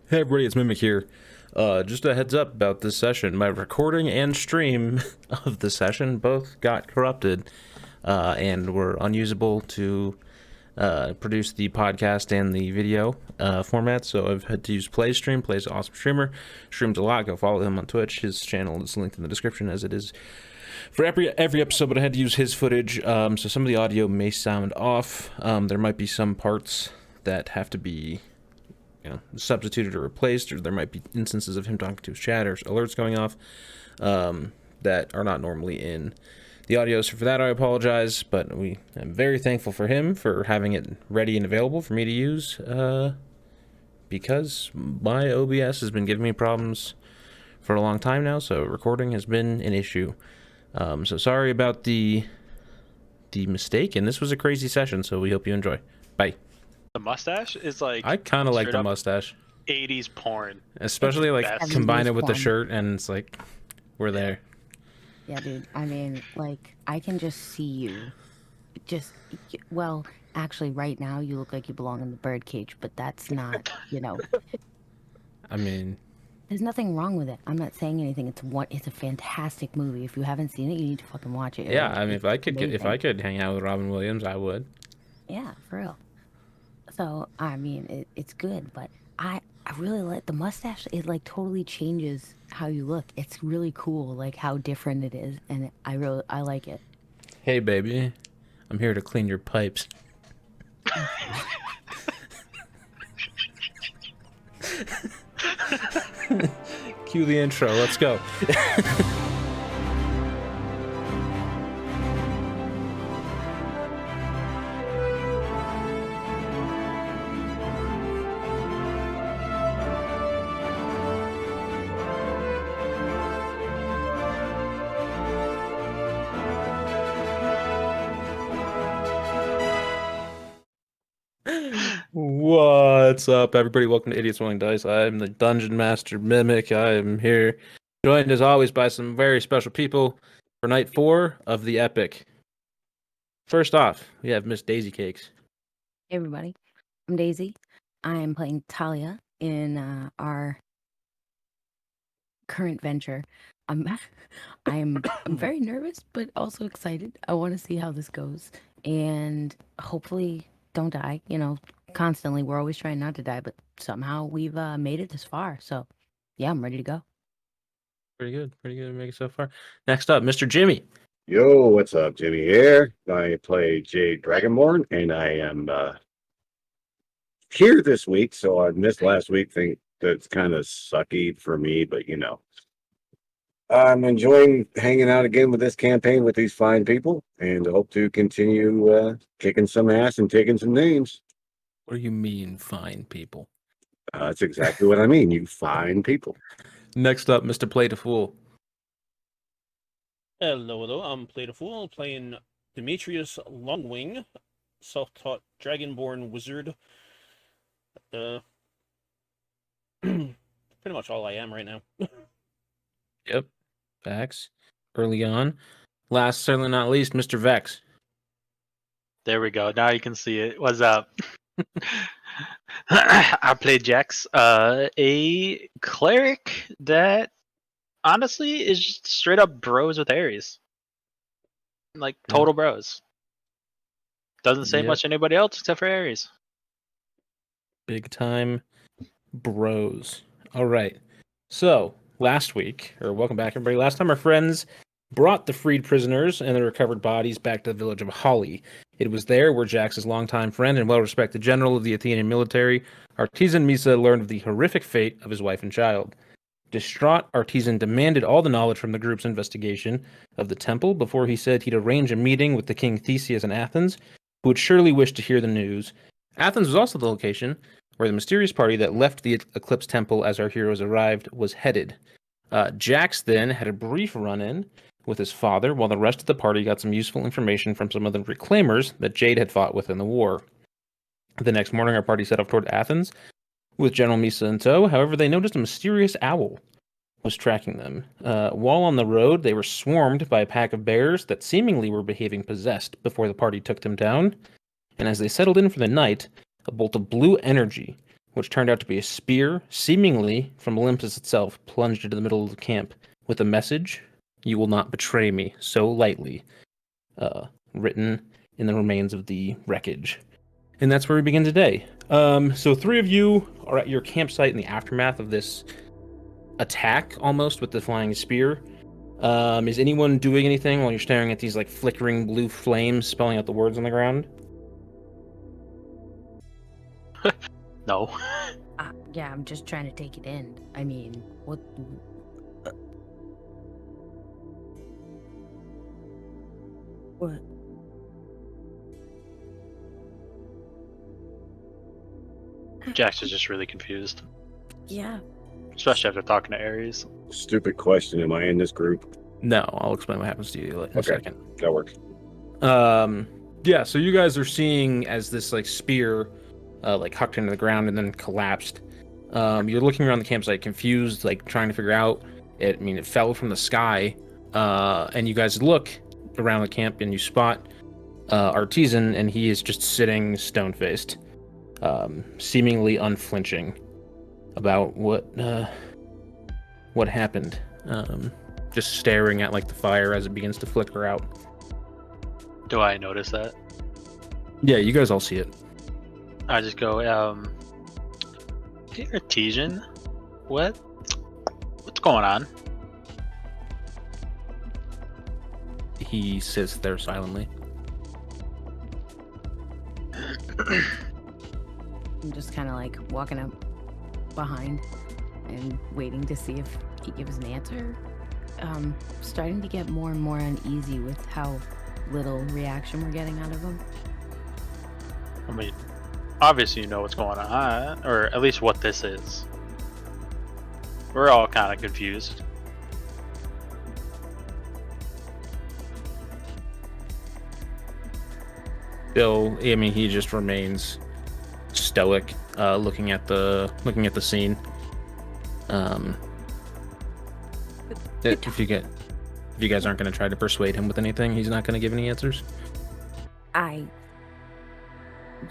Hey everybody, it's Mimic here. Just a heads up about this session. My recording and stream of the session both got corrupted and were unusable to produce the podcast and the video format. So I've had to use PlayStream. Play's an awesome streamer. Streams a lot. Go follow him on Twitch. His channel is linked in the description as it is for every episode, but I had to use his footage. So some of the audio may sound off. There might be some parts that have to be substituted or replaced, or there might be instances of him talking to his chat or alerts going off that are not normally in the audio. So for that, I apologize, but I'm very thankful for him for having it ready and available for me to use because my OBS has been giving me problems for a long time now, so recording has been an issue. So sorry about the mistake, and this was a crazy session, so we hope you enjoy. Bye. The mustache is like I kind of like straight the up mustache. 80s porn. Especially like Best. combine it with the fun. shirt and it's like we're there. Yeah, dude. I mean, like, I can just see you. Well, actually, right now you look like you belong in the birdcage, but that's not, I mean, there's nothing wrong with it. I'm not saying anything. It's a fantastic movie. If you haven't seen it, you need to fucking watch it. yeah, Like, I mean, it's if I amazing. could hang out with Robin Williams, I would. Yeah, for real. So, I mean, it's good, but I really like the mustache. It like totally changes how you look. It's really cool, like how different it is, and I like it. Hey baby, I'm here to clean your pipes. Cue the intro. Let's go. What's up, everybody? Welcome to Idiots Rolling Dice. I'm the Dungeon Master Mimic. I am here, joined as always by some very special people for night 4 of the epic. First off, we have Miss Daisy Cakes. Hey everybody, I'm Daisy. I am playing Talia in our current venture. I'm very nervous, but also excited. I want to see how this goes, and hopefully don't die. Constantly we're always trying not to die, but somehow we've made it this far. So yeah, I'm ready to go. Pretty good to make it so far. Next up, Mr. Jimmy. Yo, what's up? Jimmy here. I play Jade Dragonborn, and I am here this week, so I missed last week. Think that's kind of sucky for me, but I'm enjoying hanging out again with this campaign with these fine people, and hope to continue kicking some ass and taking some names. What do you mean, fine people? That's exactly what I mean. You fine people. Next up, Mr. Play to Fool. Hello, I'm Play the Fool, playing Demetrius Longwing, self-taught dragonborn wizard. Pretty much all I am right now. Yep, facts. Early on. Last, certainly not least, Mr. Vex. There we go. Now you can see it. What's up? I played Jax, a cleric that honestly is just straight up bros with Ares. Like total bros. Doesn't say Yep. much to anybody else except for Ares. Big time bros. All right. So, last week, or welcome back, everybody. Last time our friends brought the freed prisoners and the recovered bodies back to the village of Holly. It was there where Jax's longtime friend and well-respected general of the Athenian military, Artisan Misa, learned of the horrific fate of his wife and child. Distraught, Artisan demanded all the knowledge from the group's investigation of the temple before he said he'd arrange a meeting with the King Theseus in Athens, who would surely wish to hear the news. Athens was also the location where the mysterious party that left the Eclipse Temple as our heroes arrived was headed. Jax then had a brief run-in with his father, while the rest of the party got some useful information from some of the reclaimers that Jade had fought with in the war. The next morning, our party set off toward Athens, with General Misa in tow. However, they noticed a mysterious owl was tracking them. While on the road, they were swarmed by a pack of bears that seemingly were behaving possessed before the party took them down. And as they settled in for the night, a bolt of blue energy which turned out to be a spear, seemingly from Olympus itself, plunged into the middle of the camp with a message: "You will not betray me so lightly," written in the remains of the wreckage. And that's where we begin today. So 3 of you are at your campsite in the aftermath of this attack, almost, with the flying spear. Is anyone doing anything while you're staring at these like flickering blue flames spelling out the words on the ground? No. Yeah, I'm just trying to take it in. I mean, what? What? Jax is just really confused, Yeah. especially after talking to Ares. Stupid question. Am I in this group? No, I'll explain what happens to you in a second. That works. Yeah, so you guys are seeing as this like spear like hucked into the ground and then collapsed. You're looking around the campsite confused, like trying to figure out it. I mean, it fell from the sky, and you guys look around the camp and you spot Artisan, and he is just sitting stone-faced, seemingly unflinching about what happened. Just staring at like the fire as it begins to flicker out. Do I notice that? Yeah, you guys all see it. I just go, hey, Artesian, what's going on? He sits there silently. I'm just kind of like walking up behind and waiting to see if he gives an answer. Starting to get more and more uneasy with how little reaction we're getting out of him. I mean, obviously you know what's going on, or at least what this is. We're all kind of confused. Bill, I mean, he just remains stoic, looking at the scene. If you guys aren't going to try to persuade him with anything, he's not going to give any answers.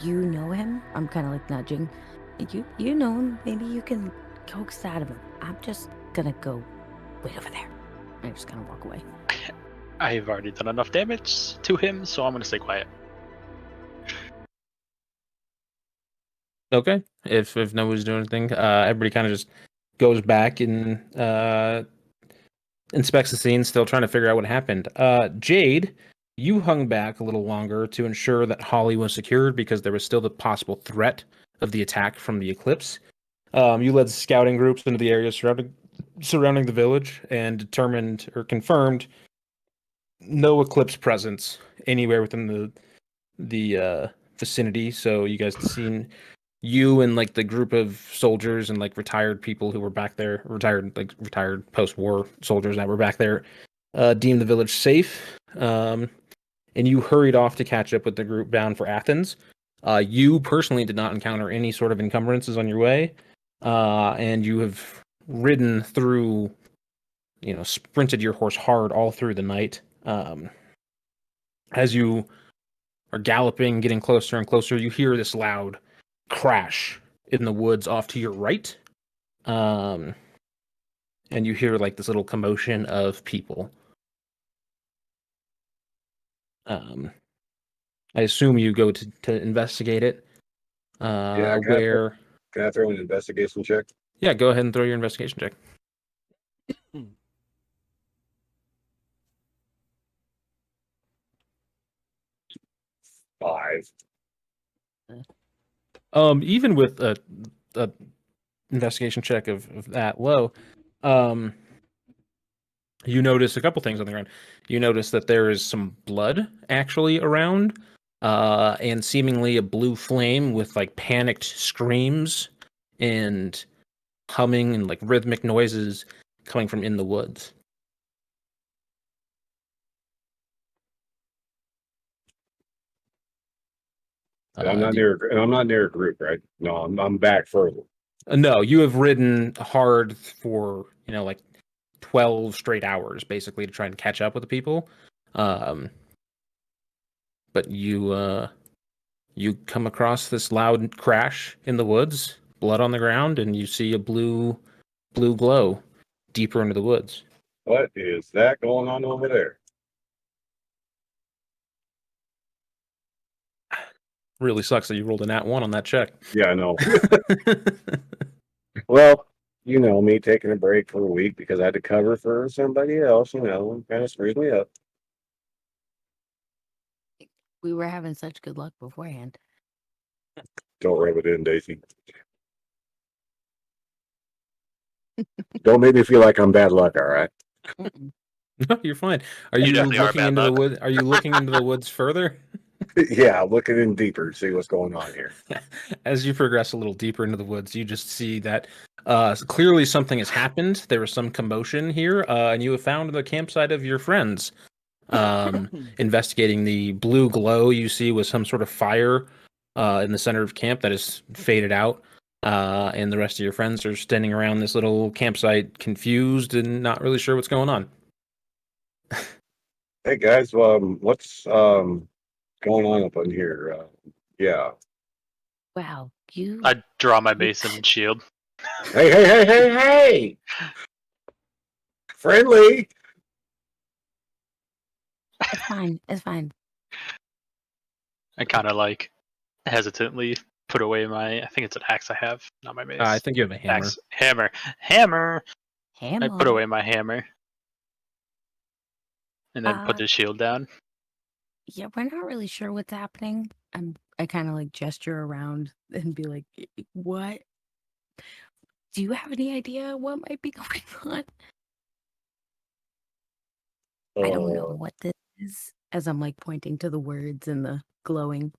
You know him? I'm kind of like nudging. You know him. Maybe you can coax that out of him. I'm just gonna go wait over there. I'm just gonna walk away. I've already done enough damage to him, so I'm gonna stay quiet. Okay. If nobody's doing anything, everybody kind of just goes back and inspects the scene, still trying to figure out what happened. Jade, you hung back a little longer to ensure that Holly was secured because there was still the possible threat of the attack from the eclipse. You led scouting groups into the area surrounding the village and determined or confirmed no eclipse presence anywhere within the vicinity. So you guys had seen you and like the group of soldiers and like retired people who were back there, retired post-war soldiers that were back there, deemed the village safe. And you hurried off to catch up with the group bound for Athens. You personally did not encounter any sort of encumbrances on your way, and you have ridden through, sprinted your horse hard all through the night. As you are galloping, getting closer and closer, you hear this loud crash in the woods off to your right, and you hear like this little commotion of people. I assume you go to investigate it. Yeah, Where? Can I throw an investigation check? Yeah, go ahead and throw your investigation check. 5. Even with a investigation check of that low, you notice a couple things on the ground. You notice that there is some blood actually around, and seemingly a blue flame with like panicked screams and humming and like rhythmic noises coming from in the woods. I'm not near a group, right? No, I'm back further. No, you have ridden hard for like 12 straight hours basically to try and catch up with the people. But you come across this loud crash in the woods, blood on the ground, and you see a blue glow deeper into the woods. What is that going on over there? Really sucks that you rolled a nat 1 on that check. Yeah, I know. Well, you know, me taking a break for a week because I had to cover for somebody else, you know, kind of screws me up. We were having such good luck beforehand. Don't rub it in, Daisy. Don't make me feel like I'm bad luck, all right? Mm-mm. No, you're fine. Are You you definitely are looking bad into the luck. wood? Are you looking into the woods further? Yeah, looking in deeper, see what's going on here. As you progress a little deeper into the woods, you just see that clearly something has happened. There was some commotion here, and you have found the campsite of your friends. Investigating the blue glow you see was some sort of fire in the center of camp that is faded out. And the rest of your friends are standing around this little campsite, confused and not really sure what's going on. Hey guys, what's going on up on here? Yeah. Wow, you. I draw my basin and shield. Hey! Friendly. It's fine. It's fine. I kind of like hesitantly put away my. I think it's an axe I have, not my mace. I think you have a hammer. Axe, hammer. Hammer. I put away my hammer, and then put Uh, the shield down. Yeah, we're not really sure what's happening. I kind of like gesture around and be like, "What? Do you have any idea what might be going on?" I don't know what this is. As I'm like pointing to the words and the glowing.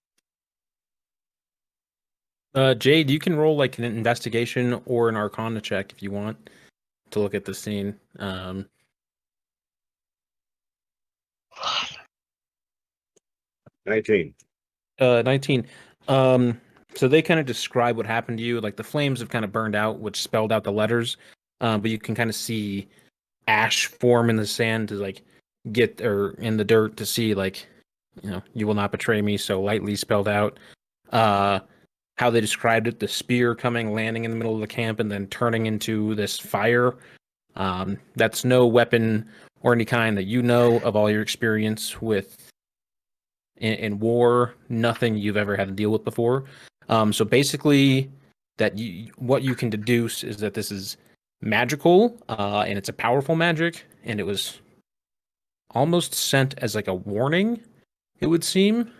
Jade, you can roll like an investigation or an arcana check if you want to look at the scene. 19. 19. So they kind of describe what happened to you. Like the flames have kind of burned out, which spelled out the letters. But you can kind of see ash form in the sand to like get, or in the dirt to see like, you know, you will not betray me, so lightly spelled out. How they described it, the spear coming, landing in the middle of the camp, and then turning into this fire. That's no weapon or any kind that you know of all your experience with in war, nothing you've ever had to deal with before. So basically, what you can deduce is that this is magical, and it's a powerful magic, and it was almost sent as like a warning, it would seem.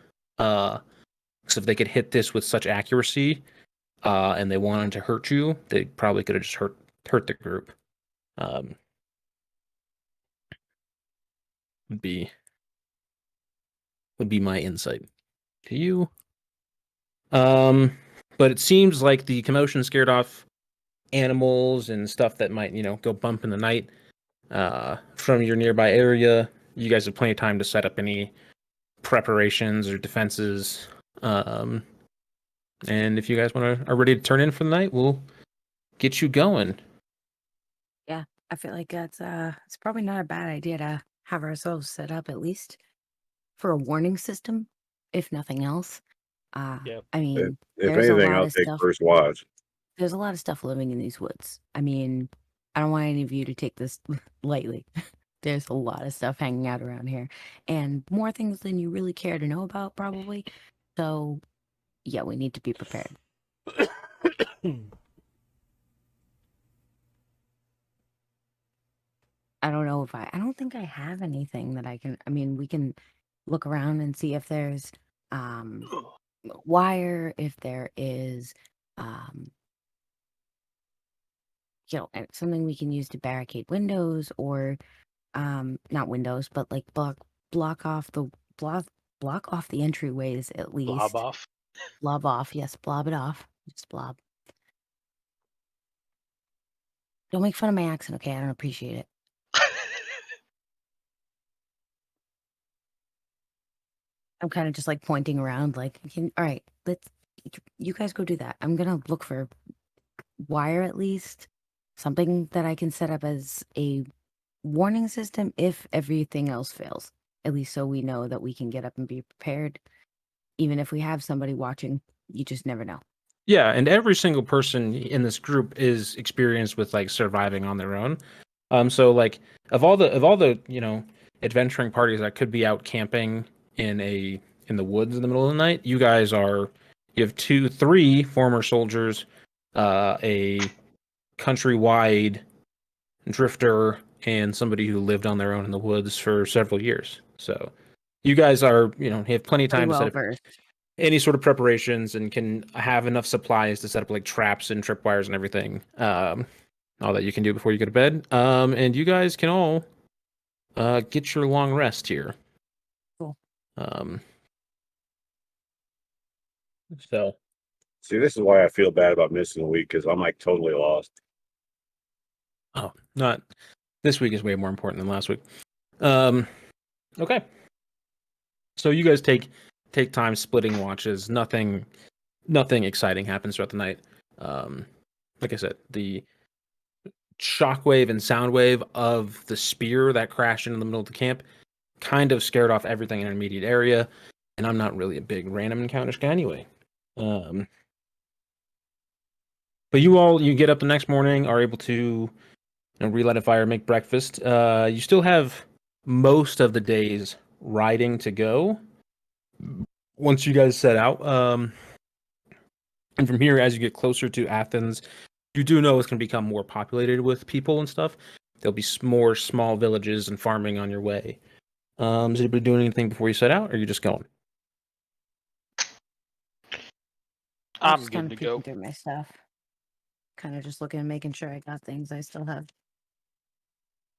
So if they could hit this with such accuracy, and they wanted to hurt you, they probably could have just hurt the group. Would be my insight to you. But it seems like the commotion scared off animals and stuff that might, you know, go bump in the night. From your nearby area, you guys have plenty of time to set up any preparations or defenses. And if you guys are ready to turn in for the night, we'll get you going. Yeah, I feel like it's probably not a bad idea to have ourselves set up at least for a warning system, if nothing else. Yep. I mean, If there's a anything, lot I'll of take stuff. first watch. There's a lot of stuff living in these woods. I mean, I don't want any of you to take this lightly. There's a lot of stuff hanging out around here, and more things than you really care to know about, probably. So, yeah, we need to be prepared. I don't know if I don't think I have anything that I can. I mean, we can look around and see if there's wire, if there is something we can use to barricade windows, or not windows, but like block off the entryways at least. Blob off. Blob off, yes, blob it off. Just blob. Don't make fun of my accent, okay? I don't appreciate it. I'm kind of just like pointing around, like, all right, you guys go do that. I'm gonna look for wire at least, something that I can set up as a warning system if everything else fails. At least so we know that we can get up and be prepared. Even if we have somebody watching, you just never know. Yeah, and every single person in this group is experienced with like surviving on their own. So like of all the adventuring parties that could be out camping in the woods in the middle of the night, you have three former soldiers, a countrywide drifter, and somebody who lived on their own in the woods for several years. So you guys are, have plenty of Pretty time to set well up versed. any sort of preparations and can have enough supplies to set up like traps and tripwires and everything. All that you can do before you go to bed. And you guys can all get your long rest here. Cool. So See, this is why I feel bad about missing a week because I'm like totally lost. oh, not this week is way more important than last week. Okay. So you guys take time splitting watches. Nothing exciting happens throughout the night. Like I said, the shockwave and soundwave of the spear that crashed into the middle of the camp kind of scared off everything in an immediate area, and I'm not really a big random encounters guy anyway. But you get up the next morning, are able to relight a fire, make breakfast. You still have most of the day's riding to go once you guys set out. And from here, as you get closer to Athens, you do know it's going to become more populated with people and stuff. There'll be more small villages and farming on your way. Is anybody doing anything before you set out, or are you just going? I'm just good kind to of go. peeking through my stuff. Kind of just looking and making sure I got things. I still have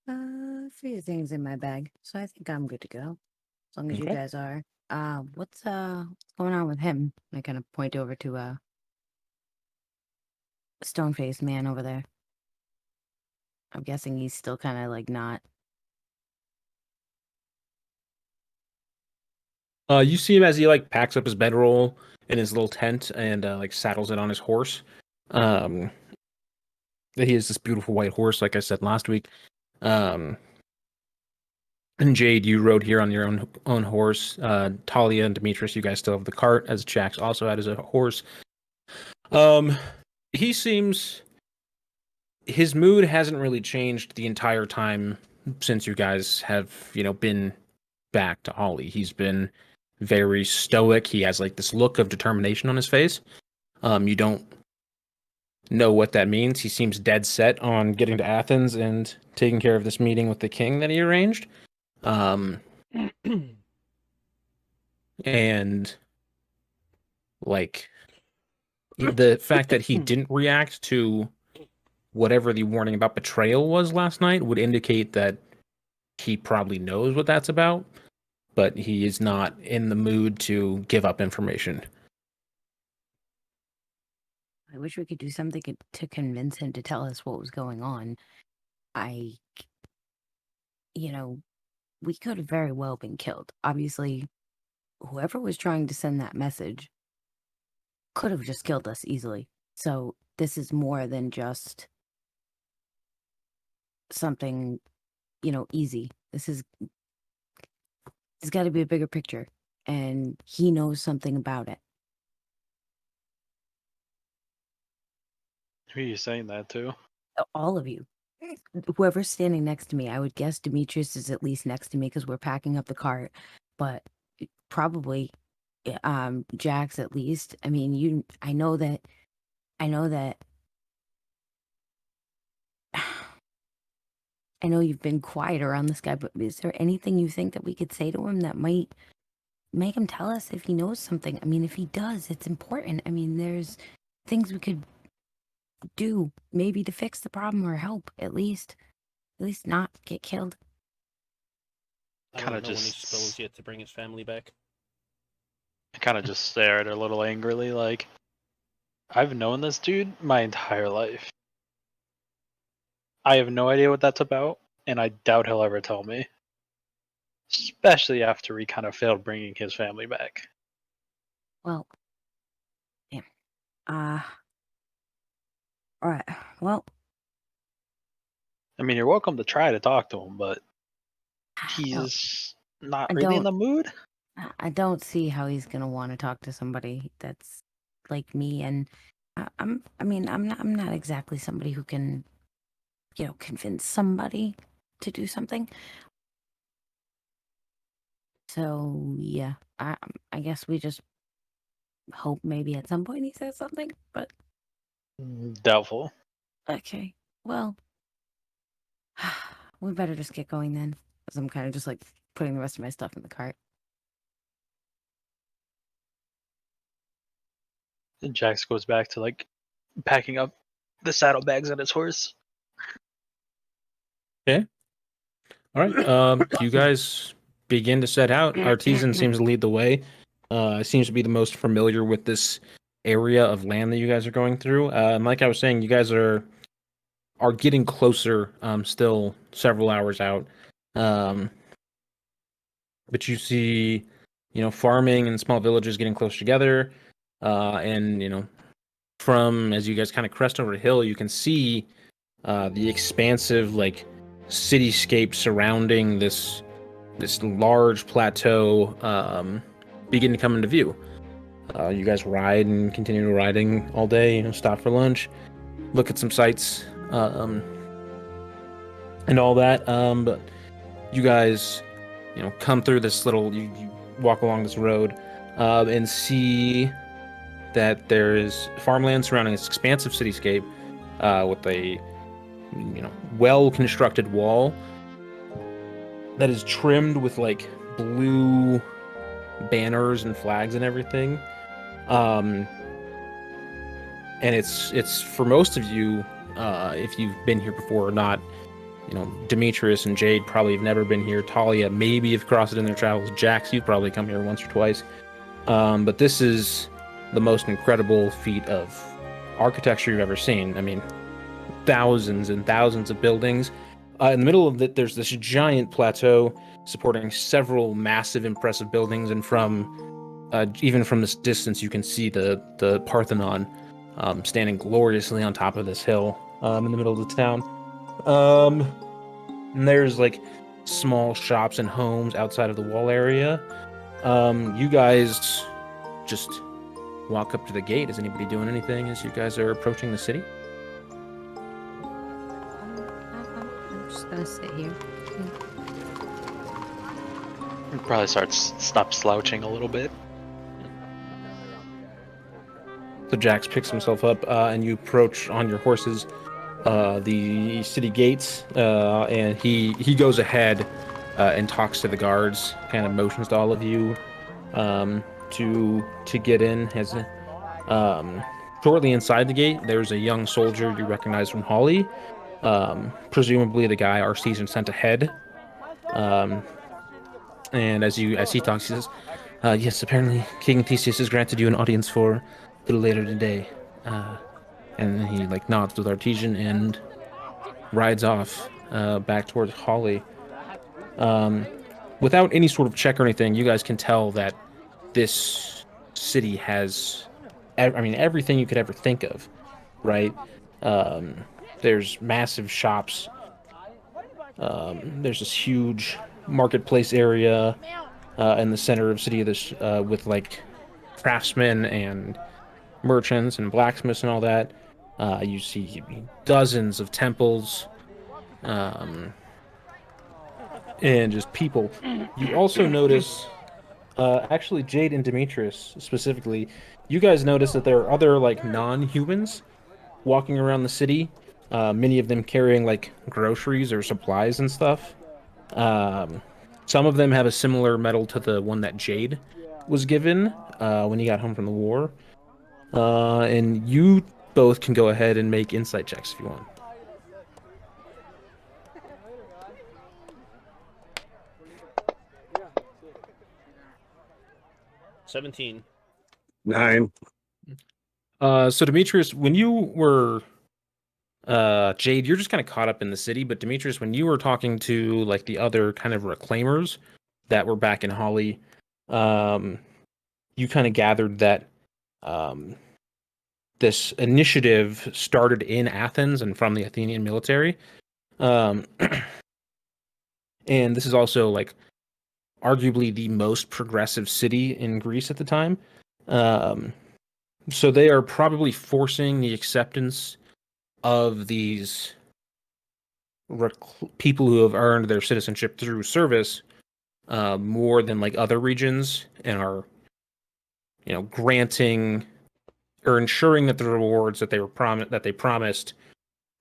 a few things in my bag, so I think I'm good to go. As long as you Okay. guys are. What's going on with him? I kind of point over to stone-faced man over there. I'm guessing he's still kind of like not. You see him as he like packs up his bedroll in his little tent and like saddles it on his horse. He has this beautiful white horse, like I said last week. And Jade, you rode here on your own horse. Talia and Demetrius, you guys still have the cart, as Jax also had as a horse. He seems his mood hasn't really changed the entire time since you guys have, been back to Ollie. He's been very stoic. He has like this look of determination on his face. You don't know what that means. He seems dead set on getting to Athens and taking care of this meeting with the king that he arranged. And like the fact that he didn't react to whatever the warning about betrayal was last night would indicate that he probably knows what that's about, but he is not in the mood to give up information. I wish we could do something to convince him to tell us what was going on. We could have very well been killed. Obviously, whoever was trying to send that message could have just killed us easily. So this is more than just something, easy. There's got to be a bigger picture, and he knows something about it. Who are you saying that to? All of you. Whoever's standing next to me, I would guess Demetrius is at least next to me because we're packing up the cart, but probably Jax at least. I mean, I know that I know you've been quiet around this guy, but is there anything you think that we could say to him that might make him tell us if he knows something? I mean, if he does, it's important. I mean, there's things we could do maybe to fix the problem or help at least not get killed. I Kinda don't know when just- he spells yet to bring his family back. I kind of just stare at her a little angrily, like, I've known this dude my entire life. I have no idea what that's about, and I doubt he'll ever tell me. Especially after he kind of failed bringing his family back. Well, yeah. All right. Well, I mean, you're welcome to try to talk to him, but no, he's not I really in don't- the mood. I don't see how he's gonna want to talk to somebody that's like me, and I'm not exactly somebody who can, convince somebody to do something. So yeah, I guess we just hope maybe at some point he says something. But Doubtful. okay, well, we better just get going then, because I'm kind of just like putting the rest of my stuff in the cart. And Jax goes back to like packing up the saddlebags on his horse. All right. You guys begin to set out. Artisan seems to lead the way. Seems to be the most familiar with this area of land that you guys are going through. And like I was saying, you guys are getting closer. Still several hours out. But you see, farming and small villages getting close together. And from as you guys kind of crest over a hill, you can see the expansive like cityscape surrounding this large plateau begin to come into view. You guys ride and continue riding all day. Stop for lunch, look at some sights, and all that. But you guys, come through this little. You walk along this road and see that there is farmland surrounding this expansive cityscape with a well-constructed wall that is trimmed with like blue banners and flags and everything. And it's for most of you, if you've been here before or not, Demetrius and Jade probably have never been here. Talia maybe have crossed it in their travels. Jax, you've probably come here once or twice. But this is the most incredible feat of architecture you've ever seen. I mean, thousands and thousands of buildings. In the middle of it, there's this giant plateau supporting several massive, impressive buildings, and even from this distance, you can see the Parthenon standing gloriously on top of this hill in the middle of the town. And there's like small shops and homes outside of the wall area. You guys just walk up to the gate. Is anybody doing anything as you guys are approaching the city? I'm just gonna sit here. Probably stop slouching a little bit. So Jax picks himself up, and you approach on your horses the city gates, and he goes ahead and talks to the guards, kind of motions to all of you to get in. As shortly inside the gate, there's a young soldier you recognize from Holly, presumably the guy our season sent ahead. And as he talks, he says, "Yes, apparently King Theseus has granted you an audience for a little later today." And then he like nods with Artesian and rides off back towards Holly. Without any sort of check or anything, you guys can tell that this city has, everything you could ever think of, right? There's massive shops. There's this huge marketplace area in the center of the city of this with like craftsmen and merchants and blacksmiths and all that. You see dozens of temples and just people. You also notice, actually, Jade and Demetrius specifically, you guys notice that there are other like non-humans walking around the city. Many of them carrying like groceries or supplies and stuff. Some of them have a similar medal to the one that Jade was given when he got home from the war. And you both can go ahead and make insight checks if you want. $17. 9. So Demetrius, when you were Jade, you're just kind of caught up in the city, but Demetrius, when you were talking to like the other kind of reclaimers that were back in Holly, you kind of gathered that this initiative started in Athens and from the Athenian military. And this is also like arguably the most progressive city in Greece at the time. So they are probably forcing the acceptance of these people who have earned their citizenship through service more than like other regions, and are granting or ensuring that the rewards that they promised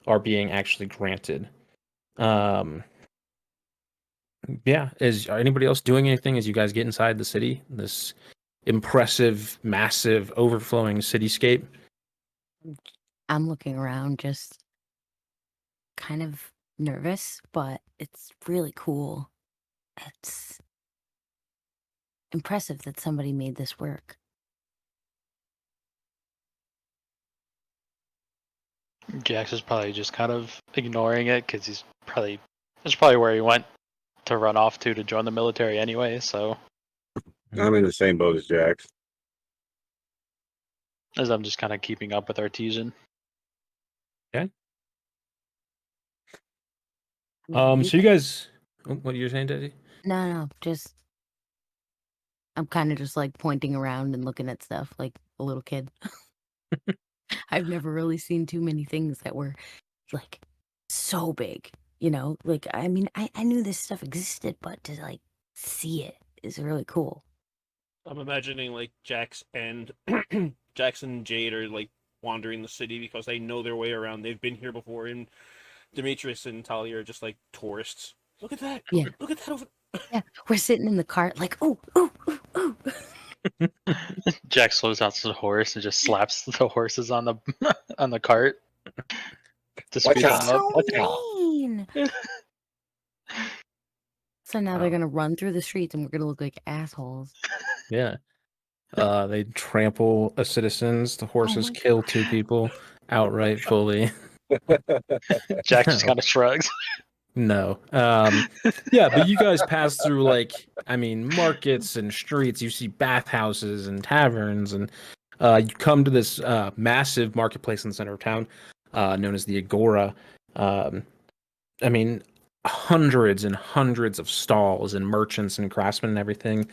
are being actually granted. Yeah, are anybody else doing anything as you guys get inside the city? This impressive, massive, overflowing cityscape. I'm looking around, just kind of nervous, but it's really cool. It's impressive that somebody made this work. Jax is probably just kind of ignoring it because that's probably where he went to run off to join the military anyway. So I'm in the same boat as Jax. as I'm just kind of keeping up with Artesian. Okay. I mean, So you guys, what are you saying, Desi? No, just I'm kind of just like pointing around and looking at stuff like a little kid. I've never really seen too many things that were like so big, Like, I mean, I knew this stuff existed, but to like see it is really cool. I'm imagining like Jax and Jax and Jade are like wandering the city because they know their way around. They've been here before, and Demetrius and Talia are just like tourists. Look at that! Yeah. Look at that over. Yeah, we're sitting in the cart like, oh, oh, oh, oh. Jax slows down to the horse and just slaps the horses on the on the cart to Watch speed them out. up. So Watch out. mean. So now they're Wow. gonna run through the streets and we're gonna look like assholes. Yeah. They trample a citizens. The horses my kill 2 people outright, fully. Jax just No. kind of shrugs. No. Yeah, but you guys pass through markets and streets. You see bathhouses and taverns, and you come to this massive marketplace in the center of town, known as the Agora. I mean, hundreds and hundreds of stalls and merchants and craftsmen and everything.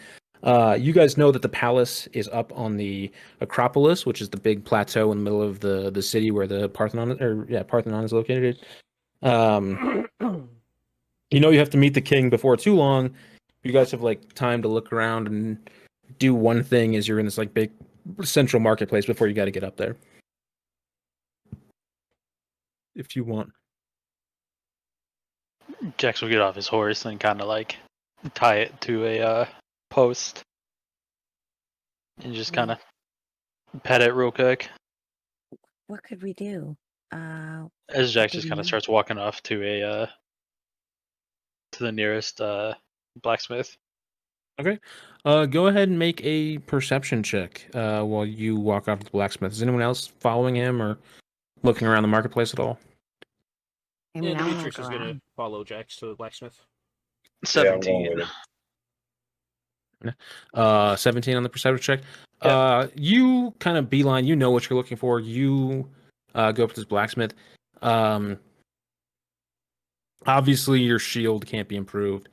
You guys know that the palace is up on the Acropolis, which is the big plateau in the middle of the city where the Parthenon is located. You have to meet the king before too long. You guys have like time to look around and do one thing as you're in this like big central marketplace before you got to get up there. If you want. Jax will get off his horse and kind of like tie it to a post and just kind of pet it real quick What could we do? as Jax do just we kind of need? starts walking off to a to the nearest blacksmith. Okay. Go ahead and make a perception check while you walk off to the blacksmith. Is anyone else following him or looking around the marketplace at all? I mean, Yeah, I wanna Demetrius look is gonna around. follow Jax to the blacksmith. Yeah, I'm going 17. with him. 17 on the perception check. Yep. You kind of beeline. You know what you're looking for. You go up to this blacksmith. Obviously, your shield can't be improved.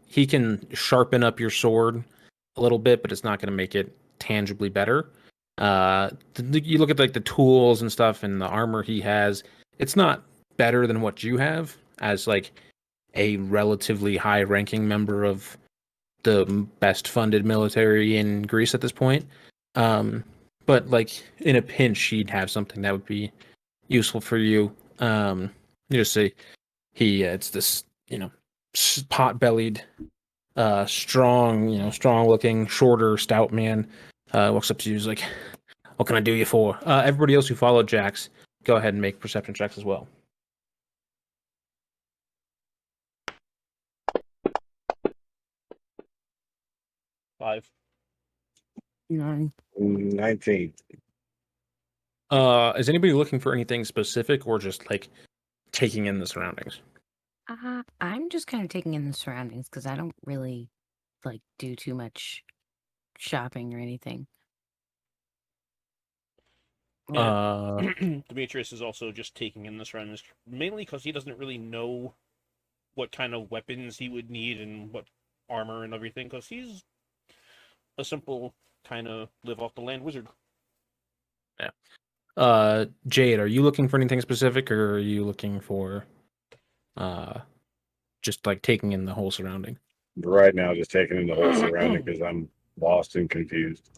He can sharpen up your sword a little bit, but it's not going to make it tangibly better. You look at like the tools and stuff and the armor he has. It's not better than what you have as like a relatively high-ranking member of the best funded military in Greece at this point. But like in a pinch, he'd have something that would be useful for you. You just see it's this pot-bellied, strong looking, shorter, stout man. Walks up to you, he's like, "What can I do you for?" Everybody else who followed Jax, go ahead and make perception checks as well. 5. 19. Is anybody looking for anything specific or just like taking in the surroundings? I'm just kind of taking in the surroundings because I don't really like do too much shopping or anything. Yeah. Demetrius is also just taking in the surroundings, mainly because he doesn't really know what kind of weapons he would need and what armor and everything, because he's a simple kind of live off the land wizard. Jade, are you looking for anything specific, or are you looking for just like taking in the whole surrounding? Right now, just taking in the whole surrounding because I'm lost and confused.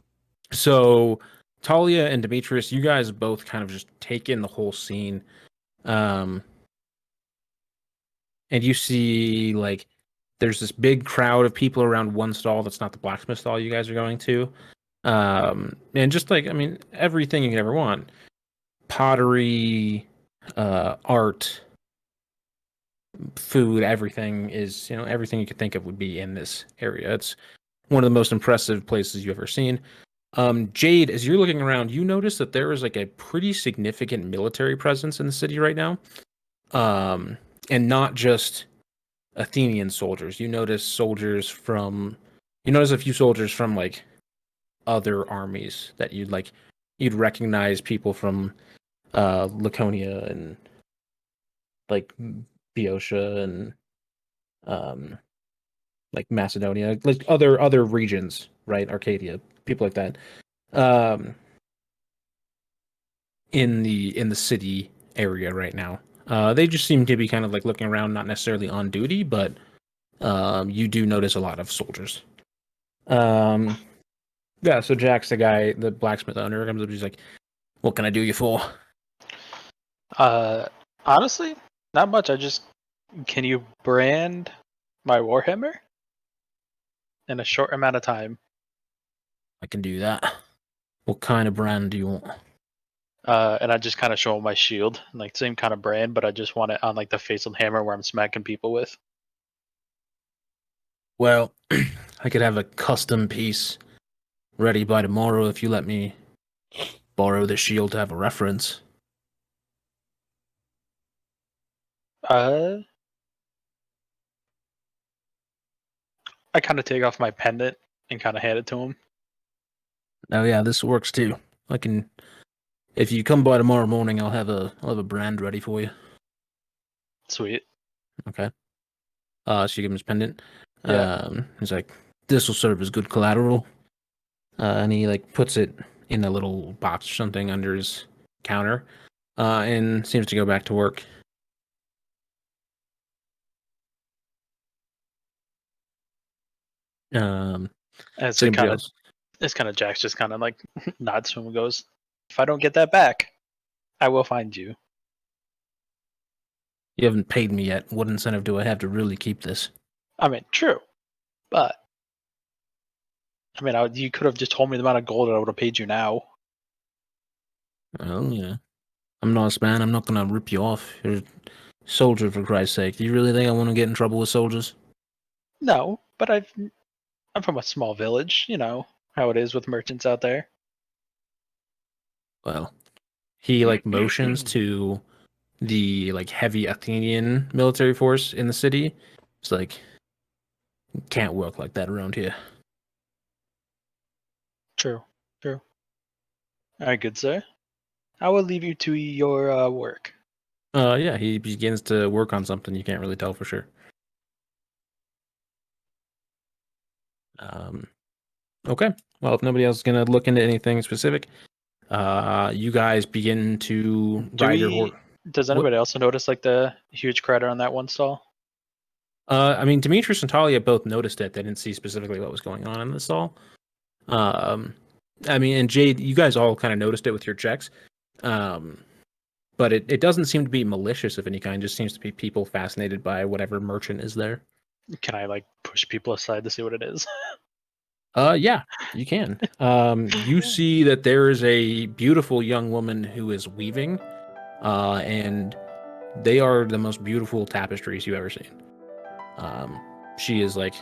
So Talia and Demetrius, you guys both kind of just take in the whole scene. And you see like there's this big crowd of people around one stall that's not the blacksmith stall you guys are going to. And just like, I mean, everything you could ever want. Pottery, art, food, everything is, everything you could think of would be in this area. It's one of the most impressive places you've ever seen. Jade, as you're looking around, you notice that there is like a pretty significant military presence in the city right now. And not just Athenian soldiers. You notice a few soldiers from like other armies that you'd recognize people from Laconia and like Boeotia and like Macedonia, like other regions, right? Arcadia, people like that. In the city area right now. They just seem to be kind of like looking around, not necessarily on duty, but you do notice a lot of soldiers. Yeah, so Jax, the blacksmith owner, comes up. He's like, "What can I do you for?" Honestly, not much. Can you brand my warhammer in a short amount of time? I can do that. What kind of brand do you want? And I just kind of show him my shield, like same kind of brand, but I just want it on like the face of the hammer where I'm smacking people with. Well, I could have a custom piece ready by tomorrow if you let me borrow the shield to have a reference. I kind of take off my pendant and kind of hand it to him. Oh yeah, this works too. If you come by tomorrow morning, I'll have a brand ready for you. Sweet. Okay. So you give him his pendant. Yeah. He's like, "This will serve as good collateral." And he like puts it in a little box or something under his counter, and seems to go back to work. It's same kind of deals. it's kind of Jax just kind of like nods to him and goes, "If I don't get that back, I will find you." You haven't paid me yet. What incentive do I have to really keep this? I mean, true, but I mean, you could have just told me the amount of gold that I would have paid you now. Well, I'm not a man. I'm not gonna rip you off. You're a soldier, for Christ's sake. Do you really think I want to get in trouble with soldiers? No, but I'm from a small village. You know how it is with merchants out there. Well, he like motions to the like heavy Athenian military force in the city. It's like, can't work like that around here. True. All right, good sir. I will leave you to your work. Yeah, he begins to work on something. You can't really tell for sure. Okay. Well, if nobody else is gonna look into anything specific, you guys begin to ride your horse. Does anybody else notice like the huge crater on that one stall? I mean, Demetrius and Talia both noticed it. They didn't see specifically what was going on in the stall. I mean, and Jade, you guys all kind of noticed it with your checks. But it doesn't seem to be malicious of any kind. It just seems to be people fascinated by whatever merchant is there. Can I like push people aside to see what it is? Yeah, you can. You see that there is a beautiful young woman who is weaving, and they are the most beautiful tapestries you've ever seen. She is like,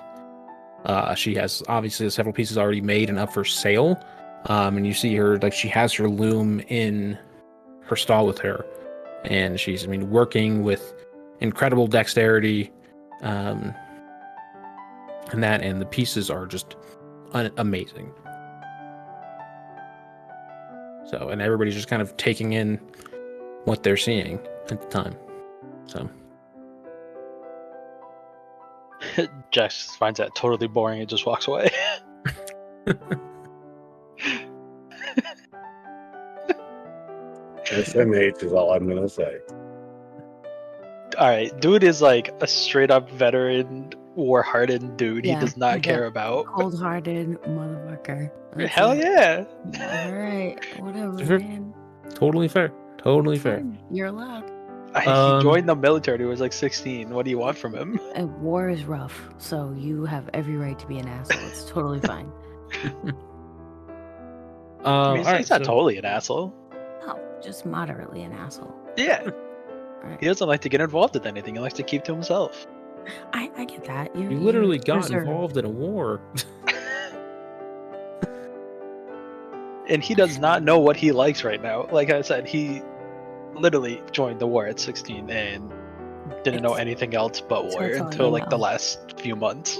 she has obviously several pieces already made and up for sale. And you see her, like, she has her loom in her stall with her, and she's, I mean, working with incredible dexterity, and the pieces are just amazing. So, and everybody's just kind of taking in what they're seeing at the time. So Jax finds that totally boring and just walks away. SMH is all I'm gonna say. All right, dude is like a straight up veteran, war-hardened dude. He Yeah, does not the care about. Cold-hearted motherfucker. That's Hell it. yeah! All right, whatever, Fair. man. Totally fair. Totally fair. Fine, you're allowed. He joined the military. He was like 16. What do you want from him? War is rough, so you have every right to be an asshole. It's totally fine. I mean, all right, he's not so- totally an asshole. No, just moderately an asshole. Yeah, Right. he doesn't like to get involved with anything. He likes to keep to himself. I get that. You literally got reserved. involved in a war. And he does not know what he likes right now. Like I said, he literally joined the war at 16 and didn't know It's- anything else but so war it's all until you like the know. last few months.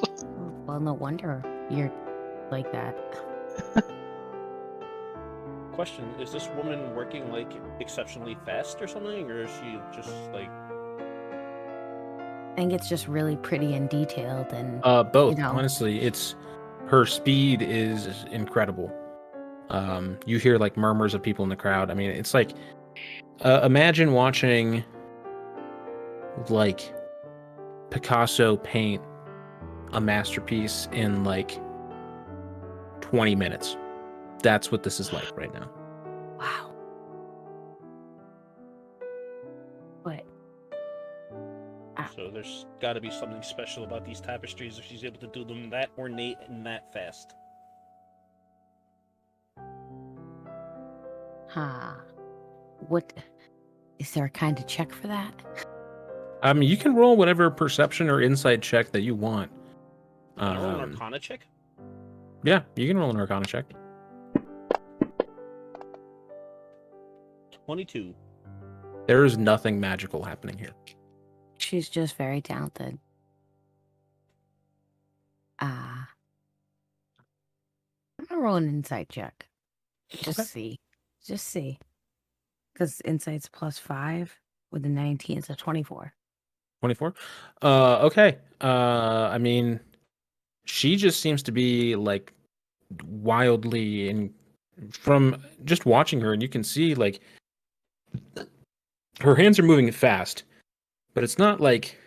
Well, no wonder you're like that. Question: is this woman working like exceptionally fast or something, or is she just like? I think it's just really pretty and detailed, and Both. You know. Honestly, it's her speed is incredible. You hear like murmurs of people in the crowd. I mean, it's like imagine watching like Picasso paint a masterpiece in like 20 minutes. That's what this is like right now. wow. But So there's got to be something special about these tapestries if she's able to do them that ornate and that fast. what is there a kind of check for that? I mean, you can roll whatever perception or insight check that you want. Can I roll an Arcana check? Yeah, you can roll an Arcana check. 22. There is nothing magical happening here. She's just very talented. I'm gonna roll an insight check. Just Okay. see. Because insight's +5 with a 19, it's a 24. 24. Okay. I mean, she just seems to be like wildly and from just watching her, and you can see like her hands are moving fast, but it's not like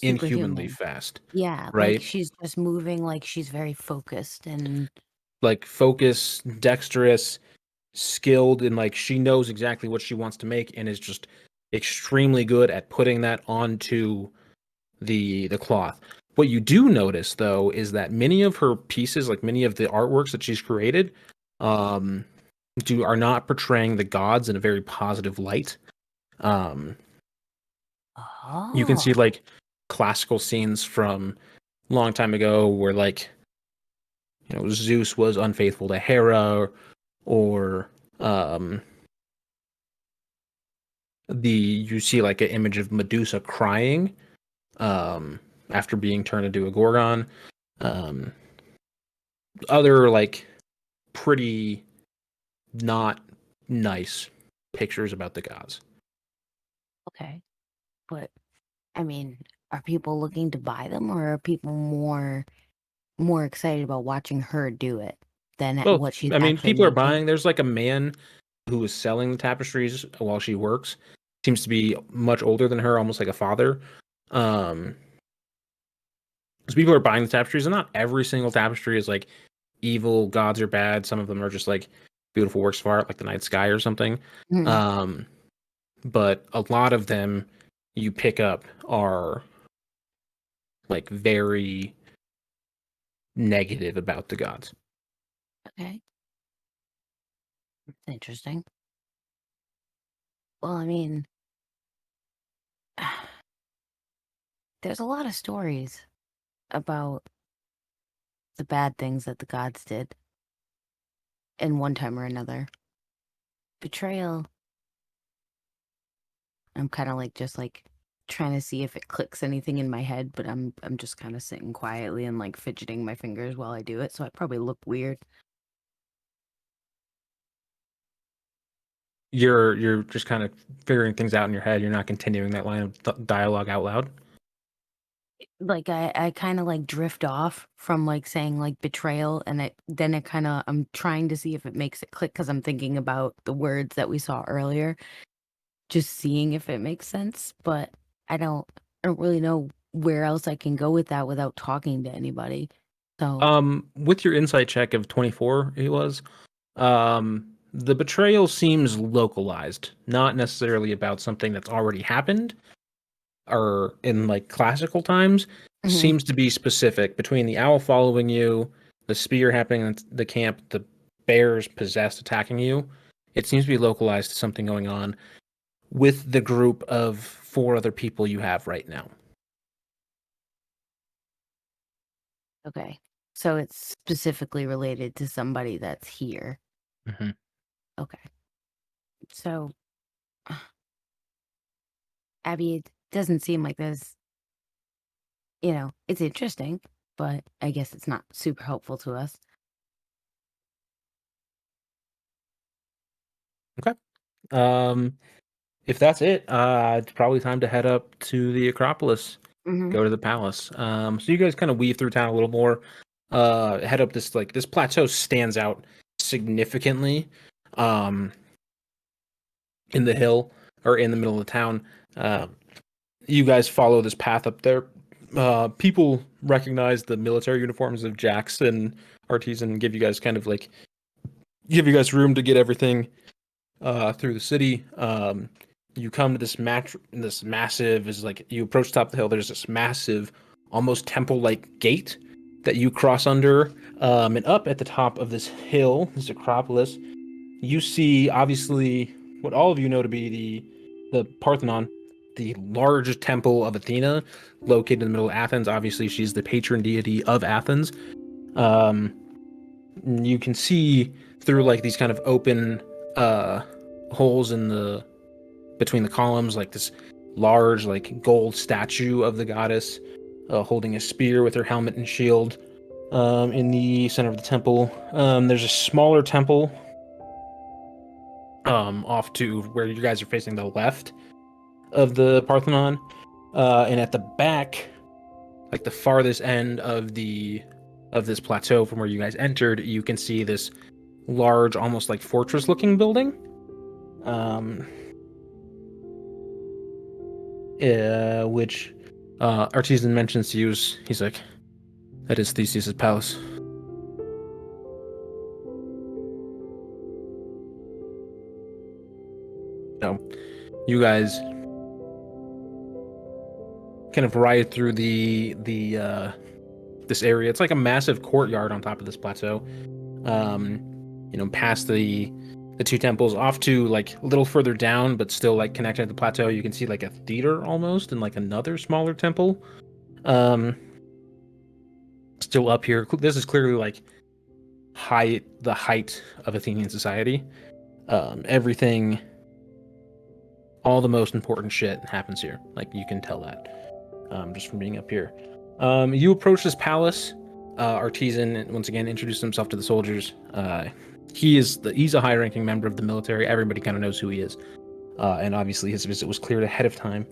inhumanly Superhuman. fast. Yeah, Right? like she's just moving like she's very focused and Like focused, dexterous, skilled, and like she knows exactly what she wants to make and is just extremely good at putting that onto the cloth. What you do notice though is that many of her pieces, like many of the artworks that she's created, are not portraying the gods in a very positive light. You can see oh, like classical scenes from a long time ago where like Zeus was unfaithful to Hera, or you see like an image of Medusa crying after being turned into a gorgon. Other like pretty not nice pictures about the gods. okay. But I mean, are people looking to buy them or are people more excited about watching her do it than Both. what she's I mean, actually people are making? buying. There's like a man who is selling the tapestries while she works. Seems to be much older than her, almost like a father. Because people are buying the tapestries, and not every single tapestry is like evil gods are bad. Some of them are just like beautiful works of art, like the night sky or something. Mhm. But a lot of them you pick up are like very negative about the gods. Okay. That's interesting. Well, I mean, there's a lot of stories about the bad things that the gods did in one time or another. Betrayal. I'm kind of like just like trying to see if it clicks anything in my head, but I'm just kind of sitting quietly and like fidgeting my fingers while I do it, so I probably look weird. You're just kind of figuring things out in your head. You're not continuing that line of dialogue out loud. like I kind of like drift off from like saying like betrayal, and then it kind of I'm trying to see if it makes it click because I'm thinking about the words that we saw earlier, just seeing if it makes sense. But I don't really know where else I can go with that without talking to anybody. So With your insight check of 24, it was the betrayal seems localized, not necessarily about something that's already happened or in like classical times. Mhm. Seems to be specific between the owl following you, the spear happening in the camp, the bears possessed attacking you. It seems to be localized to something going on with the group of 4 other people you have right now. okay, so it's specifically related to somebody that's here. Mhm. Okay, so Abby, it doesn't seem like there's, it's interesting, but I guess it's not super helpful to us. If that's it, it's probably time to head up to the Acropolis, Mm-hmm. go to the palace. So you guys kind of weave through town a little more. Head up this plateau stands out significantly, in the hill or in the middle of the town. You guys follow this path up there. People recognize the military uniforms of Jax and Artisan, and give you guys room to get everything through the city. You come to this massive is like you approach the top of the hill. There's this massive, almost temple-like gate that you cross under, and up at the top of this hill, this Acropolis, you see obviously what all of you know to be the Parthenon, the large temple of Athena, located in the middle of Athens. Obviously, she's the patron deity of Athens. You can see through like these kind of open holes between the columns, like this large like gold statue of the goddess holding a spear with her helmet and shield in the center of the temple. There's a smaller temple off to where you guys are facing the left of the Parthenon, and at the back, like the farthest end of this plateau from where you guys entered, you can see this large, almost like fortress-looking building. Which Artisan mentions to you. He's like, that is Theseus' palace. So, you guys kind of ride through this area. It's like a massive courtyard on top of this plateau. Past the 2 temples, off to like a little further down, but still like connected to the plateau. You can see like a theater almost, and like another smaller temple. Still up here. This is clearly like the height of Athenian society. Everything, all the most important shit happens here. Like you can tell that just from being up here. You approach this palace. Artisan once again introduced himself to the soldiers. He's a high-ranking member of the military. Everybody kind of knows who he is, and obviously his visit was cleared ahead of time.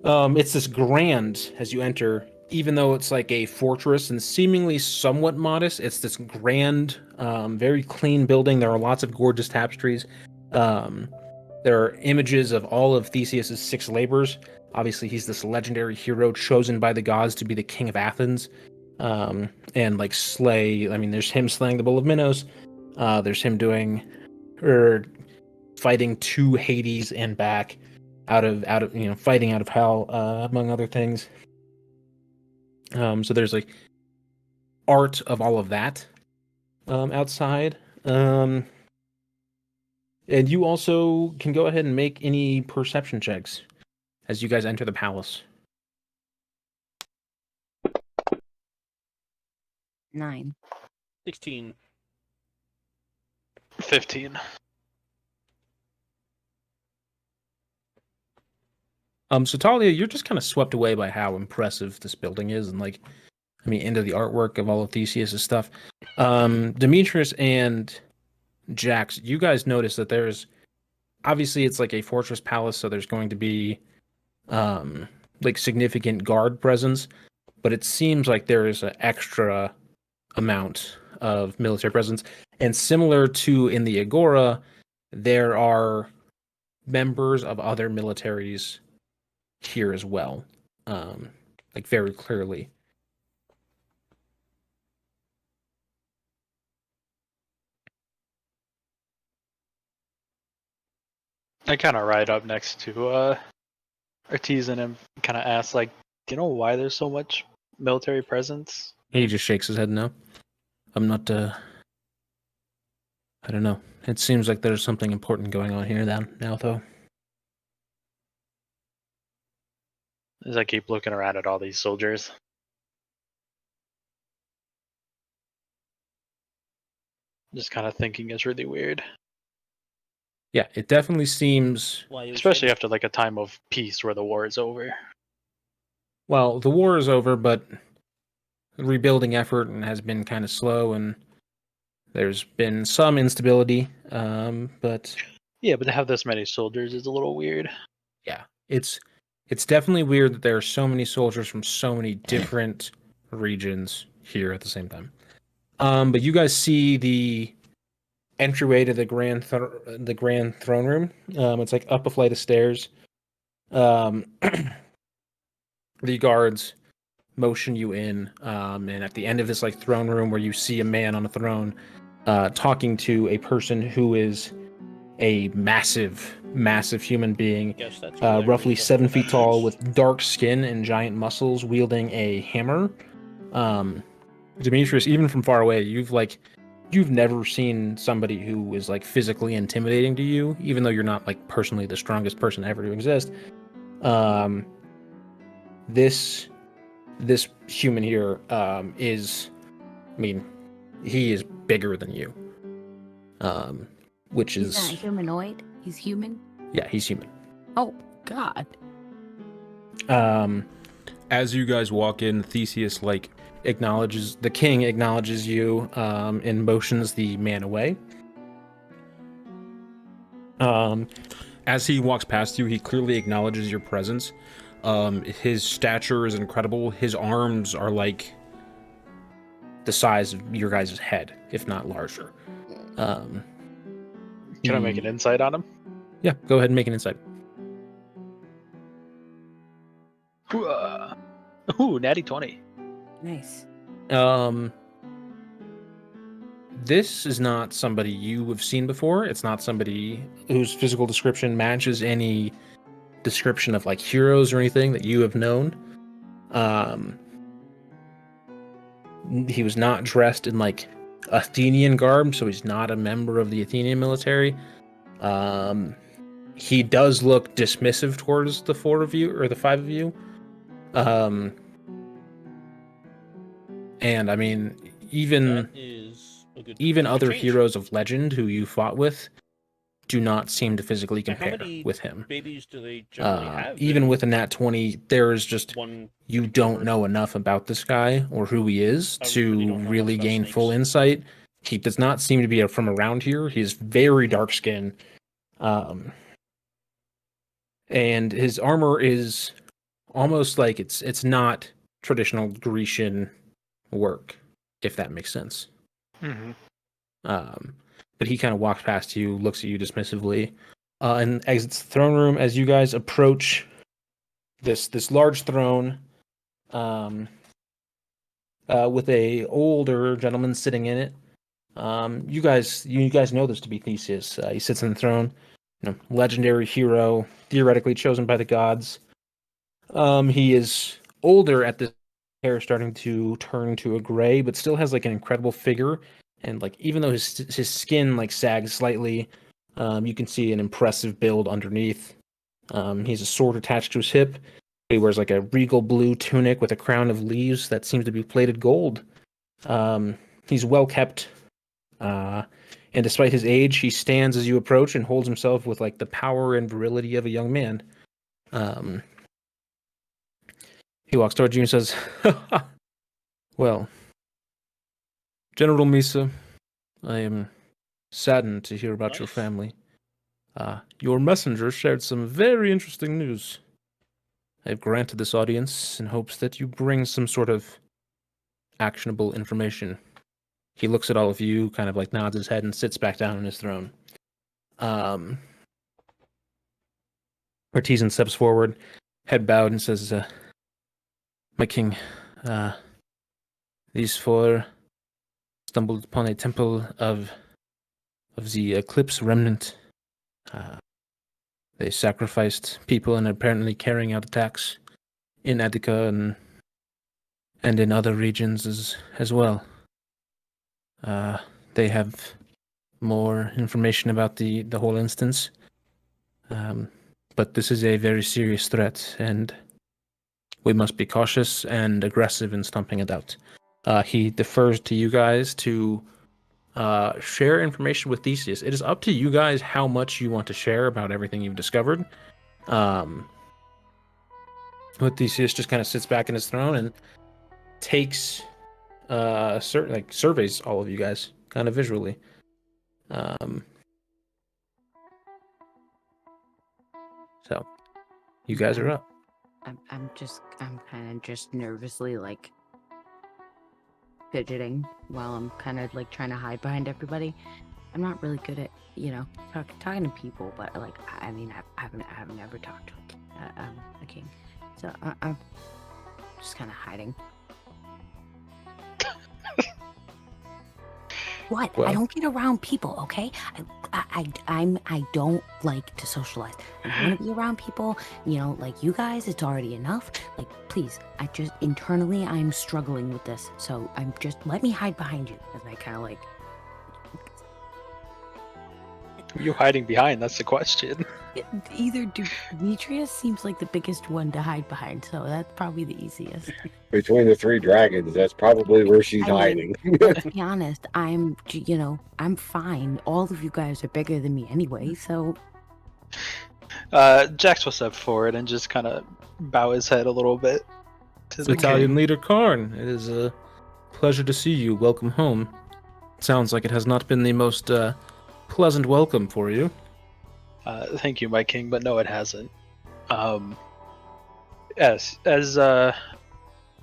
It's this grand as you enter, even though it's like a fortress and seemingly somewhat modest. It's this grand, very clean building. There are lots of gorgeous tapestries. There are images of all of Theseus's 6 labors. Obviously, he's this legendary hero chosen by the gods to be the king of Athens, and like slay. I mean, there's him slaying the bull of Minos. There's him fighting to Hades and back, out of fighting out of hell, among other things. So there's like art of all of that outside. And you also can go ahead and make any perception checks as you guys enter the palace. 9. 16. 15. So Talia, you're just kind of swept away by how impressive this building is, and like, I mean, into the artwork of all of Theseus' stuff. Demetrius and Jax, you guys notice that obviously it's like a fortress palace, so there's going to be like significant guard presence, but it seems like there is an extra amount of military presence. And similar to in the Agora, there are members of other militaries here as well, like very clearly. I kind of ride up next to Artisan and kind of ask, like, do you know why there's so much military presence? He just shakes his head no. I'm not, I don't know. It seems like there's something important going on here now though. As I keep looking around at all these soldiers. Just kind of thinking it's really weird. Yeah, it definitely seems... Especially after like a time of peace where the war is over. Well, the war is over, but the rebuilding effort has been kind of slow, and there's been some instability, but... Yeah, but to have this many soldiers is a little weird. Yeah, it's definitely weird that there are so many soldiers from so many different regions here at the same time. But you guys see the entryway to the grand throne room. It's like up a flight of stairs. The guards motion you in, and at the end of this like throne room, where you see a man on a throne, talking to a person who is a massive human being, roughly 7 feet tall, with dark skin and giant muscles, wielding a hammer. Demetrius, even from far away, you've never seen somebody who is like physically intimidating to you, even though you're not like personally the strongest person ever to exist. This human here is, I mean, he is bigger than you. Which He's is not humanoid. He's human. Yeah, he's human. Oh God. As you guys walk in, Theseus the king acknowledges you, and motions the man away. As he walks past you, he clearly acknowledges your presence. His stature is incredible. His arms are like the size of your guys' head, if not larger. Can I make an insight on him? Yeah, go ahead and make an insight. Ooh, natty 20. Nice. This is not somebody you have seen before. It's not somebody whose physical description matches any description of like heroes or anything that you have known. He was not dressed in like Athenian garb, so he's not a member of the Athenian military. He does look dismissive towards the four of you, or the five of you. And I mean, even other heroes of legend who you fought with do not seem to physically compare with him. Babies do they generally have? Even with a nat 20, there is just, you don't know enough about this guy or who he is to really gain full insight. He does not seem to be from around here. He's very dark skinned. And his armor is almost like it's not traditional Grecian work, if that makes sense. Mm-hmm. But he kind of walks past you, looks at you dismissively, and exits the throne room. As you guys approach this large throne, with a older gentleman sitting in it. You guys know this to be Theseus. He sits on the throne, legendary hero, theoretically chosen by the gods. He is older at this, hair starting to turn to a gray, but still has like an incredible figure. And like, even though his skin like sags slightly, you can see an impressive build underneath. He has a sword attached to his hip. He wears like a regal blue tunic with a crown of leaves that seems to be plated gold. He's well kept, and despite his age, he stands as you approach and holds himself with like the power and virility of a young man. He walks towards you and says, "Well, General Misa, I am saddened to hear about your family. Your messenger shared some very interesting news. I've granted this audience in hopes that you bring some sort of actionable information. He looks at all of you, kind of like nods his head and sits back down on his throne. Artisan steps forward, head bowed, and says, "My king, these four stumbled upon a temple of the Eclipse Remnant. They sacrificed people and apparently carrying out attacks in Attica and in other regions as well. They have more information about the whole instance, but this is a very serious threat, and we must be cautious and aggressive in stomping it out." He defers to you guys to share information with Theseus. It is up to you guys how much you want to share about everything you've discovered. But Theseus just kind of sits back in his throne and takes surveys all of you guys kind of visually. So you guys are up. I'm kind of just nervously like fidgeting while I'm kind of like trying to hide behind everybody. I'm not really good at, talking to people, but like, I mean, I haven't ever talked to a king, so I'm just kind of hiding. What? Well, I don't get around people, okay? I don't like to socialize. I want to be around people, like you guys. It's already enough. Like, please. Internally, I'm struggling with this. So let me hide behind you. As I kind of like. Who are you hiding behind? That's the question. Either Demetrius seems like the biggest one to hide behind, so that's probably the easiest. Between the three dragons, that's probably where she's hiding. To be honest, I'm fine. All of you guys are bigger than me anyway, so. Jax will step forward and just kind of bow his head a little bit. To the Battalion king. Leader Karn, it is a pleasure to see you. Welcome home. Sounds like it has not been the most pleasant welcome for you. Thank you, my king, but no, it hasn't. Yes, as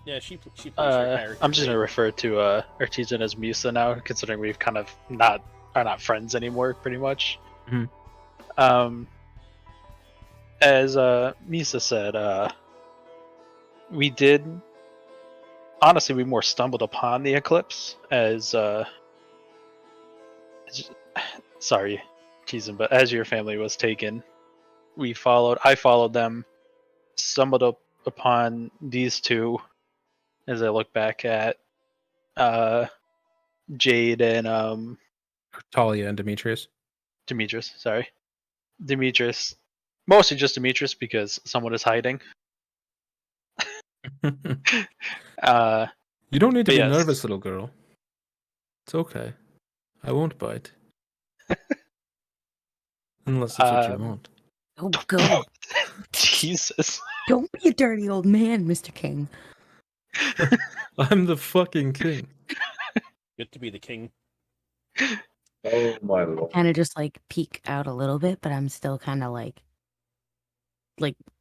Yeah, she plays her character. I'm just gonna refer to Artisan as Misa now, considering we've kind of are not friends anymore, pretty much. Mhm. As Misa said, we did. Honestly, we more stumbled upon the eclipse as sorry, Artisan, but as your family was taken, I followed them, stumbled upon these two. As I look back at Jade and Talia and Demetrius. Demetrius, mostly just Demetrius because someone is hiding. You don't need to But be yes. nervous, little girl. It's okay. I won't bite. Unless that's what you want. Oh, go. Jesus. Don't be a dirty old man, Mr. King. I'm the fucking king. Good to be the king. Oh my lord. Kind of just like peek out a little bit, but I'm still kind of like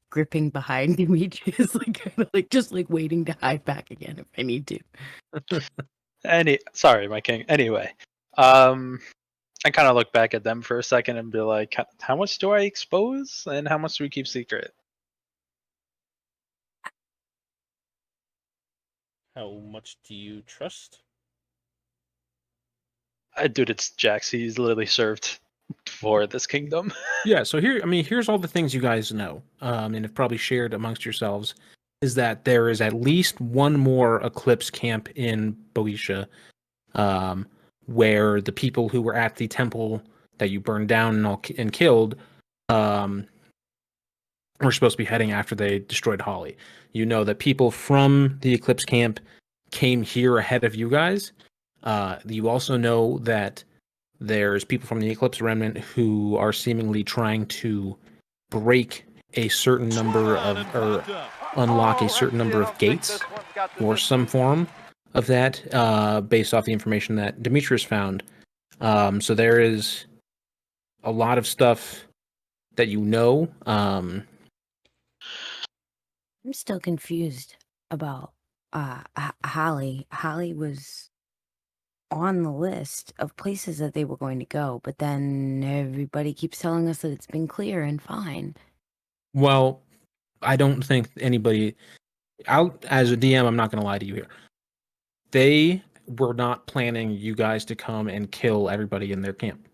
gripping behind Demetrius, like kind of like just like waiting to hide back again if I need to. Sorry, my king. Anyway, I kind of look back at them for a second and be like, how much do I expose and how much do we keep secret? How much do you trust? Dude, it's Jax. He's literally served for this kingdom. Yeah, so here's all the things you guys know, and have probably shared amongst yourselves, is that there is at least one more Eclipse camp in Boeotia, where the people who were at the temple that you burned down and killed, were supposed to be heading after they destroyed Holly. You know that people from the Eclipse camp came here ahead of you guys. You also know that there's people from the Eclipse Remnant who are seemingly trying to break a certain number of, or unlock a certain number of gates, or some form of that, based off the information that Demetrius found. So there is a lot of stuff that you know. I'm still confused about Holly. Holly was on the list of places that they were going to go, but then everybody keeps telling us that it's been clear and fine. Well, I don't think anybody out as a DM, I'm not going to lie to you here. They were not planning you guys to come and kill everybody in their camp.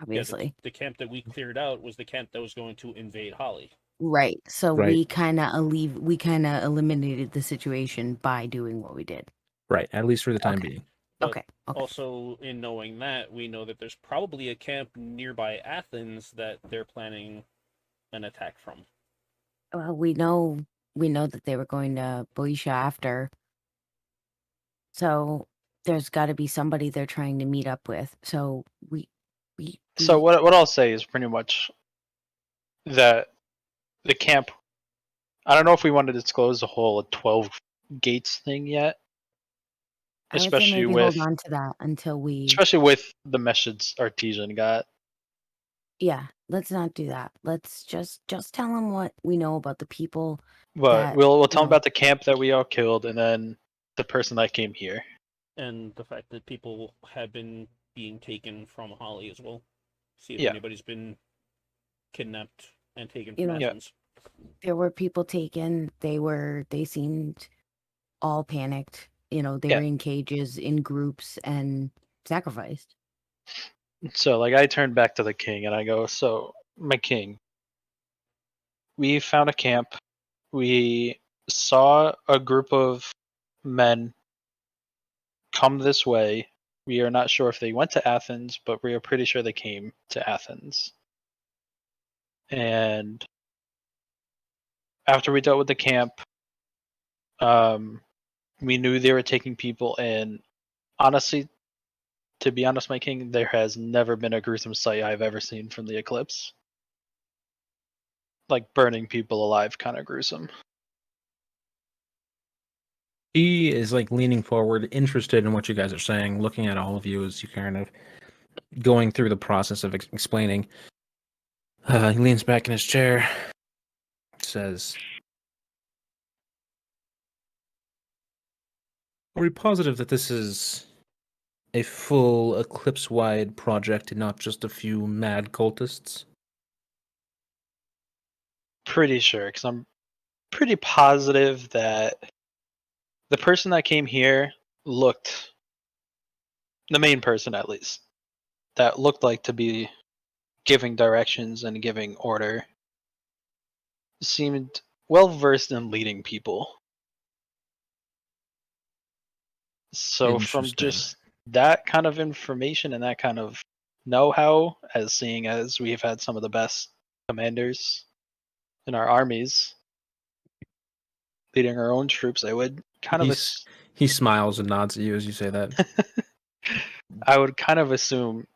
Obviously. The camp that we cleared out was the camp that was going to invade Holly. Right. So Right. we kind of eliminated the situation by doing what we did. Right, at least for the time Okay. being. But Okay. also, in knowing that, we know that there's probably a camp nearby Athens that they're planning an attack from. Well, we know that they were going to Boeotia after. So there's got to be somebody they're trying to meet up with. So we So what I'll say is pretty much that the camp. I don't know if we want to disclose the whole 12 gates thing yet, I would say especially maybe with hold on to that until we. especially with the message Artesian got. Yeah, let's not do that. Let's just tell them what we know about the people. But That, we'll tell you them know- about the camp that we all killed, and then the person that came here. And the fact that people have been being taken from Holly as well. See if Yeah. anybody's been kidnapped and taken You from know- Athens. There were people taken. They seemed all panicked. They Yeah. were in cages, in groups, and sacrificed. So like I turned back to the king and I go, so my king, we found a camp. We saw a group of men come this way. We are not sure if they went to Athens, but we are pretty sure they came to Athens. And after we dealt with the camp, we knew they were taking people, and honestly, to be honest, my king, there has never been a gruesome sight I've ever seen from the eclipse. Like burning people alive, kind of gruesome. He is like leaning forward, interested in what you guys are saying, looking at all of you as you kind of going through the process of explaining. He leans back in his chair, says, "Are we positive that this is a full eclipse-wide project and not just a few mad cultists?" Pretty sure, because I'm pretty positive that the person that came here looked, the main person at least, that looked like to be giving directions and giving order, seemed well versed in leading people. So from Interesting. just that kind of information and that kind of know-how, as seeing as we've had some of the best commanders in our armies leading our own troops, I would kind of He smiles and nods at you as you say that. I would kind of assume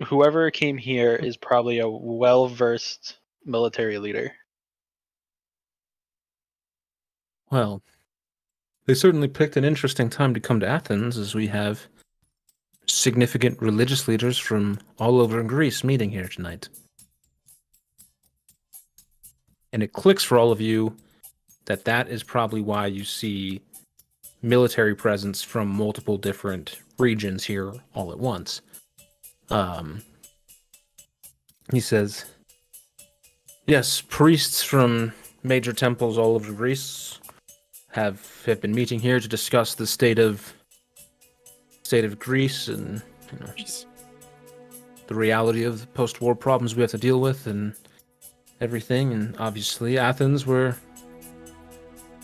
whoever came here is probably a well-versed military leader. Well, they certainly picked an interesting time to come to Athens, as we have significant religious leaders from all over Greece meeting here tonight. And it clicks for all of you that is probably why you see military presence from multiple different regions here all at once. He says, yes, priests from major temples all over Greece have been meeting here to discuss the state of Greece and the reality of the post-war problems we have to deal with and everything. And obviously Athens were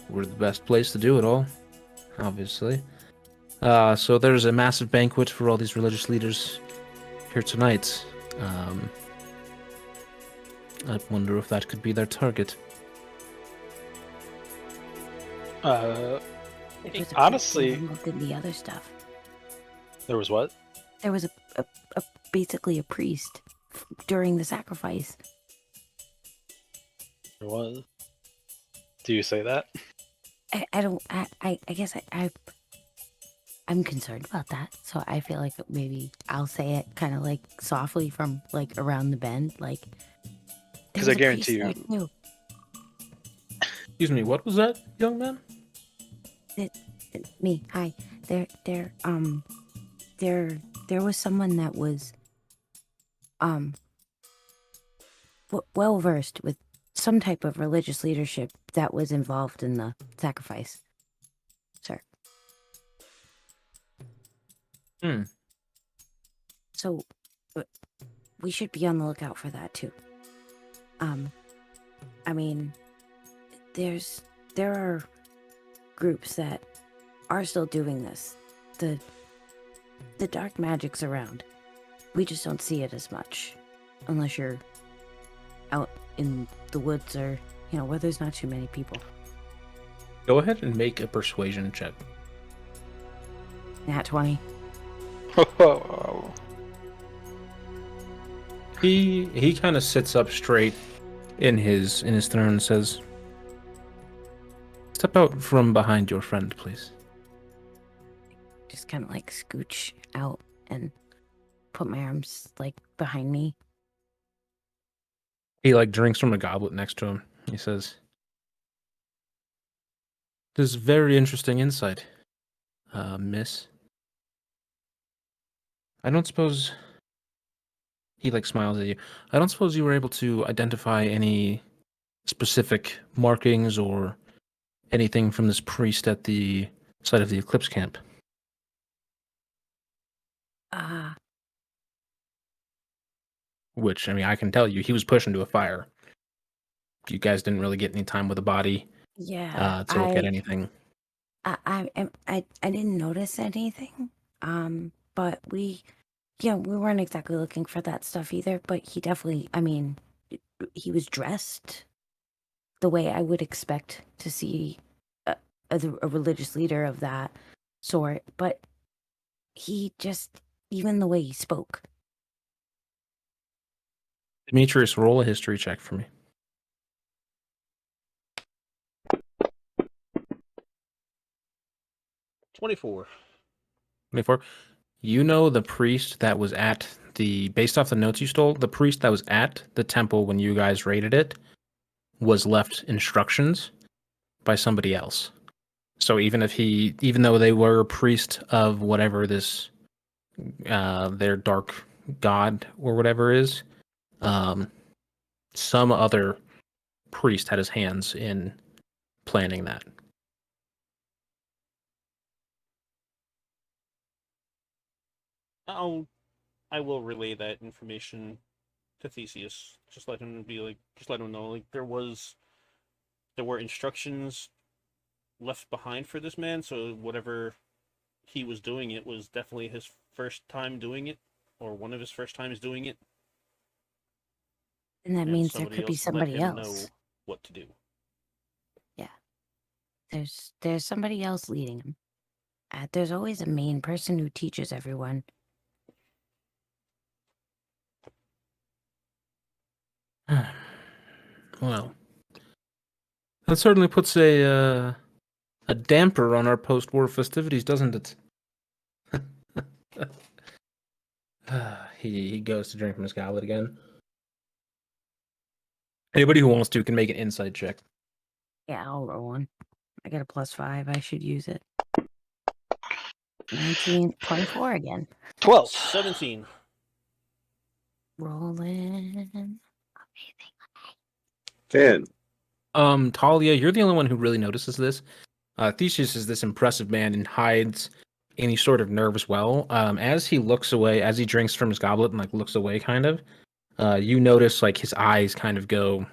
the best place to do it all, obviously. So there's a massive banquet for all these religious leaders here tonight. I wonder if that could be their target. There was a Honestly- priest involved in the other stuff. There was what? There was a basically a priest during the sacrifice. There was. Do you say that? I guess I'm concerned about that. So I feel like maybe I'll say it kind of like softly from like around the bend, like. Because I guarantee there was a priest there, too. Excuse me, what was that, young man? Me, hi. There was someone that was well versed with some type of religious leadership that was involved in the sacrifice, sir. So we should be on the lookout for that too. I mean, there are groups that are still doing this. The dark magic's around. We just don't see it as much, unless you're out in the woods or, where there's not too many people. Go ahead and make a persuasion check. Nat 20. He kind of sits up straight in his throne and says, "Step out from behind your friend, please." Just kind of like scooch out and put my arms like behind me. He like drinks from a goblet next to him. He says, "This is very interesting insight, miss. I don't suppose..." He like smiles at you. "I don't suppose you were able to identify any specific markings or anything from this priest at the site of the Eclipse camp?" Which, I mean, I can tell you, he was pushed into a fire. You guys didn't really get any time with the body Yeah. to look at anything. I didn't notice anything. But we weren't exactly looking for that stuff either, but he definitely, I mean, he was dressed the way I would expect to see a religious leader of that sort, but he just, even the way he spoke. Demetrius, roll a history check for me. 24. 24. You know the priest that was at based off the notes you stole, the priest that was at the temple when you guys raided it was left instructions by somebody else. So even though they were a priest of whatever this, their dark god or whatever is, some other priest had his hands in planning that. I will relay that information to Theseus. Just let him know, like, there were instructions left behind for this man, so whatever he was doing, it was definitely his first time doing it, or one of his first times doing it. And that means there could be somebody else. Know what to do. Yeah. There's somebody else leading him. There's always a main person who teaches everyone. Well, that certainly puts a damper on our post-war festivities, doesn't it? He goes to drink from his goblet again. Anybody who wants to can make an insight check. Yeah, I'll roll one. I got a +5. I should use it. 19, 24 again. 12. 17. Rolling. Amazing. 10. Talia, you're the only one who really notices this. Theseus is this impressive man and hides any sort of nerves well. As he looks away, as he drinks from his goblet and like looks away, kind of, you notice like his eyes kind of go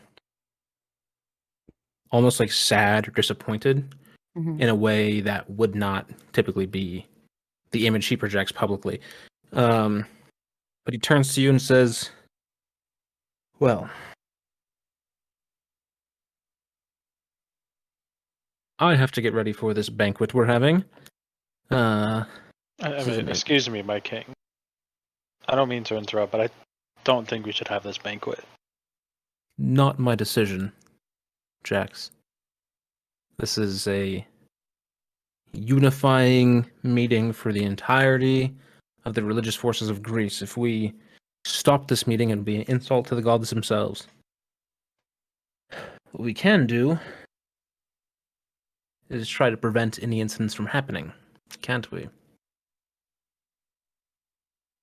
almost like sad or disappointed in a way that would not typically be the image he projects publicly. But he turns to you and says, "Well, I have to get ready for this banquet we're having." Excuse me, my king. I don't mean to interrupt, but I don't think we should have this banquet. Not my decision, Jax. This is a unifying meeting for the entirety of the religious forces of Greece. If we stop this meeting, it would be an insult to the gods themselves. What we can do is try to prevent any incidents from happening, can't we?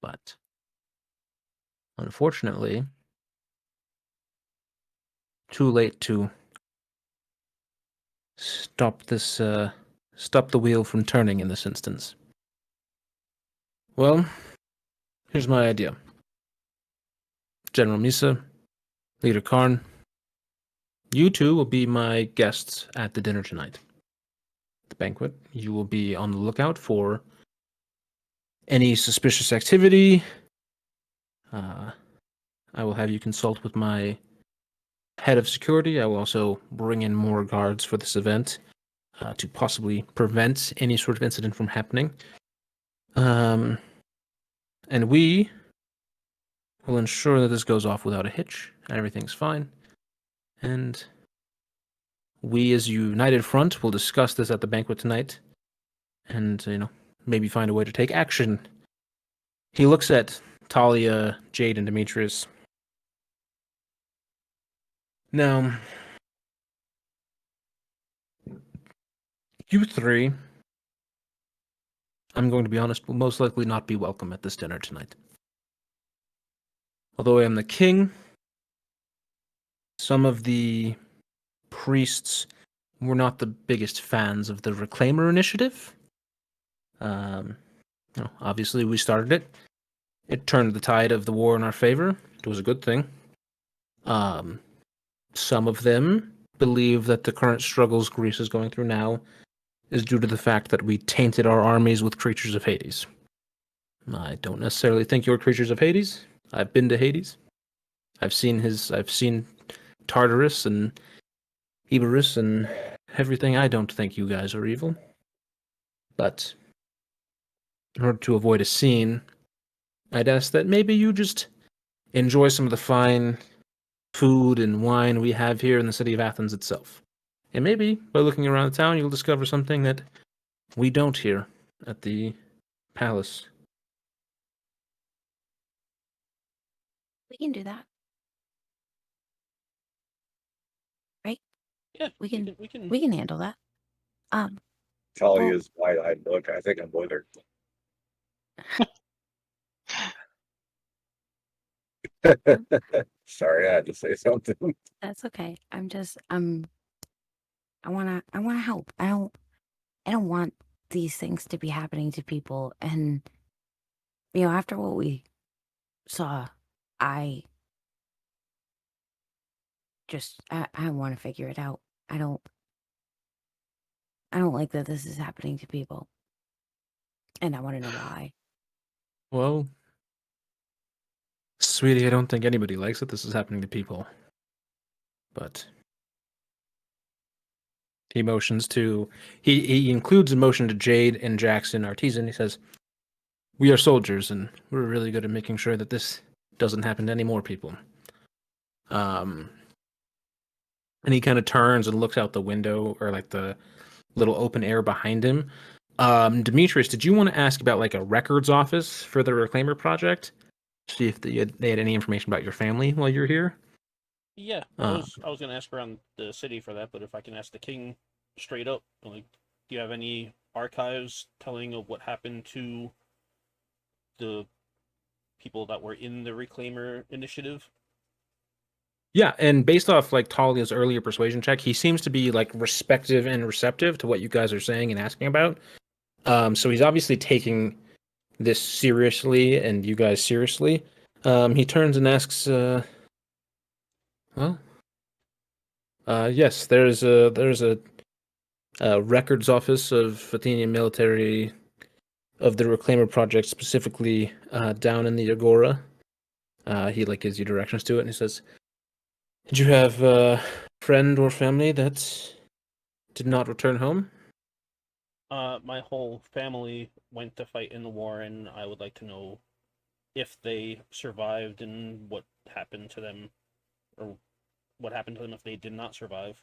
But unfortunately, too late to stop the wheel from turning in this instance. Well, here's my idea. General Misa, Leader Karn, you two will be my guests at the dinner tonight. The banquet, you will be on the lookout for any suspicious activity. I will have you consult with my head of security. I will also bring in more guards for this event to possibly prevent any sort of incident from happening. And we will ensure that this goes off without a hitch, and everything's fine. And we, as a united front, will discuss this at the banquet tonight, and maybe find a way to take action. He looks at Talia, Jade, and Demetrius. Now, you three, I'm going to be honest, will most likely not be welcome at this dinner tonight. Although I am the king, some of the priests were not the biggest fans of the Reclaimer initiative. Obviously, we started it. It turned the tide of the war in our favor. It was a good thing. Some of them believe that the current struggles Greece is going through now is due to the fact that we tainted our armies with creatures of Hades. I don't necessarily think you're creatures of Hades. I've been to Hades. I've seen Tartarus and Iberus and everything. I don't think you guys are evil. But in order to avoid a scene, I'd ask that maybe you just enjoy some of the fine food and wine we have here in the city of Athens itself. And maybe, by looking around the town, you'll discover something that we don't here at the palace. We can do that. Right? Yeah, We can We can. we can handle that. Talia's wide-eyed look. I think I'm with her. Sorry, I had to say something. That's okay. I wanna help. I don't want these things to be happening to people. And after what we saw, I want to figure it out. I don't like that this is happening to people. And I want to know why. Well, sweetie, I don't think anybody likes that this is happening to people. But he motions to... He includes a motion to Jade and Jackson Artisan. He says, we are soldiers, and we're really good at making sure that this doesn't happen to any more people. And he kind of turns and looks out the window, or like the little open air behind him. Demetrius, did you want to ask about like a records office for the Reclaimer project? See if they had any information about your family while you're here? Yeah, I was gonna ask around the city for that, but if I can ask the king straight up, like, do you have any archives telling of what happened to the people that were in the Reclaimer initiative? Yeah, and based off like Talia's earlier persuasion check, he seems to be like receptive and receptive to what you guys are saying and asking about. So he's obviously taking this seriously and you guys seriously. He turns and asks, yes, there's a records office of Athenian military of the Reclaimer project, specifically down in the Agora. He like gives you directions to it, and he says, did you have a friend or family that did not return home? My whole family went to fight in the war, and I would like to know if they survived and what happened to them, or what happened to them if they did not survive.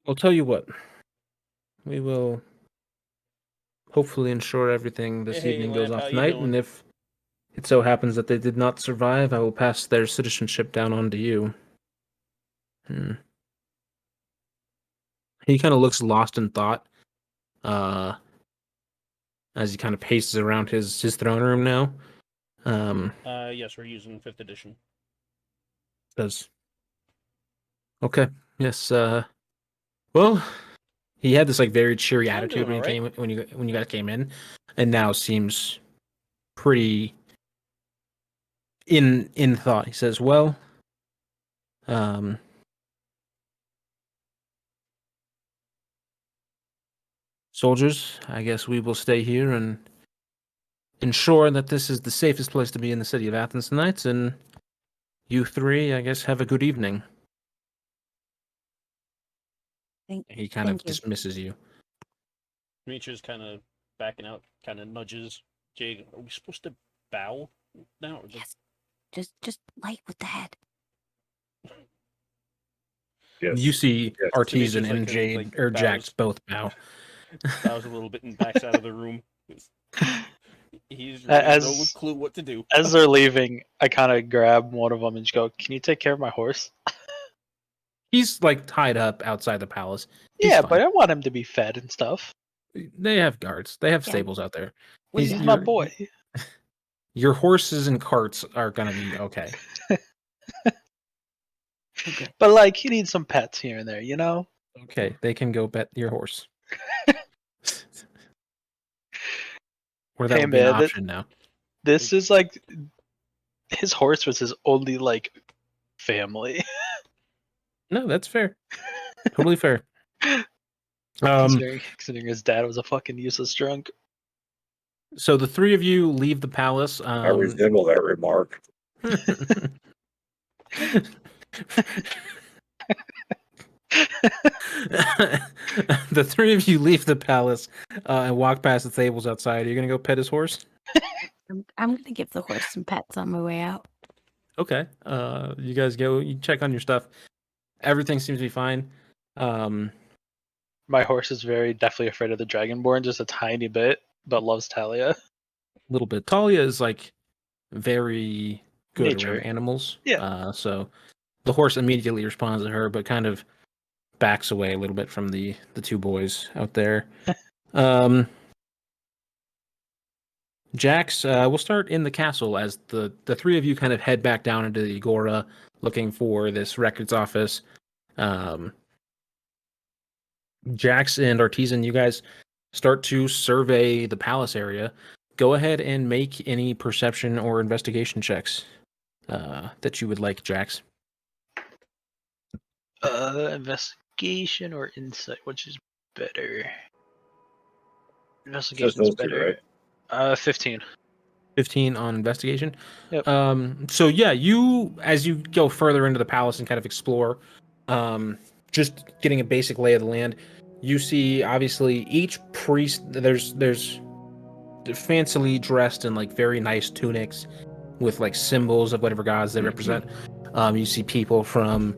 I'll tell you what. We will hopefully ensure everything this Hey, evening goes Lamp, off how you tonight, doing? and if it so happens that they did not survive, I will pass their citizenship down onto you. He kind of looks lost in thought as he kind of paces around his throne room now. Yes, we're using 5th edition. Does okay. Yes. Well, he had this like very cheery I'm attitude doing when he alright. came when you guys came in, and now seems pretty in thought. He says, "Well, um, soldiers, I guess we will stay here and ensure that this is the safest place to be in the city of Athens tonight. And you three, I guess, have a good evening." He kind of Thank you. dismisses you. Demetrius kind of backing out, kind of nudges Jade. Are we supposed to bow now? Or Yes. Just light with the head. Yes. You see Yes. Artisan Demetrius, and like, Jade like, or bows. Jax both bow. bows a little bit and backs out of the room. He's really As- no clue what to do. As they're leaving, I kind of grab one of them and just go, "Can you take care of my horse?" He's like tied up outside the palace. He's Yeah, fine. but I want him to be fed and stuff. They have guards. They have Yeah. stables out there. He's my boy. Your horses and carts are gonna be okay. Okay. But like, he needs some pets here and there, you know? Okay, they can go bet your horse. Or that Hey, would be an man, option now. This is like, his horse was his only like family. No, that's fair. Totally fair. Considering his dad was a fucking useless drunk. So the three of you leave the palace. I resemble that remark. The three of you leave the palace and walk past the tables outside. Are you gonna go pet his horse? I'm gonna give the horse some pets on my way out. Okay. You guys go. You check on your stuff. Everything seems to be fine. My horse is very definitely afraid of the Dragonborn, just a tiny bit, but loves Talia. Little bit. Talia is like very good Nature. around animals. Yeah. So the horse immediately responds to her, but kind of backs away a little bit from the two boys out there. Jax, we'll start in the castle as the three of you kind of head back down into the agora, looking for this records office. Jax and Artisan, you guys start to survey the palace area. Go ahead and make any perception or investigation checks that you would like, Jax. Investigation or insight, which is better? Just Investigation's those two, better. right? 15. 15 on investigation. Yep. So yeah, you as you go further into the palace and kind of explore, just getting a basic lay of the land, you see obviously each priest there's fancily dressed in like very nice tunics with like symbols of whatever gods they represent. You see people from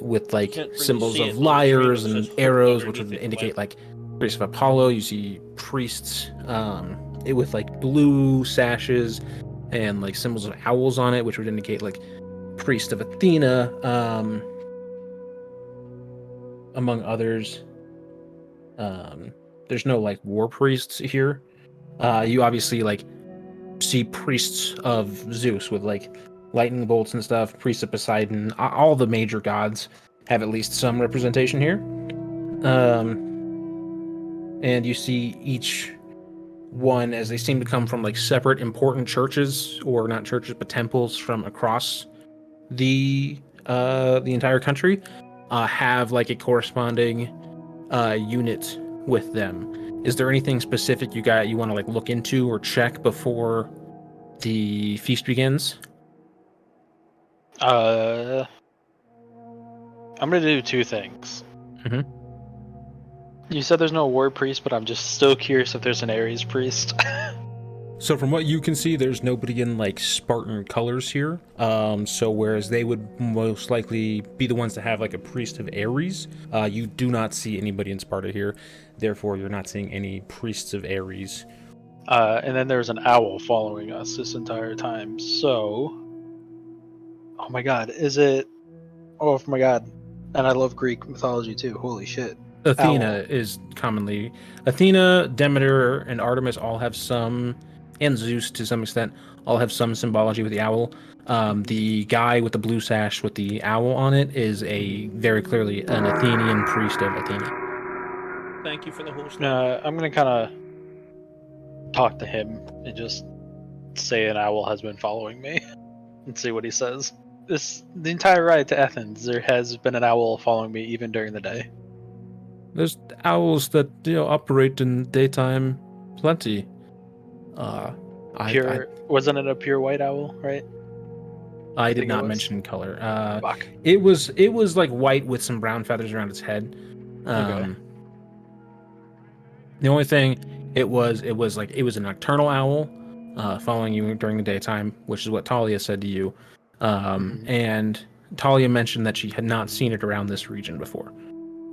with like Can't really symbols see of it on the screen, lyres but it and says arrows, which underneath would it, indicate like- like priests of Apollo. You see priests with like blue sashes and like symbols of owls on it, which would indicate like priest of Athena, among others. There's no like war priests here. You obviously like see priests of Zeus with like lightning bolts and stuff, priests of Poseidon. All the major gods have at least some representation here. And you see each one as they seem to come from like separate important churches, or not churches but temples from across the entire country, have like a corresponding unit with them. Is there anything specific you want to like look into or check before the feast begins? I'm gonna do two things. Mhm. You said there's no war priest, but I'm just still curious if there's an Ares priest. So from what you can see, there's nobody in like Spartan colors here. So whereas they would most likely be the ones to have like a priest of Ares, you do not see anybody in Sparta here. Therefore, you're not seeing any priests of Ares. And then there's an owl following us this entire time. So, oh my god, is it? Oh my god, And I love Greek mythology too. Holy shit. Athena Owl. is commonly Athena, Demeter, and Artemis all have some, and Zeus to some extent, all have some symbology with the owl. The guy with the blue sash with the owl on it is a very clearly an Athenian priest of Athena. Thank you for the host. I'm gonna kind of talk to him and just say an owl has been following me and see what he says. The entire ride to Athens, there has been an owl following me even during the day. There's owls that operate in daytime, plenty. Wasn't it a pure white owl, right? I did think it not was. mention color. Fuck. It was like white with some brown feathers around its head. Okay. The only thing it was a nocturnal owl, following you during the daytime, which is what Talia said to you. And Talia mentioned that she had not seen it around this region before.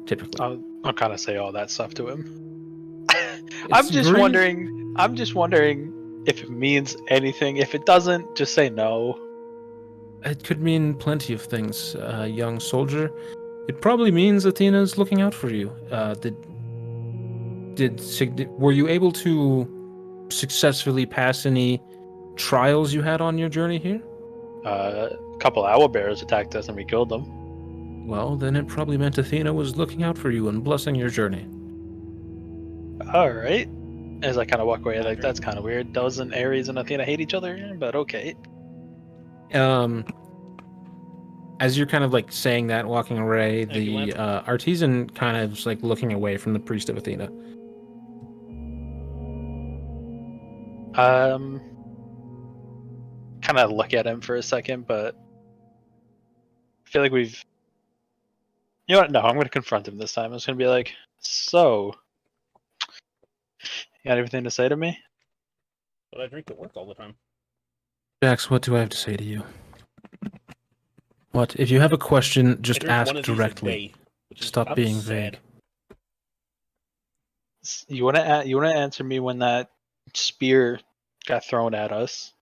Typically, I'll kind of say all that stuff to him. It's very- I'm just wondering if it means anything. If it doesn't, just say no. It could mean plenty of things, young soldier. It probably means Athena's looking out for you. Were you able to successfully pass any trials you had on your journey here? A couple owl bears attacked us and we killed them. Well, then it probably meant Athena was looking out for you and blessing your journey. All right. As I kind of walk away, like that's kind of weird. Doesn't Ares and Athena hate each other? But okay. As you're kind of like saying that, walking away, Thank you, the artisan kind of is like looking away from the priest of Athena. Kind of look at him for a second, but I feel like we've. You know what? No, I'm going to confront him this time. I'm just going to be like, so, you got anything to say to me? But I drink at work all the time. Jax, what do I have to say to you? What? If you have a question, just I drink ask one of these a directly. day, which is Stop being sad. vague. You want to answer me when that spear got thrown at us,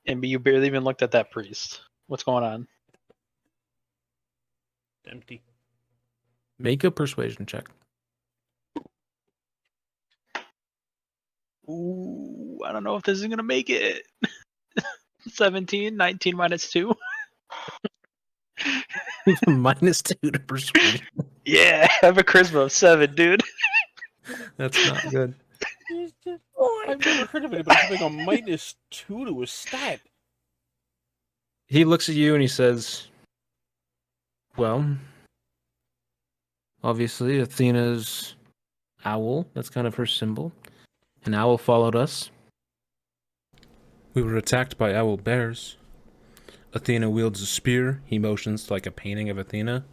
and you barely even looked at that priest. What's going on? Empty. Make a persuasion check. Ooh, I don't know if this is going to make it. 17, 19 minus 2. -2 to persuasion. Yeah, I have a charisma of 7, dude. That's not good. I've never heard of anybody having a -2 to a stat. He looks at you and he says, well, obviously Athena's owl, that's kind of her symbol. An owl followed us. We were attacked by owl bears. Athena wields a spear. He motions like a painting of Athena.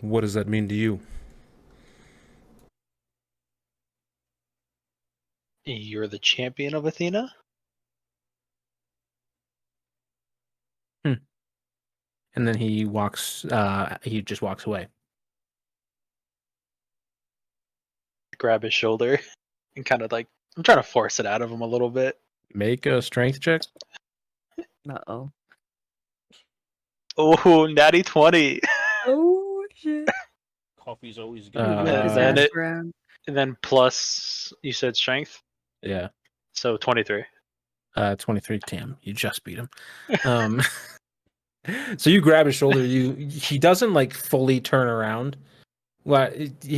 What does that mean to you? You're the champion of Athena? And then he just walks away. Grab his shoulder and kind of like, I'm trying to force it out of him a little bit. Make a strength check. Uh-oh. Oh, natty 20. Oh, shit. Coffee's always good. And then plus, you said strength? Yeah. So 23. 23. Damn, you just beat him. So you grab his shoulder. He doesn't like fully turn around. Well,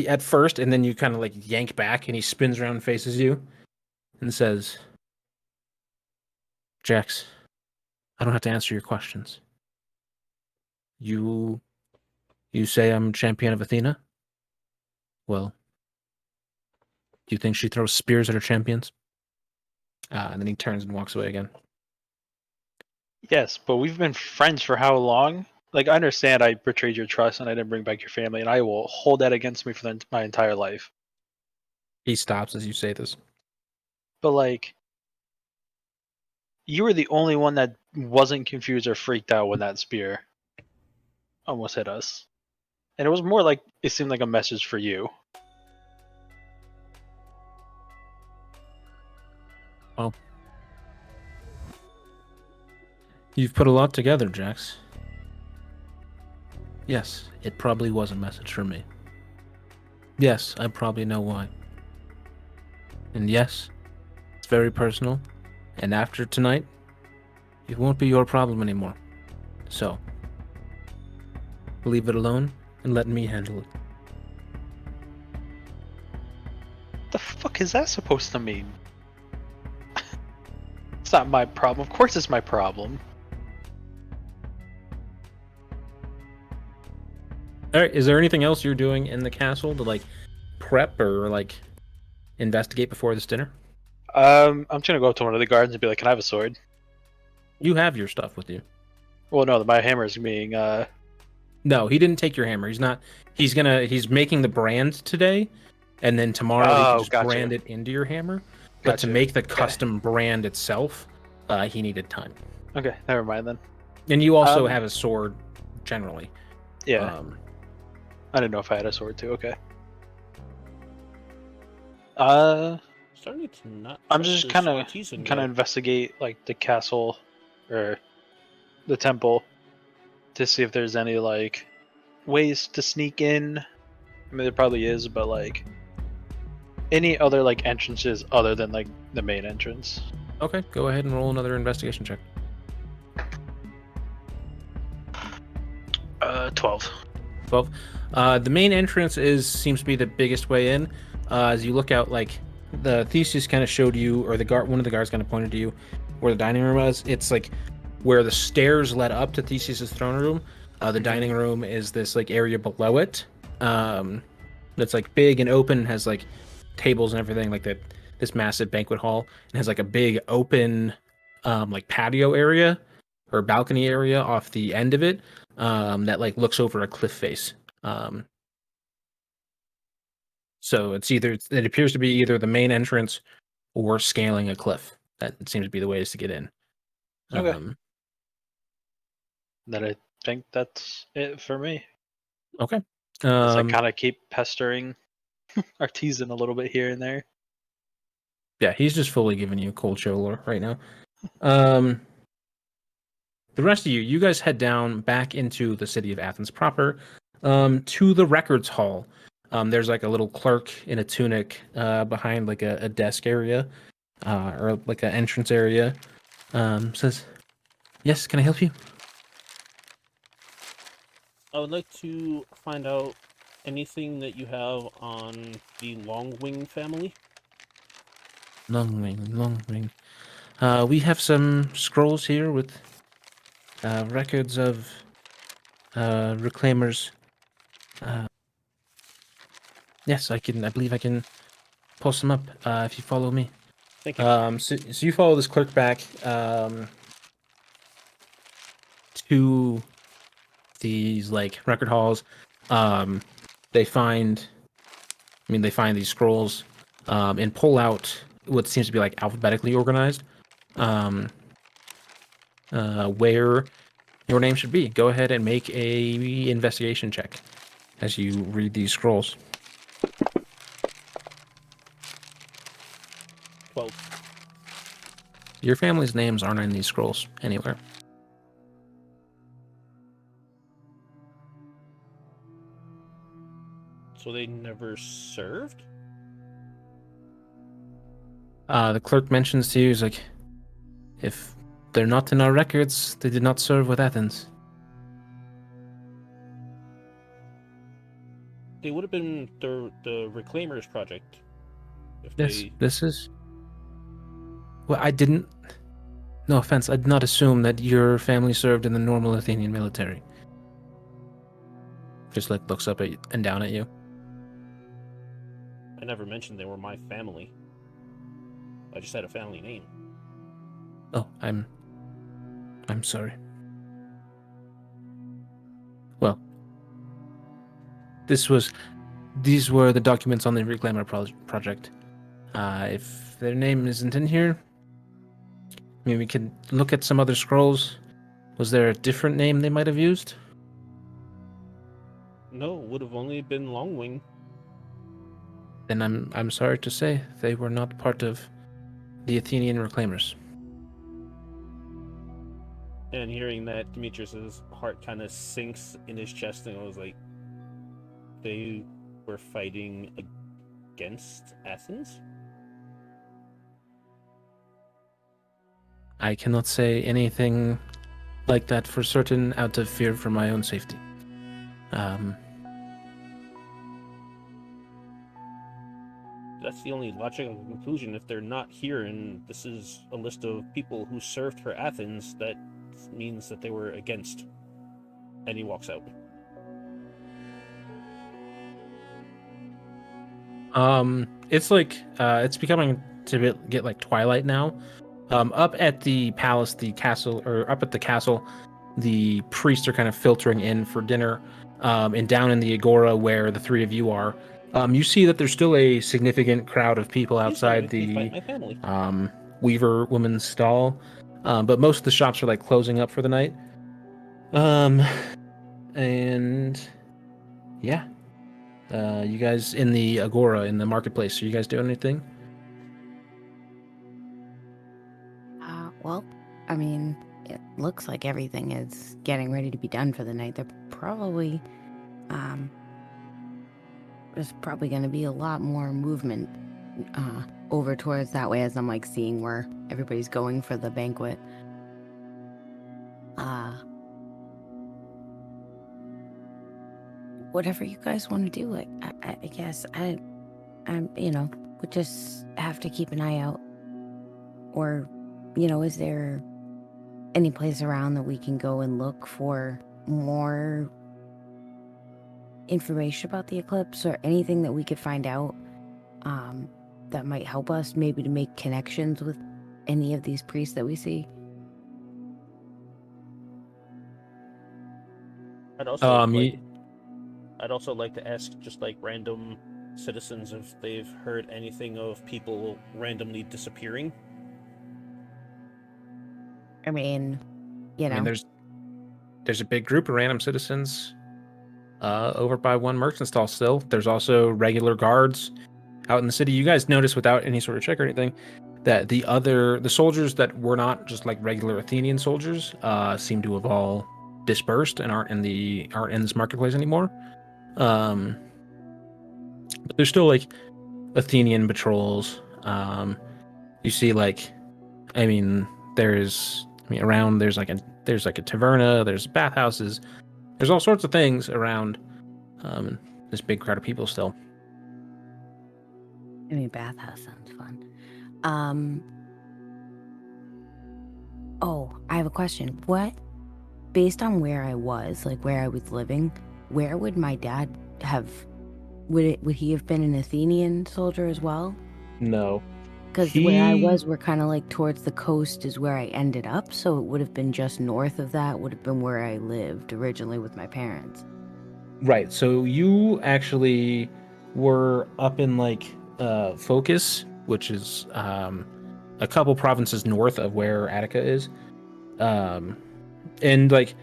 at first, and then you kind of like yank back, and he spins around and faces you, and says, "Jax, I don't have to answer your questions. You say I'm champion of Athena? Well, do you think she throws spears at her champions?" And then he turns and walks away again. Yes, but we've been friends for how long? Like, I understand I betrayed your trust and I didn't bring back your family, and I will hold that against me for my entire life. He stops as you say this. But, like, you were the only one that wasn't confused or freaked out when that spear almost hit us. And it was more like, it seemed like a message for you. Well, you've put a lot together, Jax. Yes, it probably was a message for me. Yes, I probably know why. And yes, it's very personal. And after tonight, it won't be your problem anymore. So, leave it alone and let me handle it. The fuck is that supposed to mean? It's not my problem. Of course it's my problem. All right, is there anything else you're doing in the castle to like prep or like investigate before this dinner? I'm just gonna go up to one of the guards and be like, "Can I have a sword?" You have your stuff with you. Well, no, my hammer is being. No, he didn't take your hammer. He's making the brand today, and then tomorrow he can just gotcha. brand it into your hammer. But to Gotcha. make the Okay. custom brand itself, he needed time. Okay, never mind then. And you also have a sword, generally. Yeah, I didn't know if I had a sword too. Okay. Starting to not. I'm trust just this kind artisan of guy. investigate like the castle or the temple to see if there's any like ways to sneak in. I mean, there probably is, but like any other like entrances other than like the main entrance. Okay, go ahead and roll another investigation check. 12. 12. The main entrance seems to be the biggest way in. As you look out, like the Theseus kind of showed you, or one of the guards kind of pointed to you where the dining room was. It's like where the stairs led up to Theseus's throne room. The dining room is this like area below it. That's like big and open, has like tables and everything, like that. This massive banquet hall, and has like a big open, like patio area or balcony area off the end of it. That like looks over a cliff face. So it appears to be either the main entrance or scaling a cliff. That seems to be the ways to get in. Okay. Then I think that's it for me. Okay. As I kind of keep pestering Artisan a little bit here and there. Yeah, he's just fully giving you cold shoulder right now. The rest of you guys head down back into the city of Athens proper, to the records hall. There's like a little clerk in a tunic behind like a desk area, or like an entrance area. Says, "Yes, can I help you?" I would like to find out anything that you have on the Longwing family. Longwing. We have some scrolls here with records of reclaimers. Yes, I believe I can post them up if you follow me. Thank you. So you follow this clerk back to these like record halls. They find these scrolls and pull out what seems to be like alphabetically organized. Where your name should be. Go ahead and make a investigation check as you read these scrolls. 12. Your family's names aren't in these scrolls anywhere. So they never served? The clerk mentions to you, he's like, if they're not in our records, they did not serve with Athens. They would have been the Reclaimers Project. If This is... Well, I didn't... No offense, I did not assume that your family served in the normal Athenian military. Just like looks up at you, and down at you. I never mentioned they were my family. I just had a family name. Oh, I'm sorry. Well, these were the documents on the Reclaimer project. If their name isn't in here, I mean, we can look at some other scrolls. Was there a different name they might have used? No, it would have only been Longwing. Then I'm sorry to say they were not part of the Athenian Reclaimers. And hearing that, Demetrius's heart kind of sinks in his chest, and I was like, they were fighting against Athens? I cannot say anything like that for certain out of fear for my own safety. That's the only logical conclusion. If they're not here and this is a list of people who served for Athens, that means that they were against. And he walks out. It's like it's becoming to get like twilight now. Up at the palace, the castle, or up at the castle, the priests are kind of filtering in for dinner. And down in the agora where the three of you are, you see that there's still a significant crowd of people outside the Weaver woman's stall. But most of the shops are like closing up for the night. And yeah, you guys in the agora in the marketplace, are you guys doing anything? Well, I mean, it looks like everything is getting ready to be done for the night. They're probably, there's probably going to be a lot more movement over towards that way as I'm like seeing where everybody's going for the banquet. Whatever you guys want to do, like, I guess I'm, would just have to keep an eye out. Or, is there any place around that we can go and look for more information about the eclipse or anything that we could find out that might help us maybe to make connections with any of these priests that we see? I'd also like to ask just like random citizens if they've heard anything of people randomly disappearing. I mean, there's a big group of random citizens over by one merchant stall still. There's also regular guards out in the city. You guys notice without any sort of check or anything that the soldiers that were not just like regular Athenian soldiers seem to have all dispersed and aren't in this marketplace anymore. But there's still like Athenian patrols. You see around there's like a taverna, there's bathhouses, there's all sorts of things around this big crowd of people still. I mean, bathhouse sounds fun. Oh, I have a question. Based on where I was, like where I was living, where would my dad would he have been an Athenian soldier as well? No. Because where I was, we're kind of like towards the coast is where I ended up, so it would have been just north of that, would have been where I lived originally with my parents. Right, so you actually were up in like Focus, which is a couple provinces north of where Attica is. And like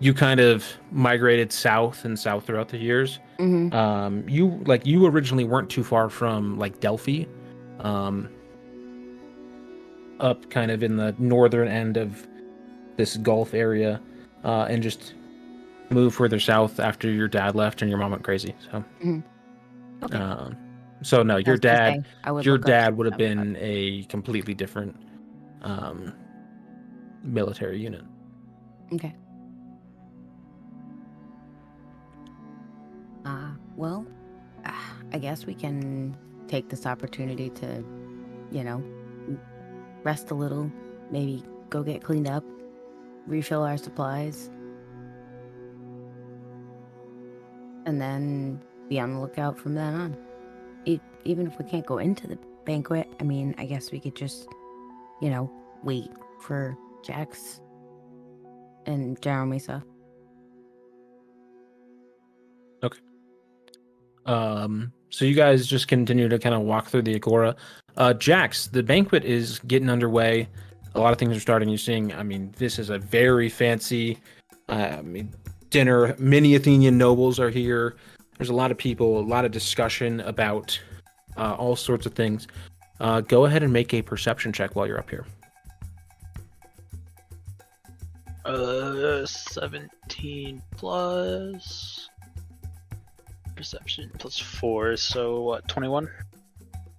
you kind of migrated south and south throughout the years. Mm-hmm. You originally weren't too far from like Delphi. Up kind of in the northern end of this Gulf area, and just moved further south after your dad left and your mom went crazy. So, Okay. So no, your dad would have been up. a completely different military unit. Okay. Well, I guess we can take this opportunity to, rest a little, maybe go get cleaned up, refill our supplies, and then be on the lookout from then on. Even if we can't go into the banquet, I mean, I guess we could just, wait for Jax and Jeremy stuff. Okay. So you guys just continue to kind of walk through the Agora. Jax, the banquet is getting underway. A lot of things are starting. You're seeing, this is a very fancy dinner. Many Athenian nobles are here. There's a lot of people, a lot of discussion about all sorts of things. Go ahead and make a perception check while you're up here. 17 plus perception plus 4, so what, 21?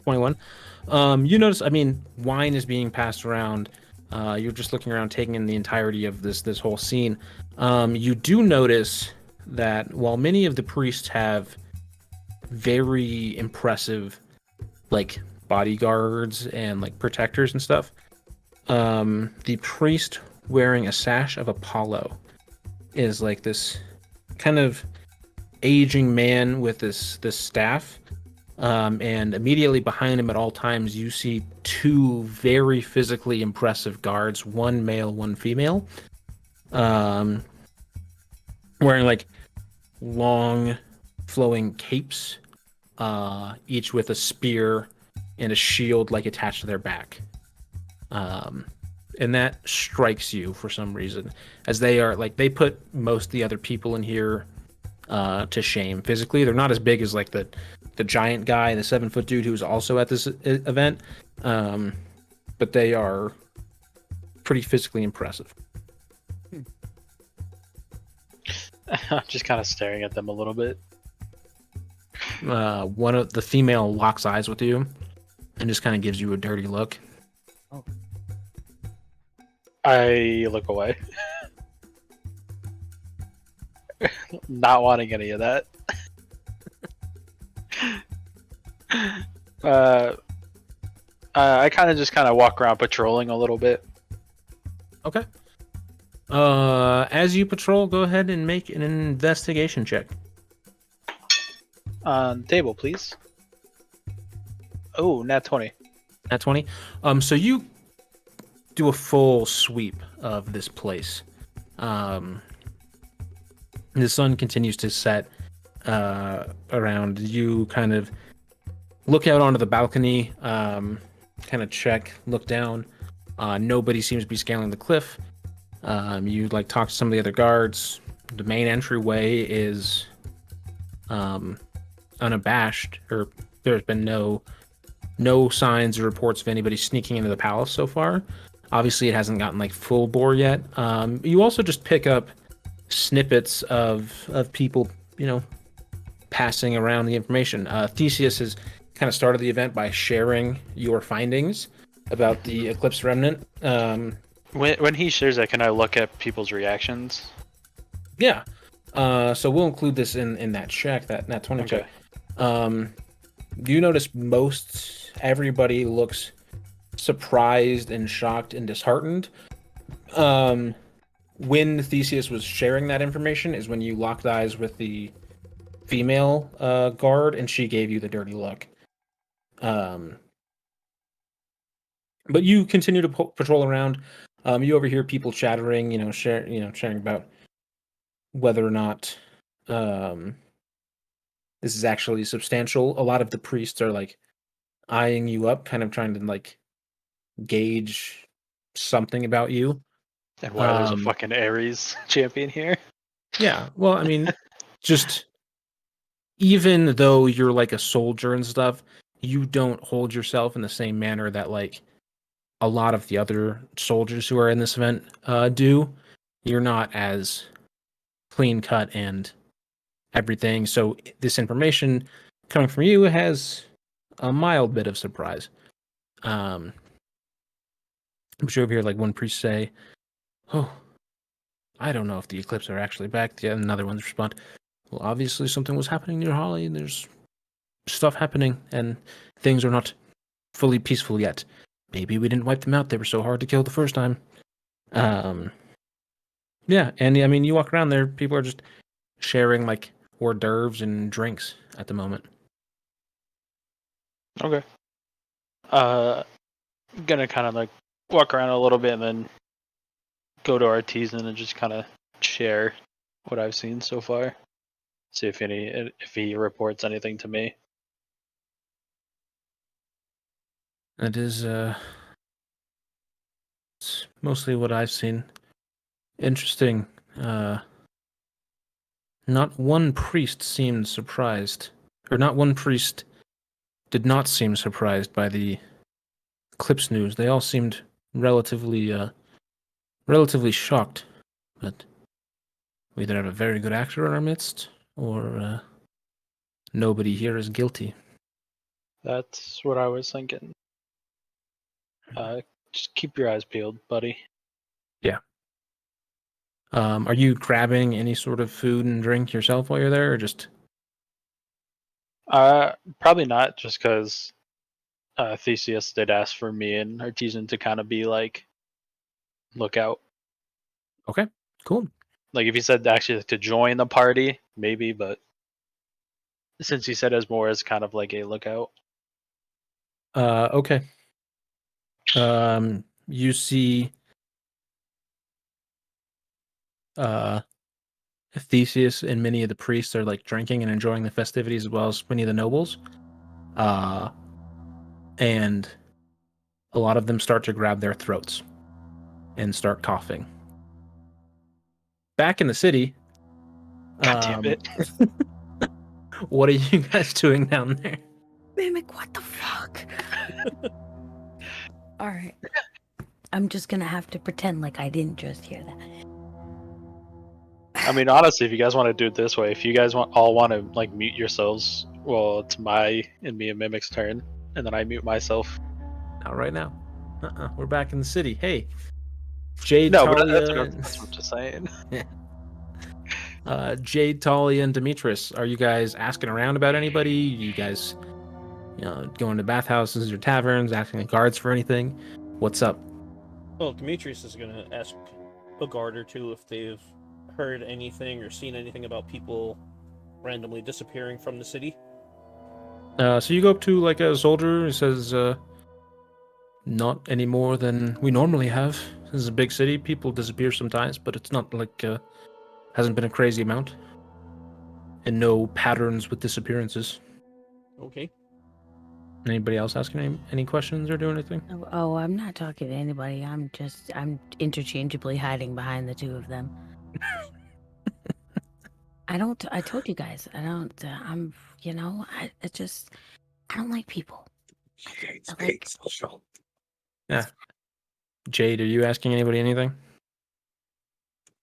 21. You notice, I mean, wine is being passed around. You're just looking around, taking in the entirety of this whole scene. You do notice that while many of the priests have very impressive, like, bodyguards and like protectors and stuff, the priest wearing a sash of Apollo is like this kind of aging man with this staff. And immediately behind him at all times, you see two very physically impressive guards, one male, one female, wearing like long flowing capes, each with a spear and a shield like attached to their back. And that strikes you for some reason, as they are like, they put most of the other people in here to shame physically. They're not as big as like the giant guy, the 7-foot dude who's also at this event, but they are pretty physically impressive. I'm just kind of staring at them a little bit. One of the female locks eyes with you and just kind of gives you a dirty look. I look away. Not wanting any of that. I kind of walk around patrolling a little bit. Okay. As you patrol, go ahead and make an investigation check. On table, please. Oh, nat 20. Nat 20. So you do a full sweep of this place. The sun continues to set around. You kind of look out onto the balcony, kind of check, look down. Nobody seems to be scaling the cliff. You like talk to some of the other guards. The main entryway is unabashed, or there's been no signs or reports of anybody sneaking into the palace so far. Obviously, it hasn't gotten like full bore yet. You also just pick up snippets of people, passing around the information. Theseus has kind of started the event by sharing your findings about the Eclipse Remnant. When he shares that, can I look at people's reactions? Yeah. So we'll include this in that check, that 20 Okay. check. You notice everybody looks surprised and shocked and disheartened. When Theseus was sharing that information is when you locked eyes with the female guard, and she gave you the dirty look. But you continue to patrol around. You overhear people chattering, sharing about whether or not this is actually substantial. A lot of the priests are like eyeing you up, kind of trying to like gauge something about you. And why there's a fucking Ares champion here? Yeah, well, I mean, just even though you're like a soldier and stuff, you don't hold yourself in the same manner that like a lot of the other soldiers who are in this event do. You're not as clean cut and everything. So this information coming from you has a mild bit of surprise. But you over here, like one priest say, "Oh, I don't know if the Eclipse are actually back." The another one's respond, "Well, obviously something was happening near Holly. There's stuff happening, and things are not fully peaceful yet. Maybe we didn't wipe them out. They were so hard to kill the first time." Yeah, and I mean, you walk around there, people are just sharing like hors d'oeuvres and drinks at the moment. Okay. Gonna kind of like walk around a little bit and then go to Artisan and just kind of share what I've seen so far. See if he reports anything to me. That is it's mostly what I've seen. Interesting. Not one priest seemed surprised, or not one priest did not seem surprised by the Eclipse news. They all seemed relatively shocked. But We either have a very good actor in our midst, or nobody here is guilty. That's what I was thinking. Just keep your eyes peeled, buddy. Yeah. Are you grabbing any sort of food and drink yourself while you're there, or just... Probably not, just because Theseus did ask for me and Artesian to kind of be like, lookout. Okay, cool. Like if he said actually to join the party, maybe, but since he said as more as kind of like a lookout. Okay. You see Theseus and many of the priests are like drinking and enjoying the festivities, as well as many of the nobles. And a lot of them start to grab their throats and start coughing. Back in the city, God damn it. what are you guys doing down there? Mimic, what the fuck? All right. I'm just gonna have to pretend like I didn't just hear that. I mean, honestly, if you guys want to do it this way, if you guys all want to like mute yourselves, well, it's me and Mimic's turn, and then I mute myself. Not right now. We're back in the city. Hey, Jade, No, Talia, but that's what I'm just saying. Jade, Talia, and Demetrius. Are you guys asking around about anybody? You guys, going to bathhouses or taverns, asking the guards for anything? What's up? Well, Demetrius is going to ask a guard or two if they've heard anything or seen anything about people randomly disappearing from the city. So you go up to like a soldier who says, not any more than we normally have. This is a big city. People disappear sometimes, but it's not like, hasn't been a crazy amount. And no patterns with disappearances. Okay. Anybody else asking any questions or doing anything? Oh, I'm not talking to anybody. I'm interchangeably hiding behind the two of them. I told you guys, I don't like people. Yeah. Jade, are you asking anybody anything?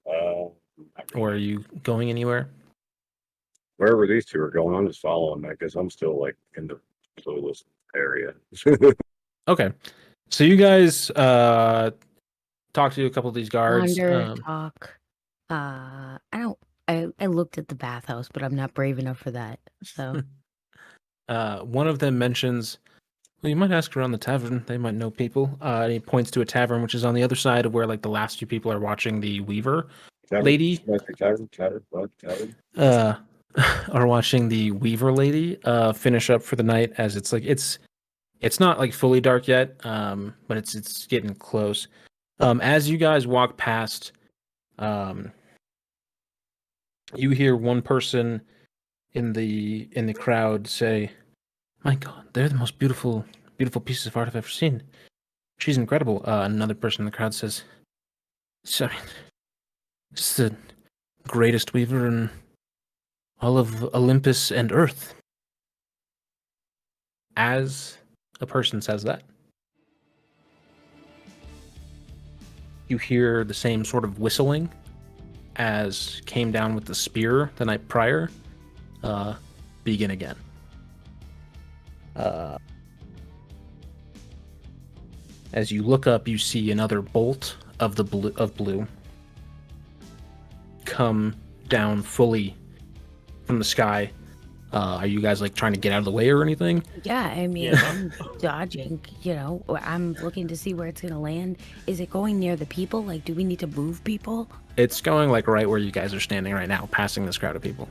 Or are you going anywhere? Wherever these two are going, I'm just following that because I'm still like in the clueless area. Okay. So you guys talk to a couple of these guards. Wander, talk. I looked at the bathhouse, but I'm not brave enough for that. So One of them mentions, well, you might ask around the tavern. They might know people. And he points to a tavern, which is on the other side of where like the last few people are watching the Weaver lady. Tavern. Are watching the Weaver lady finish up for the night, as it's like it's not like fully dark yet, but it's getting close. As you guys walk past, you hear one person in the crowd say, "My God, they're the most beautiful pieces of art I've ever seen. She's incredible." Another person in the crowd says, "Sorry, it's the greatest weaver in all of Olympus and Earth." As a person says that, you hear the same sort of whistling as came down with the spear the night prior begin again. As you look up, you see another bolt of blue come down fully from the sky. Are you guys like trying to get out of the way or anything? yeah, I mean, I'm dodging. I'm looking to see where it's gonna land. Is it going near the people? Like, do we need to move people? It's going like right where you guys are standing right now, passing this crowd of people.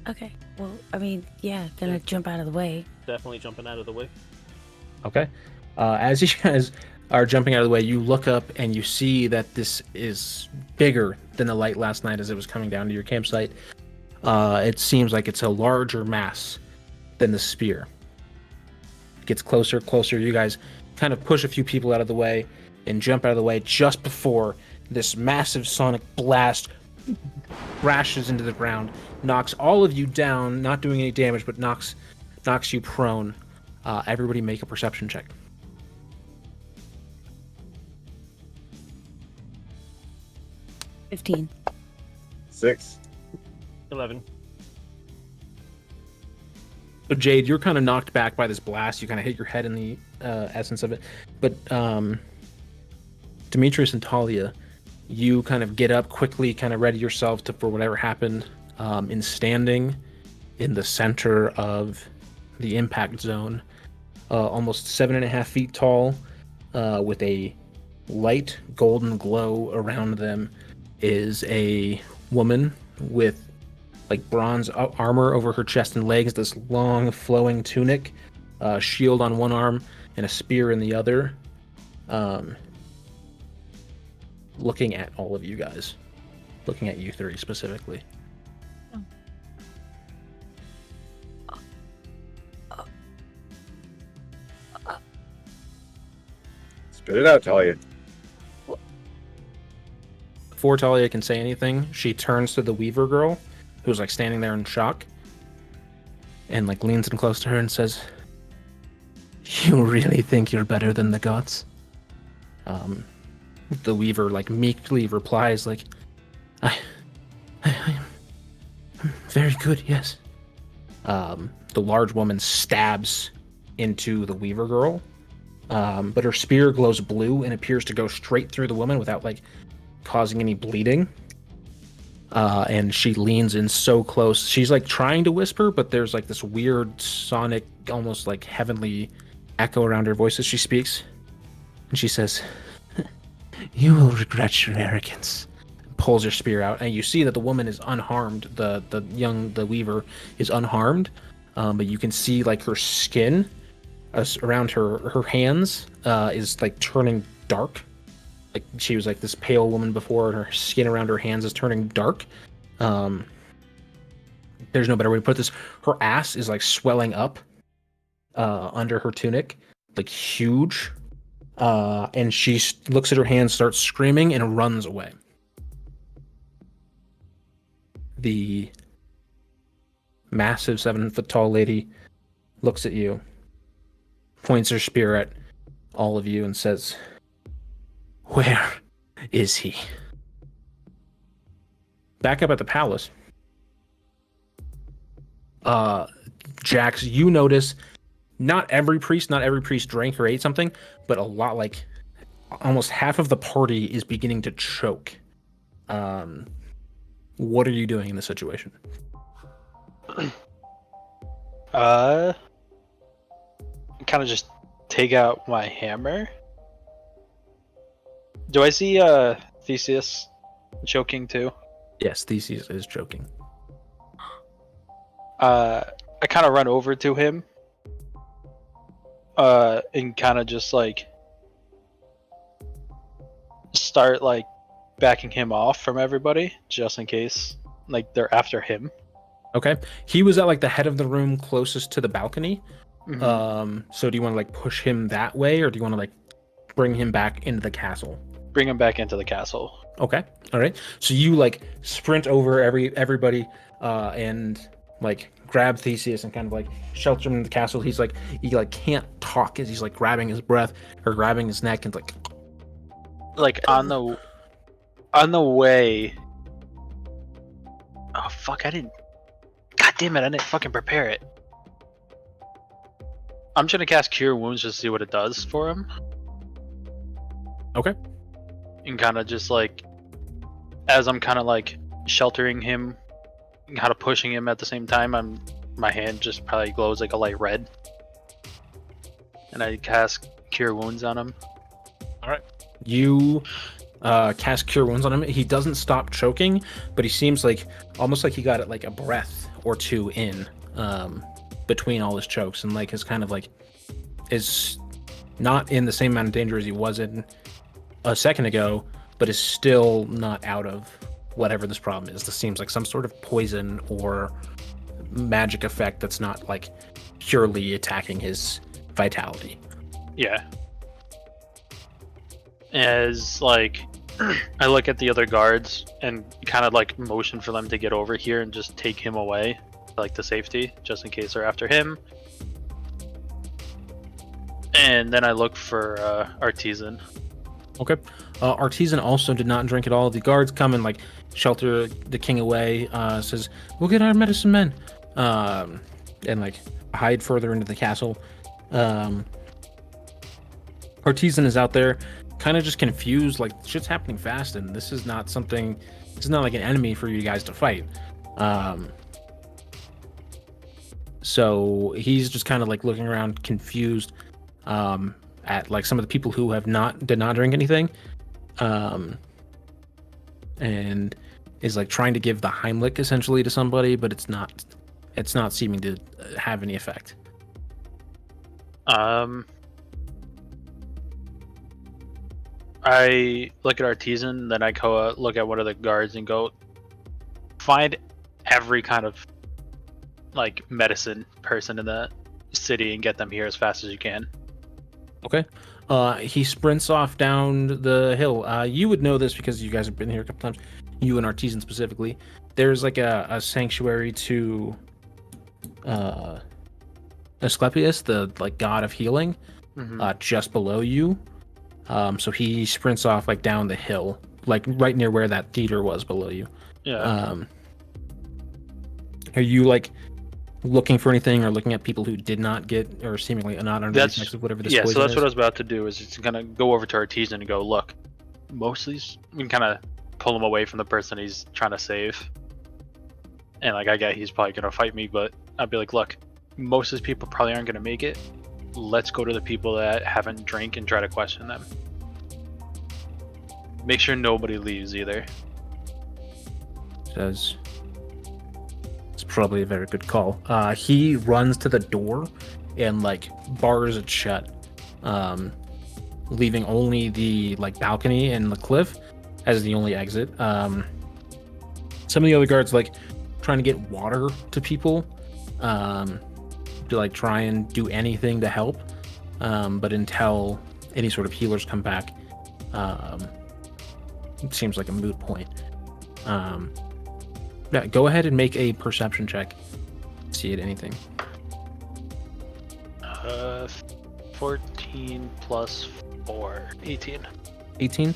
Okay. Well, I mean, yeah, gonna jump out of the way. Definitely jumping out of the way. Okay. As you guys are jumping out of the way, you look up and you see that this is bigger than the light last night as it was coming down to your campsite. It seems like it's a larger mass than the spear. It gets closer. You guys kind of push a few people out of the way and jump out of the way just before this massive sonic blast crashes into the ground, knocks all of you down, not doing any damage, but knocks you prone. Everybody make a perception check. 15. 6. 11. So Jade, you're kind of knocked back by this blast. You kind of hit your head in the essence of it. But Demetrius and Talia, you kind of get up quickly, kind of ready yourself for whatever happened. In standing in the center of the impact zone, almost 7.5 feet tall, with a light golden glow around them, is a woman with like bronze armor over her chest and legs, this long flowing tunic, shield on one arm and a spear in the other, looking at all of you guys, looking at you three specifically. Spit it out, Talia. Before Talia can say anything, she turns to the Weaver girl, who's like standing there in shock, and like leans in close to her and says, "You really think you're better than the gods?" The Weaver like meekly replies like, I'm very good, yes. The large woman stabs into the Weaver girl, but her spear glows blue and appears to go straight through the woman without like causing any bleeding. And she leans in so close. She's like trying to whisper, but there's like this weird sonic, almost like heavenly echo around her voice as she speaks. And she says, "You will regret your arrogance." Pulls her spear out, and you see that the woman is unharmed. The Weaver is unharmed, but you can see like her skin around her hands is like turning dark. Like she was like this pale woman before, and her skin around her hands is turning dark. There's no better way to put this. Her ass is like swelling up under her tunic, like huge. And she looks at her hands, starts screaming, and runs away. The massive 7-foot tall lady looks at you, points her spear at all of you, and says, "Where is he?" Back up at the palace, Jax, you notice not every priest drank or ate something, but a lot, like almost half of the party is beginning to choke. What are you doing in this situation? Kind of just take out my hammer. Do I see Theseus choking too? Yes, Theseus is choking. I kind of run over to him and kind of just like start like backing him off from everybody just in case like they're after him. Okay. He was at like the head of the room closest to the balcony. Mm-hmm. So do you want to like push him that way, or do you want to like bring him back into the castle? Bring him back into the castle. Okay. All right. So you like sprint over everybody and like grab Theseus and kind of like shelter him in the castle. He like can't talk as he's like grabbing his breath or grabbing his neck and like on the way. Oh fuck! God damn it! I didn't fucking prepare it. I'm trying to cast Cure Wounds just to see what it does for him. Okay. And kind of just like, as I'm kind of like sheltering him, kind of pushing him at the same time, my hand just probably glows like a light red. And I cast Cure Wounds on him. All right. You cast Cure Wounds on him. He doesn't stop choking, but he seems like almost like he got it like a breath or two in between all his chokes, and like his kind of like is not in the same amount of danger as he was in a second ago, but is still not out of whatever this problem is. This seems like some sort of poison or magic effect that's not like purely attacking his vitality. Yeah. As like I look at the other guards and kind of like motion for them to get over here and just take him away, like to safety, just in case they're after him. And then I look for Artisan. Okay. Artisan also did not drink at all. The guards come and like shelter the king away. Says, "We'll get our medicine men," and like hide further into the castle. Artisan is out there, kind of just confused. Like shit's happening fast, and this is not something. This is not like an enemy for you guys to fight. So he's just kind of like looking around, confused, at like some of the people who did not drink anything. And is like trying to give the Heimlich essentially to somebody, but it's not seeming to have any effect. I look at Artisan, then I go look at one of the guards and go find every kind of like medicine person in the city and get them here as fast as you can. Okay. He sprints off down the hill. You would know this because you guys have been here a couple times. You and Artisan specifically. There's like a sanctuary to Asclepius, the like god of healing, just below you. So he sprints off like down the hill, like right near where that theater was below you. Yeah. Are you like looking for anything or looking at people who did not get or seemingly not under the effects of whatever this yeah, poison so that's is? what I was about to do, is just kind of go over to Artisan and go, look, most of these, we can kind of pull him away from the person he's trying to save. And like, I get he's probably going to fight me, but I'd be like, look, most of these people probably aren't going to make it. Let's go to the people that haven't drank and try to question them. Make sure nobody leaves either. Says it's probably a very good call. He runs to the door and like bars it shut, leaving only the like balcony and the cliff as the only exit. Some of the other guards like trying to get water to people, to like try and do anything to help, but until any sort of healers come back, it seems like a moot point. Yeah, go ahead and make a perception check. See it anything. 14 plus 4, 18. 18.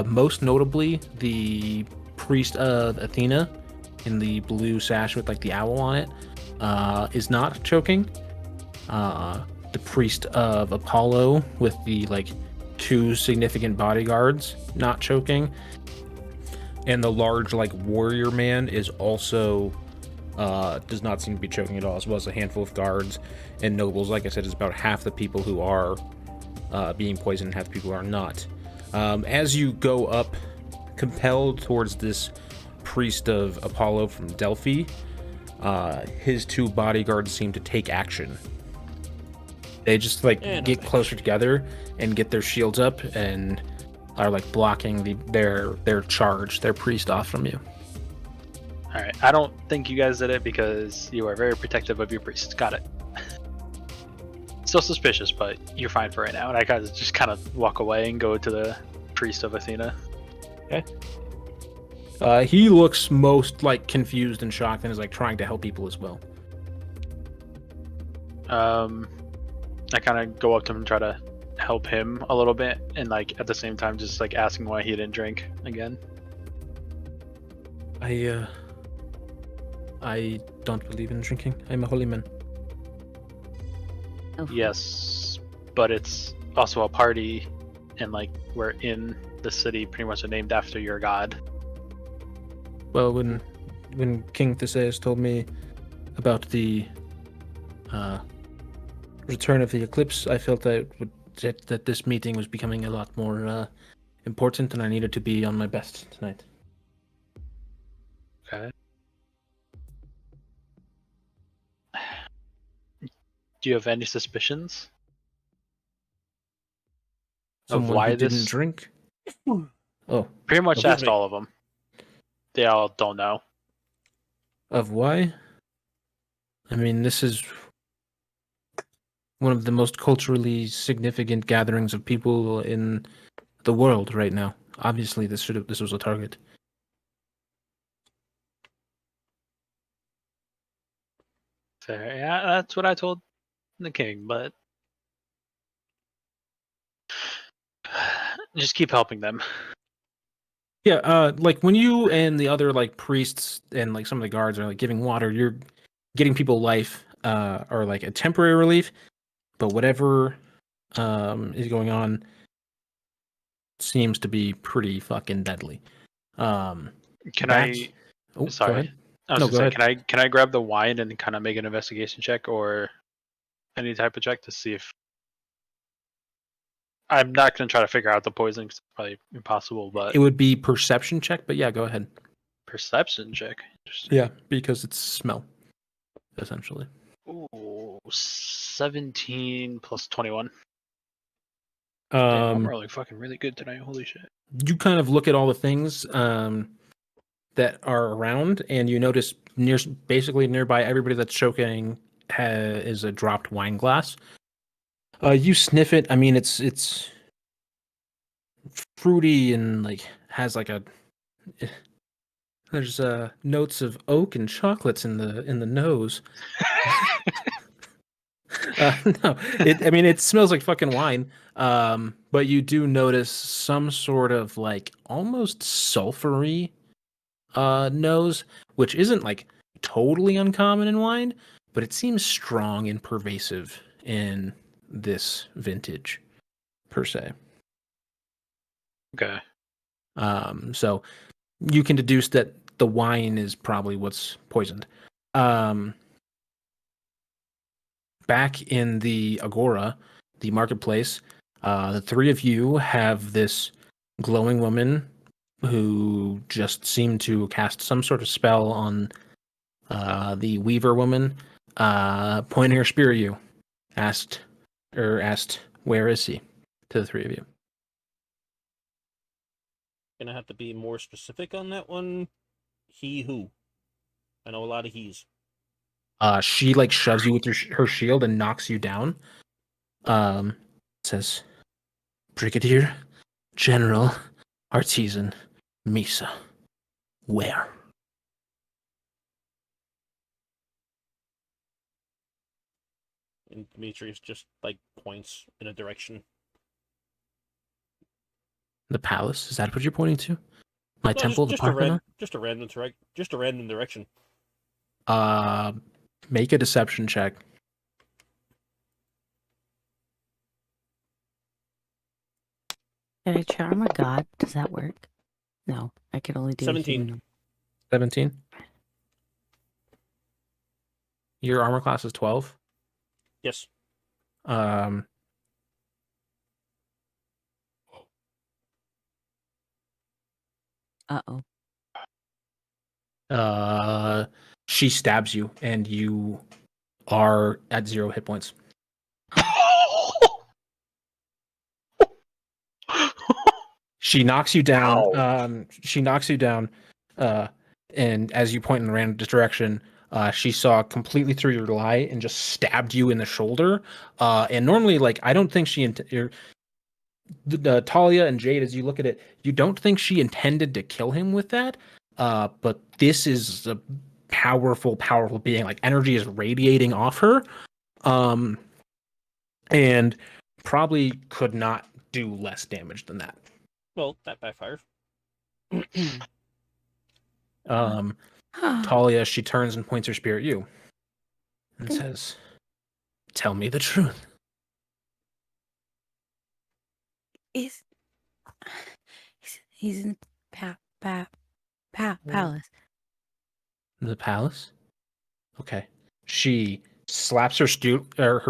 Most notably, the priest of Athena in the blue sash with like the owl on it is not choking. The priest of Apollo with the like 2 significant bodyguards not choking. And the large like warrior man is also does not seem to be choking at all, as well as a handful of guards and nobles. Like I said, is about half the people who are being poisoned and half the people who are not. As you go up, compelled towards this priest of Apollo from Delphi, his 2 bodyguards seem to take action. They just like get closer together and get their shields up and are like blocking their charge, their priest off from you. All right, I don't think you guys did it because you are very protective of your priest. Got it. Still suspicious, but you're fine for right now. And I guys just kind of walk away and go to the priest of Athena. Okay. He looks most like confused and shocked and is like trying to help people as well. I kind of go up to him and try to help him a little bit, and like at the same time just like asking why he didn't drink again. I don't believe in drinking. I'm a holy man. Oh, Yes, but it's also a party, and like we're in the city pretty much named after your god. Well, when King Theseus told me about the return of the eclipse, I felt that this meeting was becoming a lot more important, and I needed to be on my best tonight. Okay. Do you have any suspicions of Someone why who this? didn't drink? Oh, Pretty much Of asked who? all of them. They all don't know. of why? I mean, this is one of the most culturally significant gatherings of people in the world right now. Obviously, this was a target. Fair. Yeah, that's what I told the king, but Just keep helping them. Yeah, like when you and the other like priests and like some of the guards are like giving water, you're getting people life, or like a temporary relief. But whatever is going on seems to be pretty fucking deadly. Can back- I? Oh, Sorry. go ahead. I was No, gonna go say, ahead. can I grab the wine and kind of make an investigation check or any type of check to see if I'm not gonna try to figure out the poison 'cause it's probably impossible, but It would be perception check, but yeah, go ahead. perception check. Interesting. Yeah, because it's smell, essentially. Ooh, 17 plus 21. Damn, I'm rolling fucking really good tonight. Holy shit. You kind of look at all the things that are around, and you notice basically nearby everybody that's choking is a dropped wine glass. You sniff it. I mean, it's fruity and like has like a there's notes of oak and chocolates in the nose. No, I mean it smells like fucking wine. But you do notice some sort of like almost sulfury nose, which isn't like totally uncommon in wine, but it seems strong and pervasive in this vintage per se. Okay. So you can deduce that the wine is probably what's poisoned. Back in the Agora, the marketplace, the three of you have this glowing woman who just seemed to cast some sort of spell on the Weaver woman, pointing her spear at you, asked, where is he? To the three of you. Gonna have to be more specific on that one. He who? I know a lot of he's. She like shoves you with her shield and knocks you down. Says, Brigadier General Artisan Misa. Where? And Demetrius just like points in a direction. The palace? Is that what you're pointing to? My No, temple, the Parthenon? just a random direction. Make a deception check. Can I charm a god? Does that work? No, I can only do 17. 17. Your armor class is 12. Yes. Uh-oh. She stabs you, and you are at 0 hit points. She knocks you down. And as you point in a random direction, she saw completely through your lie and just stabbed you in the shoulder. And normally, like, I don't think Talia and Jade, as you look at it, you don't think she intended to kill him with that. But this is a powerful being. Like, energy is radiating off her. And probably could not do less damage than that. Well, that backfires. Talia, she turns and points her spear at you and says, tell me the truth. He's in palace. The palace? Okay. She slaps her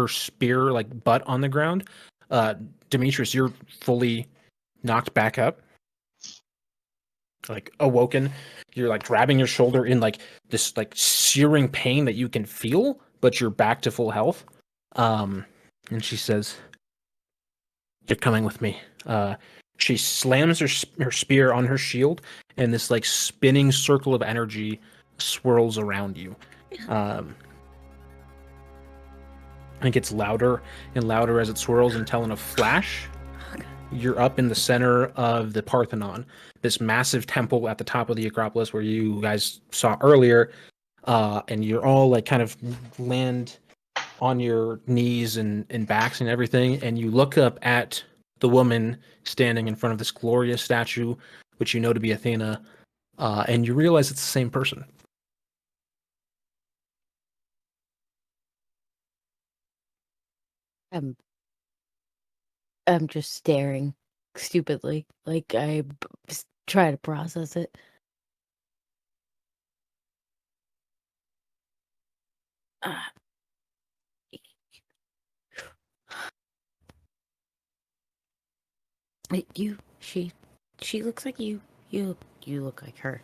spear like butt on the ground. Demetrius, you're fully knocked back up. Like awoken. You're like grabbing your shoulder in like this like searing pain that you can feel, but you're back to full health. And she says, you're coming with me. She slams her spear on her shield, and this like spinning circle of energy swirls around you. And it gets louder and louder as it swirls until in a flash, you're up in the center of the Parthenon, this massive temple at the top of the Acropolis where you guys saw earlier. And you're all like kind of land on your knees and backs and everything. And you look up at the woman standing in front of this glorious statue, which you know to be Athena, and you realize it's the same person. I'm just staring stupidly, like try to process it. Uh, she looks like you. You look like her.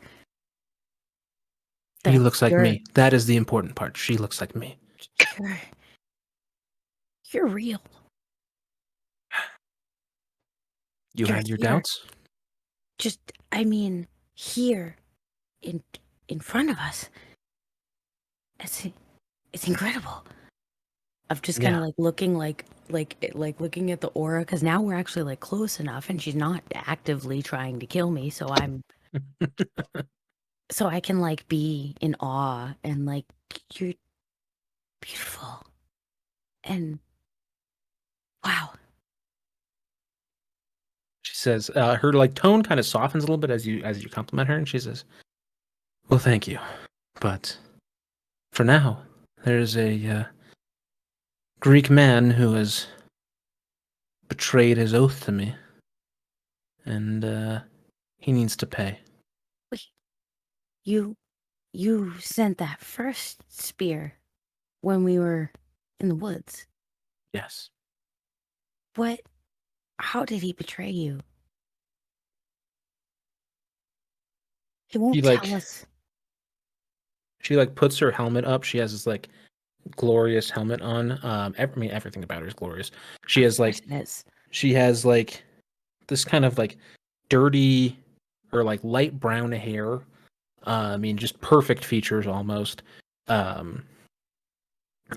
She looks like You're- me. That is the important part. She looks like me. You're real. You You're had your here. doubts? Just, I mean, here, in front of us. It's incredible. I'm just kind of like looking like looking at the aura, because now we're actually like close enough, and she's not actively trying to kill me, so so I can like be in awe, and like, you're beautiful, and wow. She says, her like tone kind of softens a little bit as you compliment her, and she says, "Well, thank you, but for now, there's a Greek man who has betrayed his oath to me, and he needs to pay." Wait, you sent that first spear when we were in the woods. Yes. What? How did he betray you? He won't He, tell like- us. She like puts her helmet up. She has this like glorious helmet on. I mean, everything about her is glorious. She has like she has like this kind of like dirty or like light brown hair. I mean, just perfect features almost.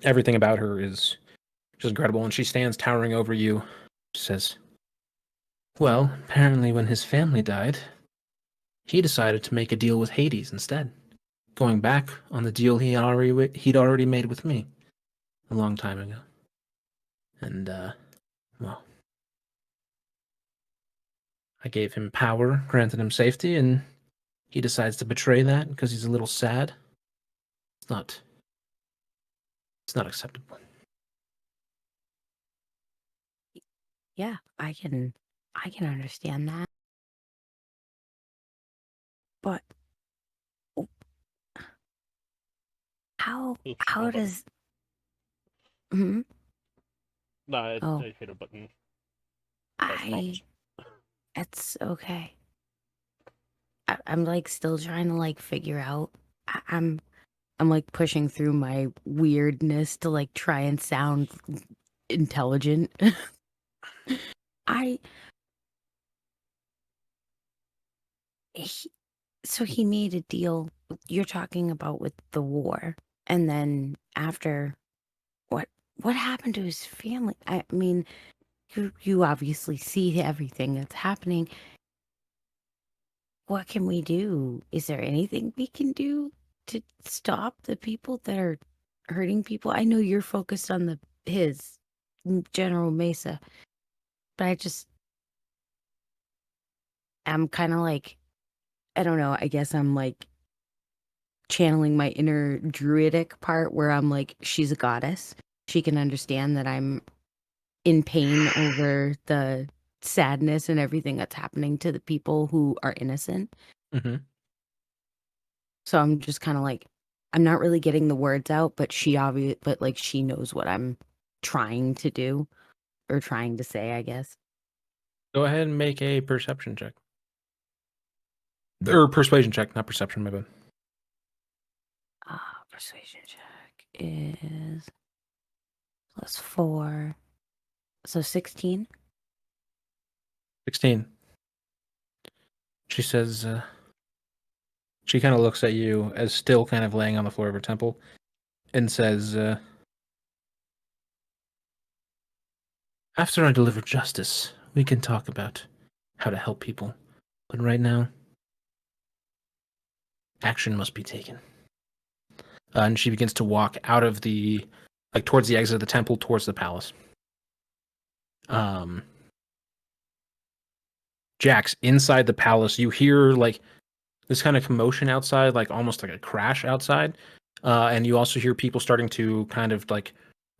Everything about her is just incredible. And she stands towering over you. She says, "Well, apparently when his family died, he decided to make a deal with Hades instead, going back on the deal he'd already made with me a long time ago. And well, I gave him power, granted him safety, and he decides to betray that because he's a little sad. It's not acceptable." Yeah, I can understand that. But how Oops, wrong button. does hmm? Nah, Oh. I hit a button. That's problems. It's okay. I'm like still trying to like figure out. I'm like pushing through my weirdness to like try and sound intelligent. So he made a deal. You're talking about with the war, and then after, what happened to his family? I mean, you obviously see everything that's happening. What can we do? Is there anything we can do to stop the people that are hurting people? I know you're focused on his General Mesa, but I'm kind of like, I don't know. I guess I'm like channeling my inner druidic part where I'm like, she's a goddess. She can understand that I'm in pain over the sadness and everything that's happening to the people who are innocent. Mm-hmm. So I'm just kind of like, I'm not really getting the words out, but she knows what I'm trying to do or trying to say, I guess. Go ahead and make a perception check. Or persuasion check, not perception, my bad. Persuasion check is +4. So 16. 16. She says, she kind of looks at you as still kind of laying on the floor of her temple and says, "After I deliver justice, we can talk about how to help people. But right now, action must be taken." And she begins to walk out of towards the exit of the temple, towards the palace. Jax, inside the palace, you hear like this kind of commotion outside, like almost like a crash outside. And you also hear people starting to kind of like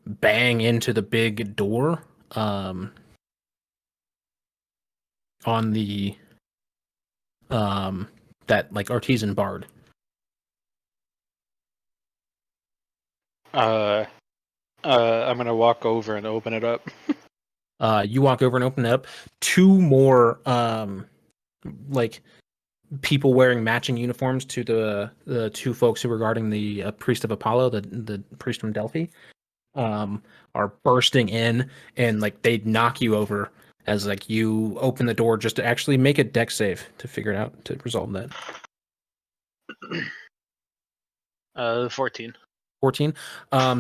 bang into the big door on the that like artisan barred. I'm gonna walk over and open it up. You walk over and open it up. Two more like people wearing matching uniforms to the two folks who were guarding the priest of Apollo, the priest from Delphi, are bursting in, and like they knock you over as like you open the door just to actually make a dex save to figure it out to resolve that. 14. 14.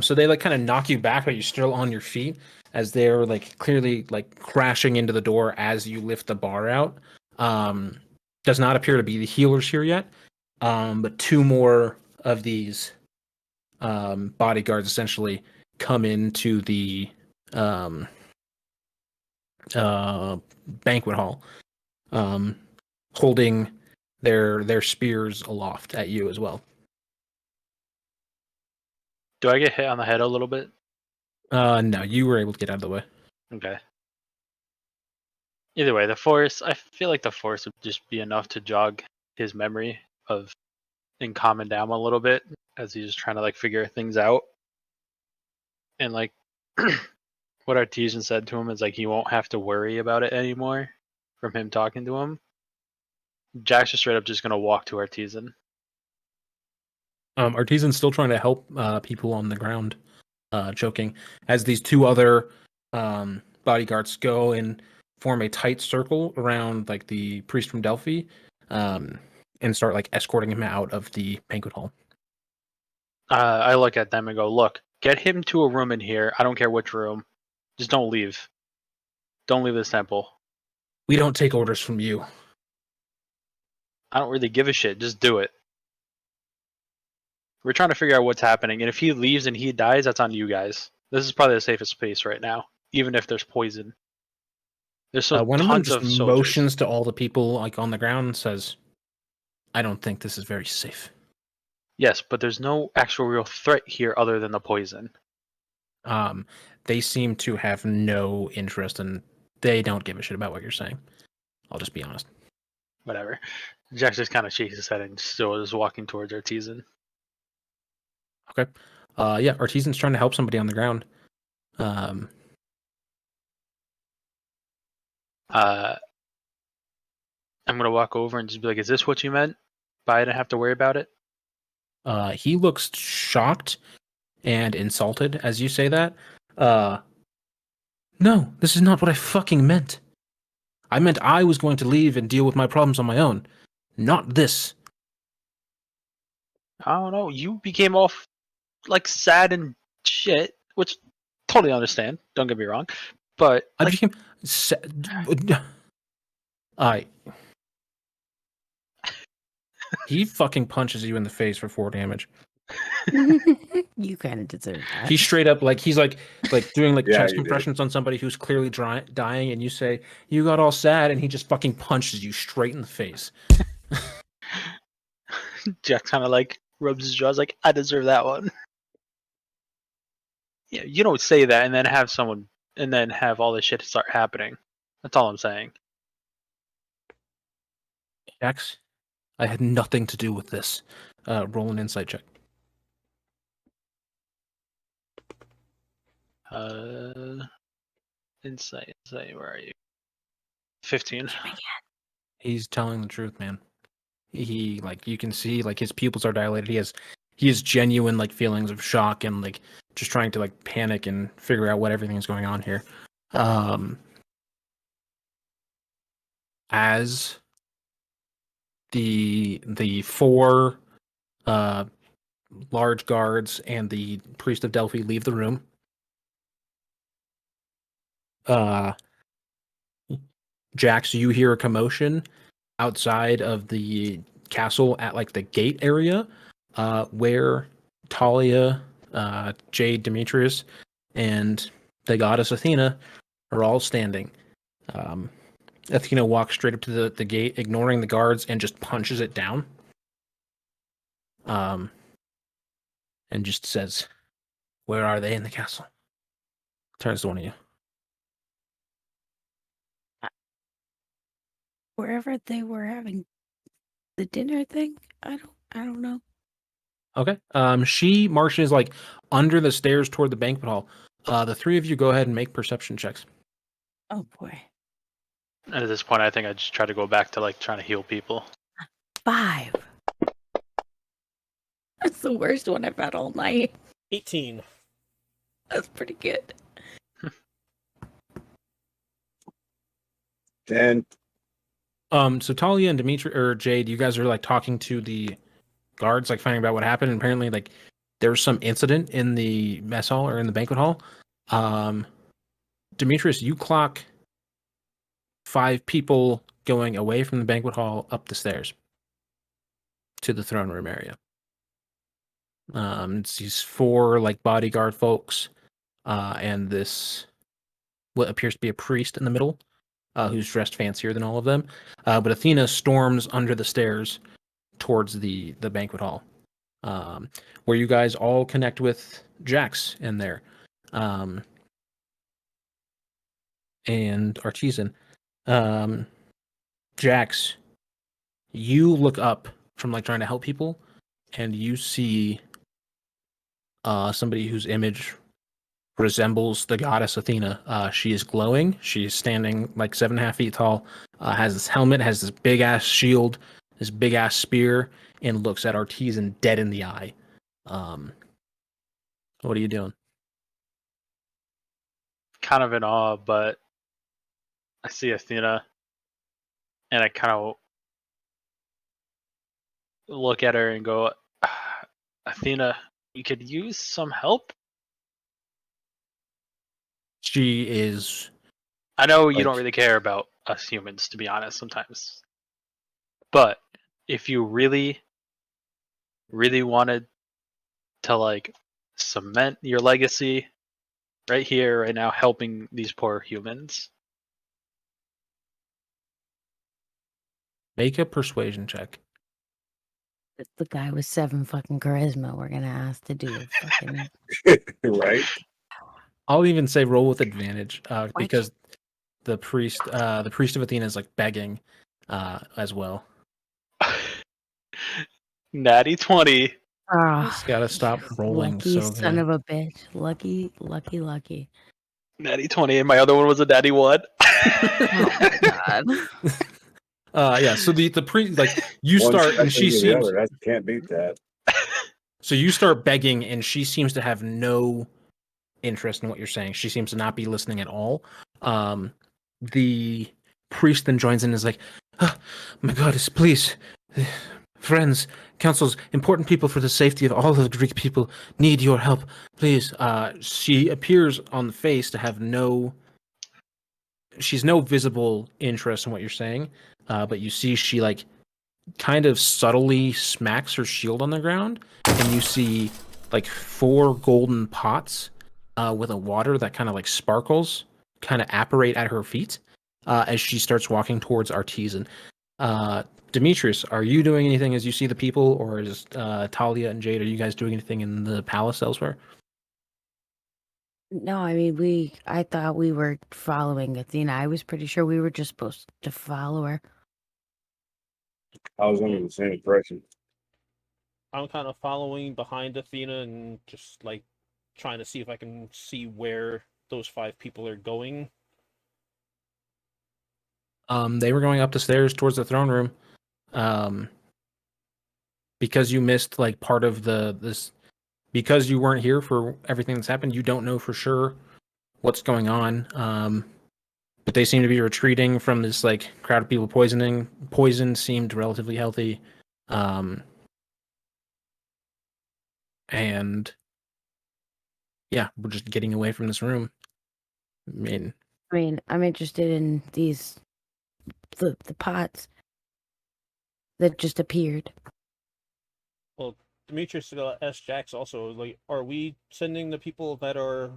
So they like kind of knock you back, but you're still on your feet as they're like clearly like crashing into the door as you lift the bar out. Does not appear to be the healers here yet. But two more of these bodyguards essentially come into the banquet hall, holding their spears aloft at you as well. Do I get hit on the head a little bit? No, you were able to get out of the way. Okay. Either way, the force, I feel like the force would just be enough to jog his memory of and calm him down a little bit as he's trying to like figure things out. And like what Artesian said to him is like he won't have to worry about it anymore from him talking to him. Jack's just straight up just gonna walk to Artesian. Artisan's still trying to help people on the ground, choking, as these two other bodyguards go and form a tight circle around like the priest from Delphi, and start like escorting him out of the banquet hall. I look at them and go, look, get him to a room in here. I don't care which room. Just don't leave. Don't leave this temple. We don't take orders from you. I don't really give a shit. Just do it. We're trying to figure out what's happening, and if he leaves and he dies, that's on you guys. This is probably the safest place right now, even if there's poison. There's so One of them tons just of soldiers. motions to all the people like on the ground and says, "I don't think this is very safe." Yes, but there's no actual real threat here other than the poison. They seem to have no interest, and they don't give a shit about what you're saying. I'll just be honest. Whatever. Jax just kind of shakes his head and still is walking towards Artesian. Okay. Yeah, Artisan's trying to help somebody on the ground. I'm gonna walk over and just be like, "Is this what you meant? By I didn't have to worry about it?" He looks shocked and insulted as you say that. No, this is not what I fucking meant. I meant I was going to leave and deal with my problems on my own. Not this. I don't know. You became all like sad and shit, which totally understand. Don't get me wrong, but I like, became He fucking punches you in the face for 4 damage. You kind of deserve that. He straight up he's doing like Yeah, chest you did. compressions on somebody who's clearly dying, and you say you got all sad, and he just fucking punches you straight in the face. Jack kind of like rubs his jaws, like, I deserve that one. Yeah, you don't say that and then have all this shit start happening. That's all I'm saying. Jax, I had nothing to do with this. Roll an insight check. Insight, where are you? 15. He's telling the truth, man. He you can see his pupils are dilated. He has genuine feelings of shock and just trying to panic and figure out what everything is going on here. As the 4 large guards and the priest of Delphi leave the room, Jax, you hear a commotion outside of the castle at the gate area, where Talia, Jade, Demetrius, and the goddess Athena are all standing. Athena walks straight up to the gate, ignoring the guards, and just punches it down. And just says, "Where are they in the castle?" Turns to one of you. Wherever they were having the dinner thing, I don't know. Okay. She marches like under the stairs toward the banquet hall. The three of you go ahead and make perception checks. Oh boy. And at this point, I think I just try to go back to like trying to heal people. 5. That's the worst one I've had all night. 18. That's pretty good. 10. So Talia and Demetrius or Jade, you guys are like talking to the guards, like finding out what happened. And apparently, like there's some incident in the mess hall or in the banquet hall. Demetrius, you clock 5 people going away from the banquet hall up the stairs to the throne room area. It's these 4 like bodyguard folks, and this what appears to be a priest in the middle, who's dressed fancier than all of them. But Athena storms under the stairs towards the banquet hall, where you guys all connect with Jax in there, and Artisan. Jax, you look up from like trying to help people, and you see somebody whose image resembles the goddess Athena. She is glowing. She's standing like 7.5 feet tall, has this helmet, has this big ass shield, this big ass spear, and looks at Artisan dead in the eye. What are you doing? Kind of in awe, but I see Athena, and I kind of look at her and go, Athena, you could use some help. She is. I know you Like- don't really care about us humans, to be honest, sometimes. But if you really, really wanted to like cement your legacy right here, right now, helping these poor humans, Make a persuasion check. It's the guy with 7 fucking charisma we're gonna ask to do a fucking Right? I'll even say roll with advantage, because the priest of Athena is like begging, as well. natty 20. Oh, Just gotta stop rolling. lucky So son good. of a bitch. Lucky. Natty 20, and my other one was a natty 1. Oh my god. Yeah. So the priest, like you One start, and second she to the seems. other. I can't beat that. So you start begging, and she seems to have no interest in what you're saying. She seems to not be listening at all. The priest then joins in and is like, "Oh, my goddess, please, friends, councils, important people for the safety of all of the Greek people need your help, please." She appears on the face to have she's no visible interest in what you're saying, but you see she like kind of subtly smacks her shield on the ground, and you see like 4 golden pots with a water that kind of like sparkles kind of apparate at her feet as she starts walking towards Artisan. Demetrius, are you doing anything as you see the people, or is Talia and Jade, are you guys doing anything in the palace elsewhere? No, I mean I thought we were following Athena. I was pretty sure we were just supposed to follow her. I was under the same impression. I'm kind of following behind Athena and just like trying to see if I can see where those 5 people are going. They were going up the stairs towards the throne room. Because you missed like part of because you weren't here for everything that's happened, you don't know for sure what's going on. But they seem to be retreating from this like crowd of people poisoning. Poison seemed relatively healthy. And yeah, we're just getting away from this room. I mean, I'm interested in these the pots that just appeared. Well, Demetrius asked Jax also, like, are we sending the people that are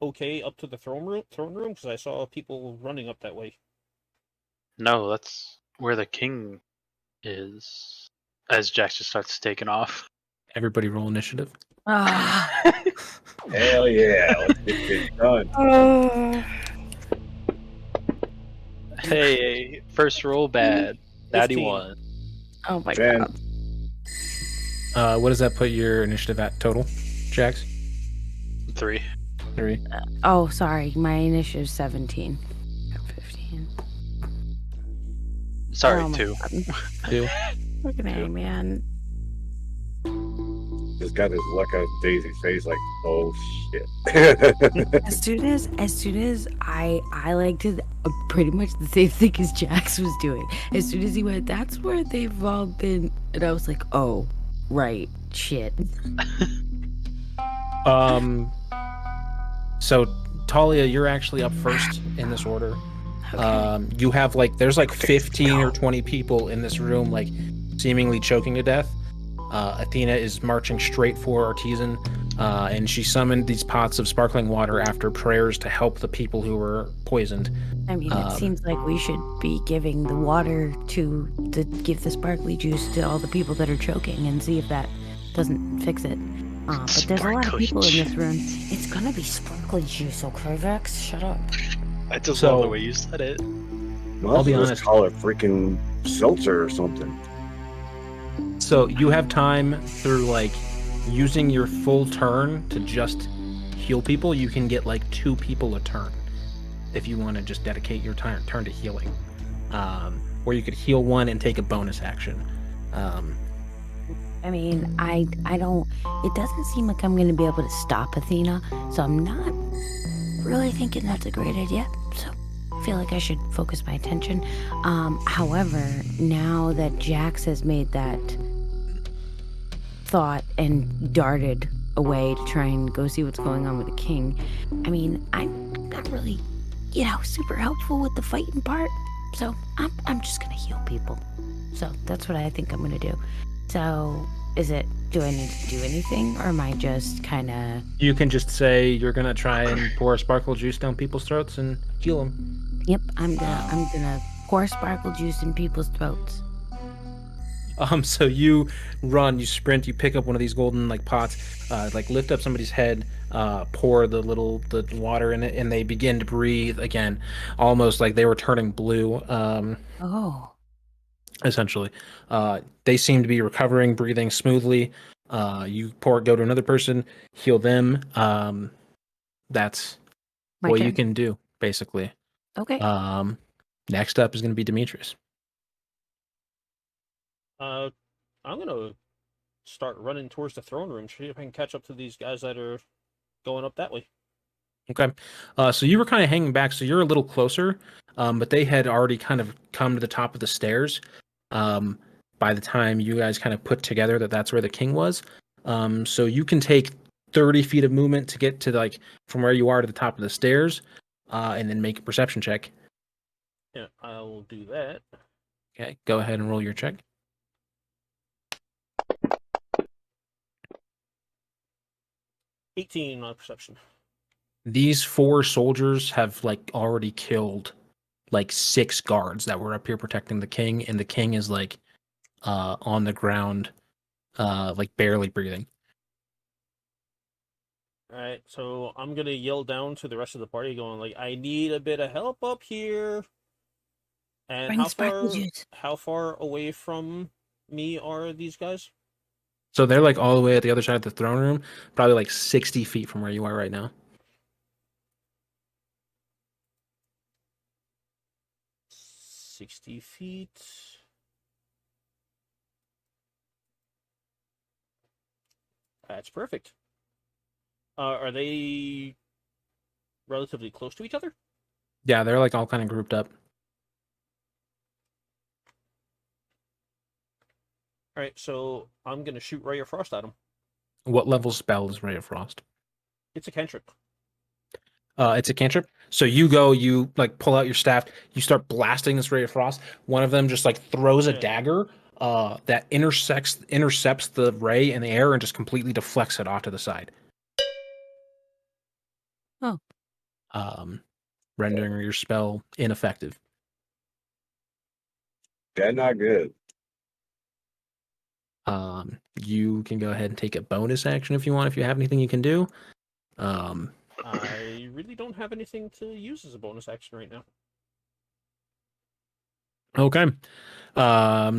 okay up to the throne room? Because I saw people running up that way. No, that's where the king is. As Jax just starts taking off. Everybody roll initiative. Ah. Hell yeah, let's get this done. Hey, first roll bad. 15. 91. Oh my 10. god. What does that put your initiative at total, Jax? 3. 3. Oh, sorry. My initiative 17. 15. Sorry, Oh my 2. God. 2. Look at me, man. Just got this look on Daisy's face like, oh shit. As soon as I like to pretty much the same thing as Jax was doing. As soon as he went, that's where they've all been, and I was like, oh, right, shit. So Talia, you're actually up first in this order. Okay. You have there's 15 or 20 people in this room, seemingly choking to death. Athena is marching straight for Artisan, and she summoned these pots of sparkling water after prayers to help the people who were poisoned. I mean, it seems like we should be giving the water to give the sparkly juice to all the people that are choking and see if that doesn't fix it. But there's a lot of people in this room. It's gonna be sparkly juice, okay, Vex? Shut up. I just So- love the way you said it. I'll be just honest. call it freaking seltzer or something. So you have time through using your full turn to just heal people. You can get 2 people a turn if you want to just dedicate your turn to healing. Or you could heal one and take a bonus action. I mean, I don't. It doesn't seem like I'm gonna be able to stop Athena, so I'm not really thinking that's a great idea. So I feel like I should focus my attention. However, now that Jax has made that thought and darted away to try and go see what's going on with the king, I mean, I'm not really, super helpful with the fighting part. So I'm just gonna heal people. So that's what I think I'm gonna do. So do I need to do anything, or am I just kind of? You can just say you're gonna try and pour sparkle juice down people's throats and heal them. Yep, I'm gonna pour sparkle juice in people's throats. So you run, you sprint, you pick up one of these golden pots, lift up somebody's head, pour the water in it, and they begin to breathe again, almost like they were turning blue. Oh. Essentially, they seem to be recovering, breathing smoothly. You go to another person, heal them. That's My what turn. you can do, basically. Okay. Next up is going to be Demetrius. I'm gonna start running towards the throne room, see if I can catch up to these guys that are going up that way. Okay. So you were kind of hanging back, so you're a little closer, but they had already kind of come to the top of the stairs. By the time you guys kind of put together that's where the king was. So you can take 30 feet of movement to get to from where you are to the top of the stairs, and then make a perception check. Yeah, I will do that. Okay, go ahead and roll your check. $18 on perception. These 4 soldiers have already killed 6 guards that were up here protecting the king, and the king is on the ground, barely breathing. All right, so I'm gonna yell down to the rest of the party, going I need a bit of help up here. And Bring sparkle juice. how far away from me are these guys? So they're all the way at the other side of the throne room, probably 60 feet from where you are right now. 60 feet. That's perfect. Are they relatively close to each other? Yeah, they're all kind of grouped up. All right, so I'm gonna shoot Ray of Frost at him. What level spell is Ray of Frost? It's a cantrip. It's a cantrip. So you go, you pull out your staff, you start blasting this Ray of Frost. One of them just throws a dagger that intercepts the ray in the air and just completely deflects it off to the side. Oh. Rendering your spell ineffective. That not good. You can go ahead and take a bonus action if you want, if you have anything you can do. I really don't have anything to use as a bonus action right now. Okay.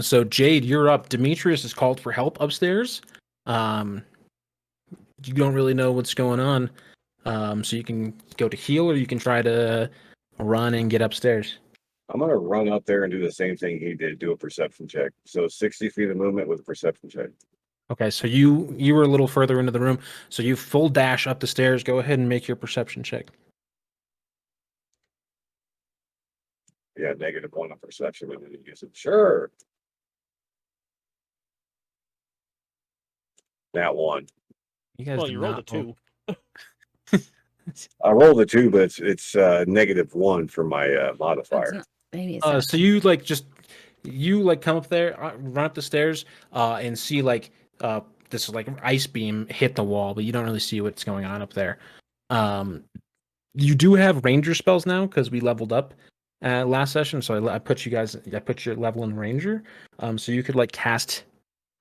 So Jade, you're up. Demetrius is called for help upstairs. You don't really know what's going on. So you can go to heal or you can try to run and get upstairs. I'm gonna run up there and do the same thing he did. Do a perception check. So 60 feet of movement with a perception check. Okay, so you were a little further into the room, so you full dash up the stairs. Go ahead and make your perception check. Yeah, -1 on perception. And then you use it. Sure. That one. You guys Well, did you rolled a not roll- 2. I rolled a 2, but it's -1 for my modifier. Maybe it's So you like come up there, run up the stairs, and see this like ice beam hit the wall, but you don't really see what's going on up there. You do have ranger spells now because we leveled up last session, so I put your level in ranger. So you could like cast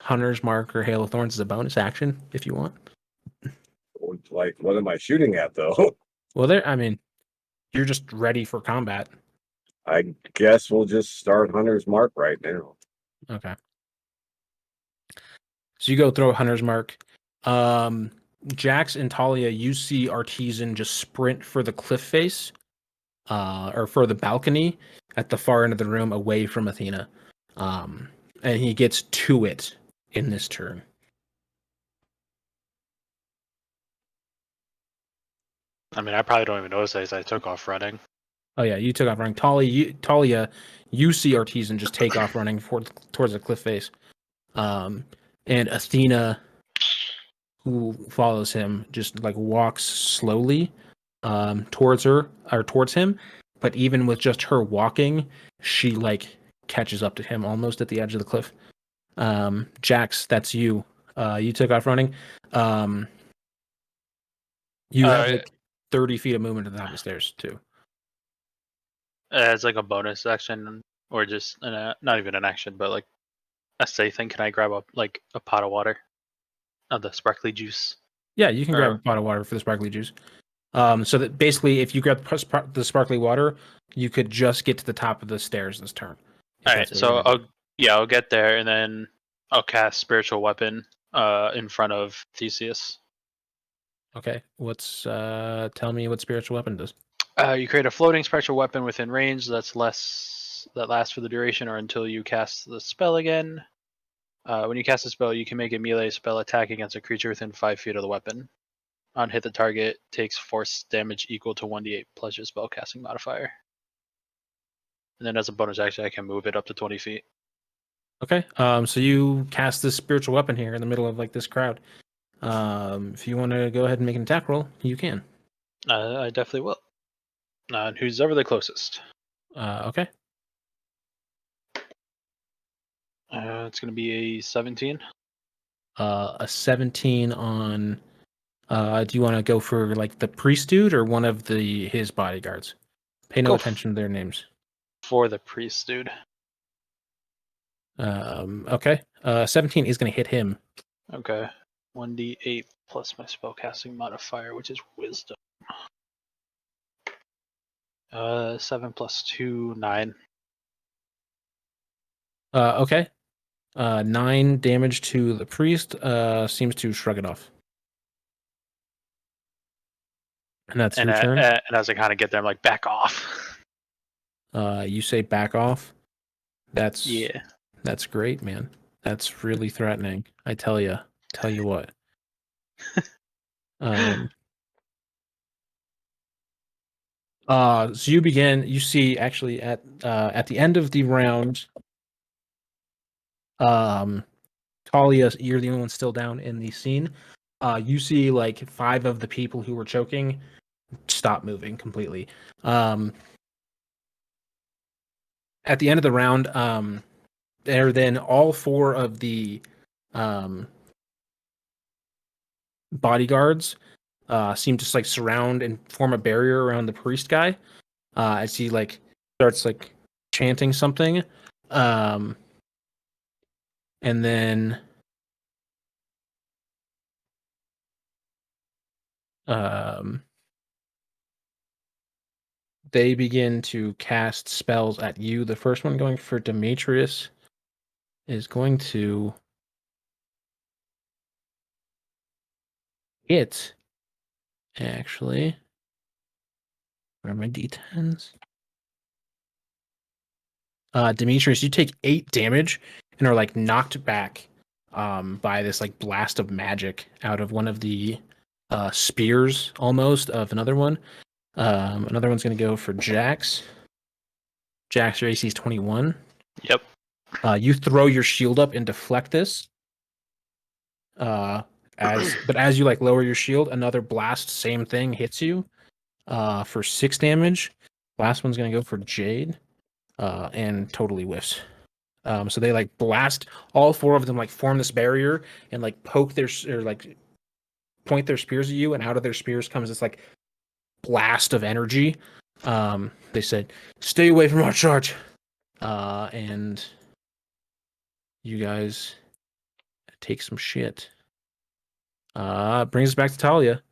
Hunter's Mark or Hail of Thorns as a bonus action if you want. Like, what am I shooting at though? Well, you're just ready for combat. I guess we'll just start Hunter's Mark right now. Okay. So you go throw Hunter's Mark. Jax and Talia, you see Artisan just sprint for the cliff face, or for the balcony at the far end of the room away from Athena. And he gets to it in this turn. I mean, I probably don't even notice as I took off running. Oh yeah, you took off running. Talia, you see Artisan just take off running towards the cliff face. And Athena, who follows him, just like walks slowly towards him. But even with just her walking, she like catches up to him almost at the edge of the cliff. Jax, that's you. You took off running. You have like 30 feet of movement to the top of the stairs too. As like a bonus action, or just not even an action, but like a say thing. Can I grab a pot of water? Of the sparkly juice. Yeah, you can grab a pot of water for the sparkly juice. So that basically, if you grab the sparkly water, you could just get to the top of the stairs this turn. All right, so I'll get there, and then I'll cast spiritual weapon in front of Theseus. Okay, tell me what spiritual weapon does. You create a floating spiritual weapon within range that lasts for the duration or until you cast the spell again. When you cast a spell, you can make a melee spell attack against a creature within 5 feet of the weapon. On hit, the target takes force damage equal to 1d8 plus your spellcasting modifier. And then as a bonus action, I can move it up to 20 feet. Okay, so you cast this spiritual weapon here in the middle of like this crowd. If you want to go ahead and make an attack roll, you can. I definitely will. Who's ever the closest? Okay. It's going to be a 17. A 17 on. Do you want to go for like the priest dude or one of his bodyguards? Pay no attention to their names. For the priest dude. Okay. 17 is going to hit him. Okay. 1d8 plus my spellcasting modifier, which is wisdom. 7 plus 2, 9. Okay. 9 damage to the priest. Seems to shrug it off. And that's your turn. And as I kind of get there, I'm like, back off. You say back off. That's great, man. That's really threatening. I tell you what. So you see actually at the end of the round, Talia, you're the only one still down in the scene. You see like 5 of the people who were choking stop moving completely. At the end of the round, there then all 4 of the bodyguards seem to like surround and form a barrier around the priest guy as he like starts like chanting something. And then they begin to cast spells at you. The first one going for Demetrius is going to hit. Actually, where are my d10s? Demetrius, you take 8 damage and are like knocked back by this like blast of magic out of one of the spears almost of another one. Another one's going to go for Jax. Jax, your AC is 21. Yep. You throw your shield up and deflect this. As you like lower your shield, another blast, same thing, hits you for 6 damage. Last one's going to go for Jade and totally whiffs. So they like blast, all 4 of them like form this barrier and like poke their or like point their spears at you, and out of their spears comes this like blast of energy. They said, "Stay away from our charge," and you guys take some shit. Brings us back to Talia.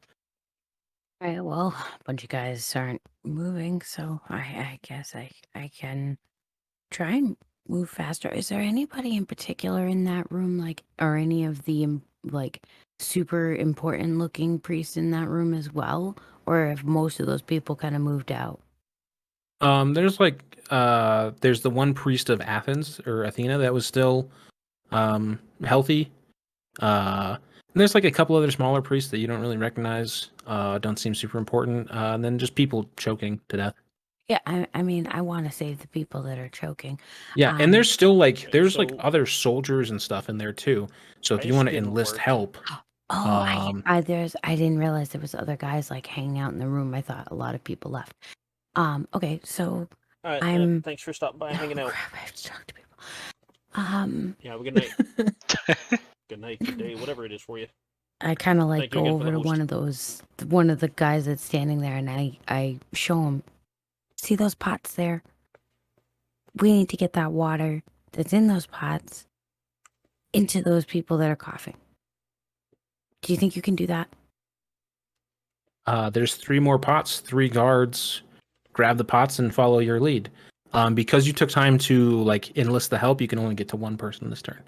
All right, well, a bunch of guys aren't moving, so I guess I can try and move faster. Is there anybody in particular in that room, like, or any of the like super important looking priests in that room as well, or have most of those people kind of moved out? There's like there's the one priest of Athens or Athena that was still healthy. And there's like a couple other smaller priests that you don't really recognize, don't seem super important, and then just people choking to death. Yeah, I mean, I want to save the people that are choking. Yeah, and there's still like there's like so- other soldiers and stuff in there too. So if I you just want to didn't enlist work. help, Oh, Um, I didn't realize there was other guys like hanging out in the room. I thought a lot of people left. Okay, so All right, I'm- thanks for stopping by and hanging oh, out. crap, I have to talk to people. Yeah, have a good night. Good night, good day, whatever it is for you. I kind of like Thank you go again for over the to host. one of the guys that's standing there, and I show him. See those pots there? We need to get that water that's in those pots into those people that are coughing. Do you think you can do that? there's 3 more pots, 3 guards. Grab the pots and follow your lead. Because you took time to like enlist the help, you can only get to 1 person this turn.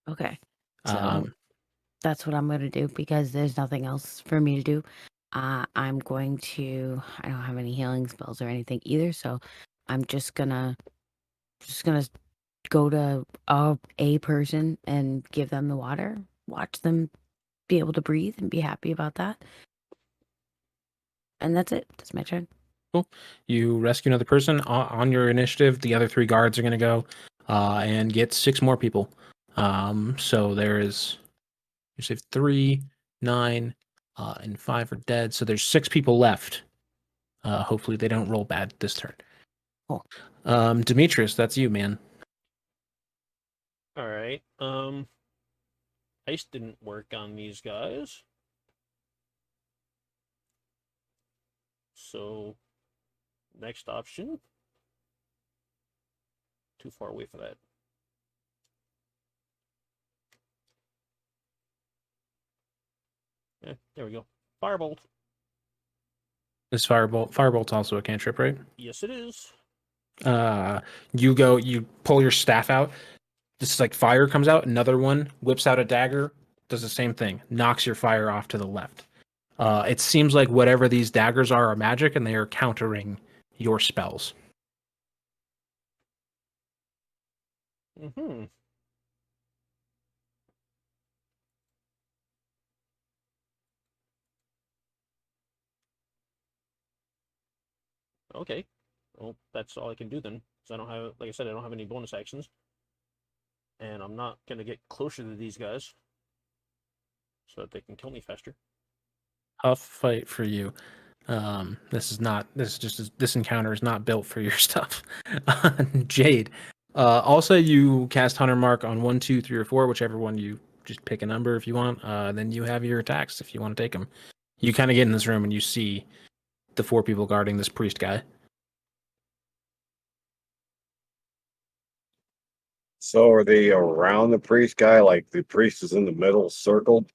Okay. So Um, that's what I'm going to do because there's nothing else for me to do. I'm going to, I don't have any healing spells or anything either, so I'm just gonna go to a person and give them the water, watch them be able to breathe and be happy about that. And that's it. That's my turn. You rescue another person on your initiative. The other 3 guards are going to go and get 6 more people. So there is, you save 3, 9, and 5 are dead. So there's 6 people left. Hopefully they don't roll bad this turn. Cool. Demetrius, that's you, man. All right. Ice didn't work on these guys. So, next option. Too far away for that. Yeah, there we go. Firebolt. This Firebolt's also a cantrip, right? Yes, it is. You pull your staff out. This is like fire comes out. Another one whips out a dagger, does the same thing, knocks your fire off to the left. It seems like whatever these daggers are magic, and they are countering your spells. Mm-hmm. Okay. Well, that's all I can do then. Because I don't have, like I said, I don't have any bonus actions. And I'm not going to get closer to these guys. So that they can kill me faster. Tough fight for you. This encounter is not built for your stuff. Jade. Also, you cast Hunter Mark on 1, 2, 3, or 4, whichever one you just pick a number if you want. Then you have your attacks if you want to take them. You kind of get in this room and you see the 4 people guarding this priest guy. So are they around the priest guy? Like the priest is in the middle circle?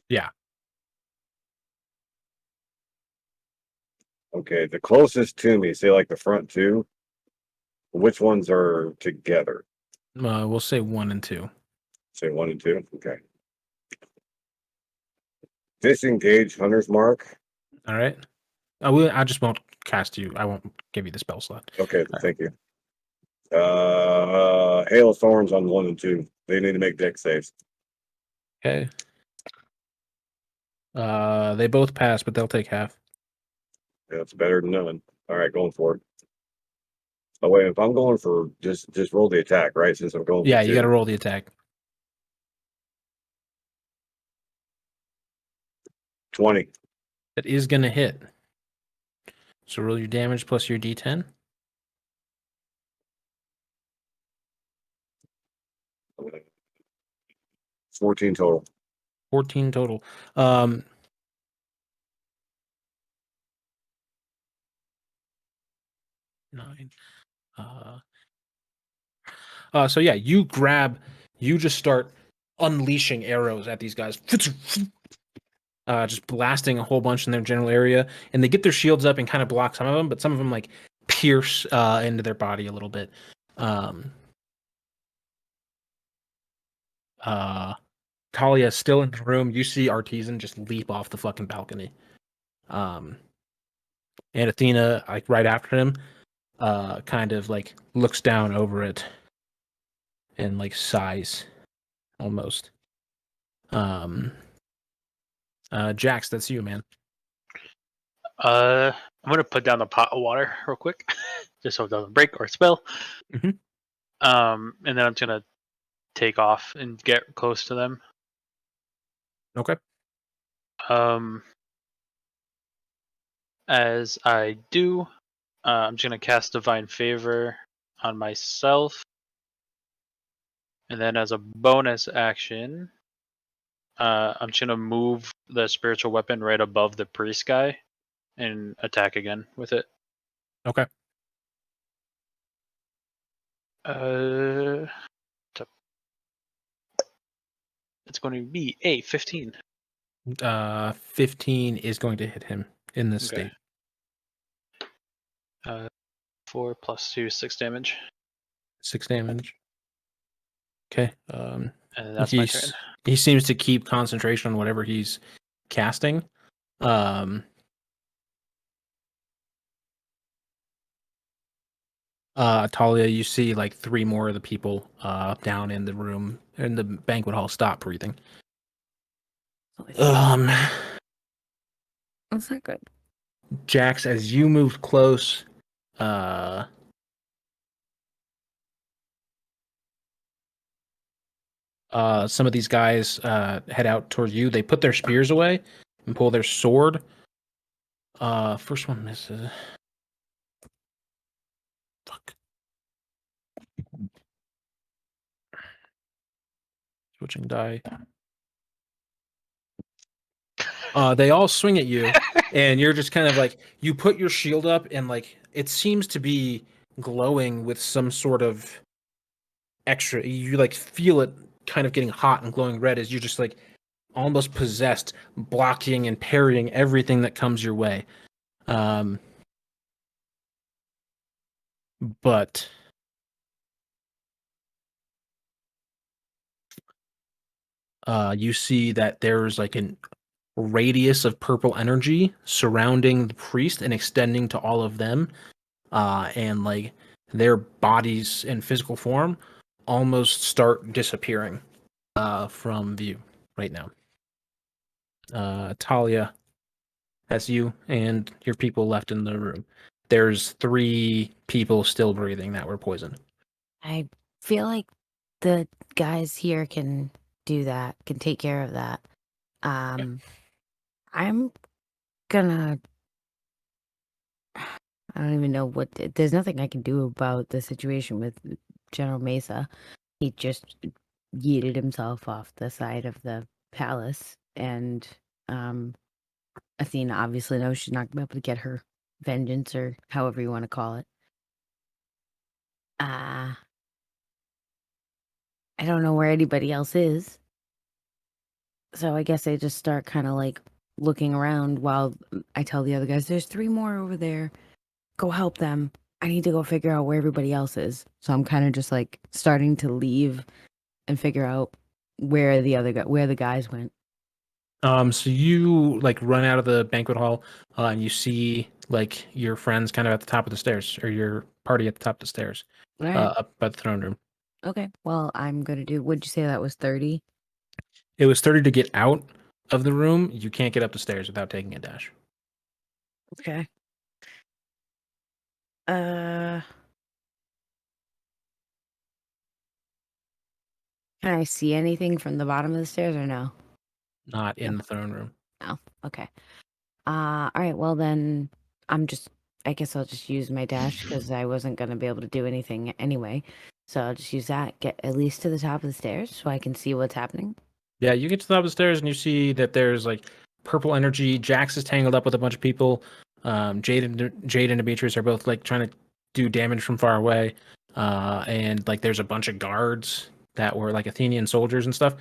Yeah. Okay, the closest to me, say like the front two, which ones are together? We'll say 1 and 2. Say 1 and 2. Okay. Disengage Hunter's Mark. All right. I just won't cast you. I won't give you the spell slot. Okay, thank you. Hail of Thorns on 1 and 2. They need to make deck saves. Okay. They both pass, but they'll take half. That's better than none. All right, going for it. Oh wait, if I'm going for just roll the attack, right? Since I'm going. Yeah, for you got to roll the attack. 20. That is gonna hit. So roll your damage plus your D10. 14 total. 14 total. 9. So yeah, you just start unleashing arrows at these guys. Just blasting a whole bunch in their general area, and they get their shields up and kind of block some of them, but some of them like pierce into their body a little bit. Talia is still in the room. You see Artisan just leap off the fucking balcony. And Athena, like right after him, kind of like looks down over it and like sighs almost. Jax, that's you, man. I'm gonna put down the pot of water real quick, just so it doesn't break or spill. Mhm. And then I'm gonna take off and get close to them. Okay. As I do, I'm just gonna cast Divine Favor on myself, and then as a bonus action, I'm just gonna move the spiritual weapon right above the priest guy and attack again with it. Okay. It's going to be a 15. 15 is going to hit him in this Okay. state. 4 plus 2, 6 damage. 6 damage. Okay. And that's my turn. He seems to keep concentration on whatever he's casting. Talia, you see like 3 more of the people down in the room in the banquet hall stop breathing. That's not good. Jax, as you moved close, some of these guys head out towards you. They put their spears away and pull their sword. First one misses. Fuck. Switching die. They all swing at you, and you're just kind of like, you put your shield up, and like it seems to be glowing with some sort of extra. You like feel it kind of getting hot and glowing red as you're just like almost possessed, blocking and parrying everything that comes your way. But you see that there's like a radius of purple energy surrounding the priest and extending to all of them, and like their bodies in physical form almost start disappearing from view right now. Talia, that's you and your people left in the room. There's 3 people still breathing that were poisoned. I feel like the guys here can do that, can take care of that. I'm gonna. I don't even know what. There's nothing I can do about the situation with General Mesa. He just yeeted himself off the side of the palace, and Athena obviously knows she's not gonna be able to get her vengeance, or however you want to call it. I don't know where anybody else is. So I guess I just start kind of like looking around while I tell the other guys, there's 3 more over there. Go help them. I need to go figure out where everybody else is. So I'm kind of just like starting to leave and figure out where the guys went. So you like run out of the banquet hall, and you see like your friends kind of at the top of the stairs, or your party at the top of the stairs, All right. up by the throne room. Okay. Well, I'm gonna do. Would you say that was 30? It was 30 to get out of the room. You can't get up the stairs without taking a dash. Okay. Can I see anything from the bottom of the stairs or no? Not in the throne room. No. Okay. All right. Well, then I guess I'll just use my dash because I wasn't gonna be able to do anything anyway. So I'll just use that. Get at least to the top of the stairs so I can see what's happening. Yeah, you get to the top of the stairs and you see that there's like purple energy. Jax is tangled up with a bunch of people. Jade and Demetrius are both like trying to do damage from far away. And like there's a bunch of guards that were like Athenian soldiers and stuff,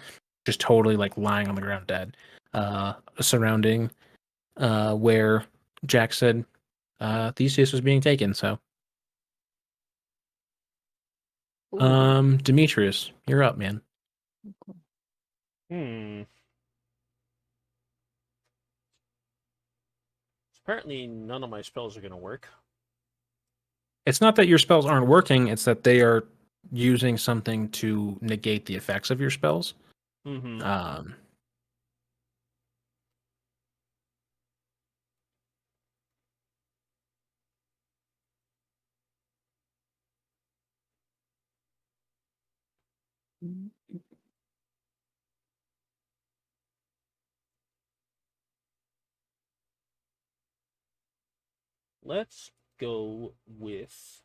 just totally like lying on the ground dead. Surrounding where Jax said Theseus was being taken. So, Demetrius, you're up, man. Apparently, none of my spells are going to work. It's not that your spells aren't working, it's that they are using something to negate the effects of your spells. Mm-hmm. Let's go with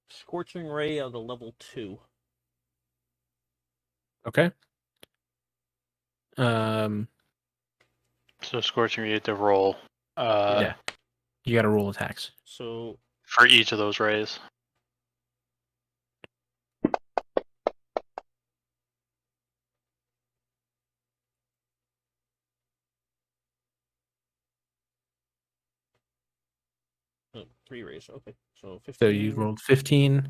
Scorching Ray of the level 2. Okay. So Scorching, you have to roll Yeah. You got to roll attacks. So for each of those rays. oh, 3 rays. Okay. So 15. So you rolled 15.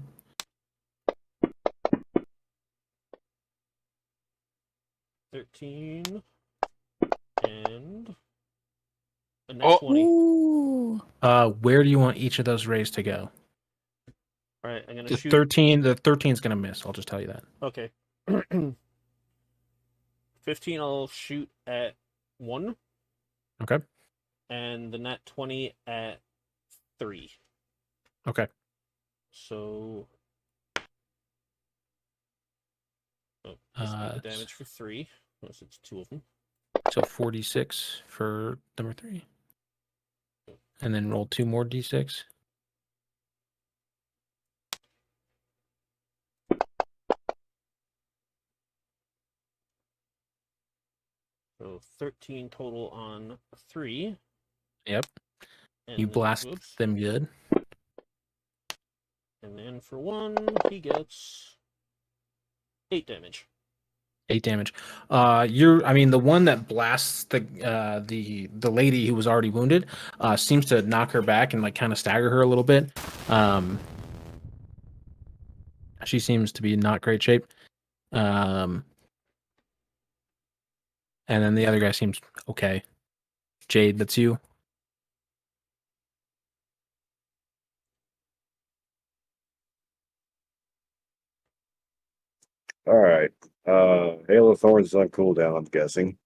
$13 and a net 20. Ooh. Where do you want each of those rays to go? All right, I'm gonna The shoot. 13. The 13 is gonna miss. I'll just tell you that. Okay. 15. I'll shoot at 1. Okay. And the net 20 at 3. Okay. So. Oh, damage for 3. Unless it's 2 of them. So 46 for number 3. And then roll 2 more d6. So 13 total on 3. Yep. And You then- blast whoops. them good. And then for 1, he gets 8 damage. 8 damage. The one that blasts the lady who was already wounded seems to knock her back and like kind of stagger her a little bit. She seems to be in not great shape. And then the other guy seems okay. Jade, that's you. All right. Hail of Thorns is on cooldown, I'm guessing.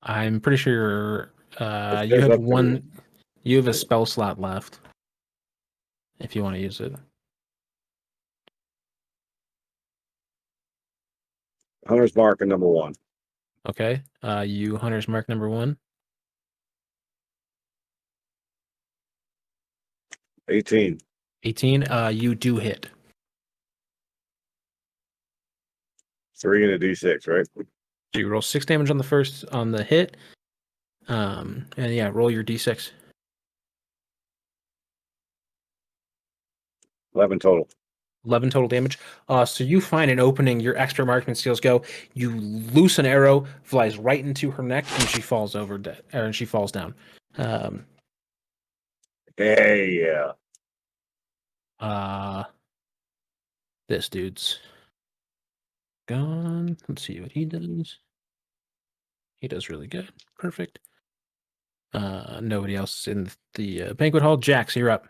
I'm pretty sure It you says have up to- one. You have a spell slot left if you want to use it. Hunter's Mark and number 1. Okay. You Hunter's Mark number 1. 18. 18. You do hit. 3 and a D6, right? So you roll 6 damage on the hit. And yeah, roll your d6. 11 total. 11 total damage. So you find an opening, your expert marksman skills go, you loose an arrow, flies right into her neck, and she falls over dead, or she falls down. Hey, yeah. This dude's gone. Let's see what he does. He does really good. Perfect. Nobody else in the banquet hall. Jax, you're up.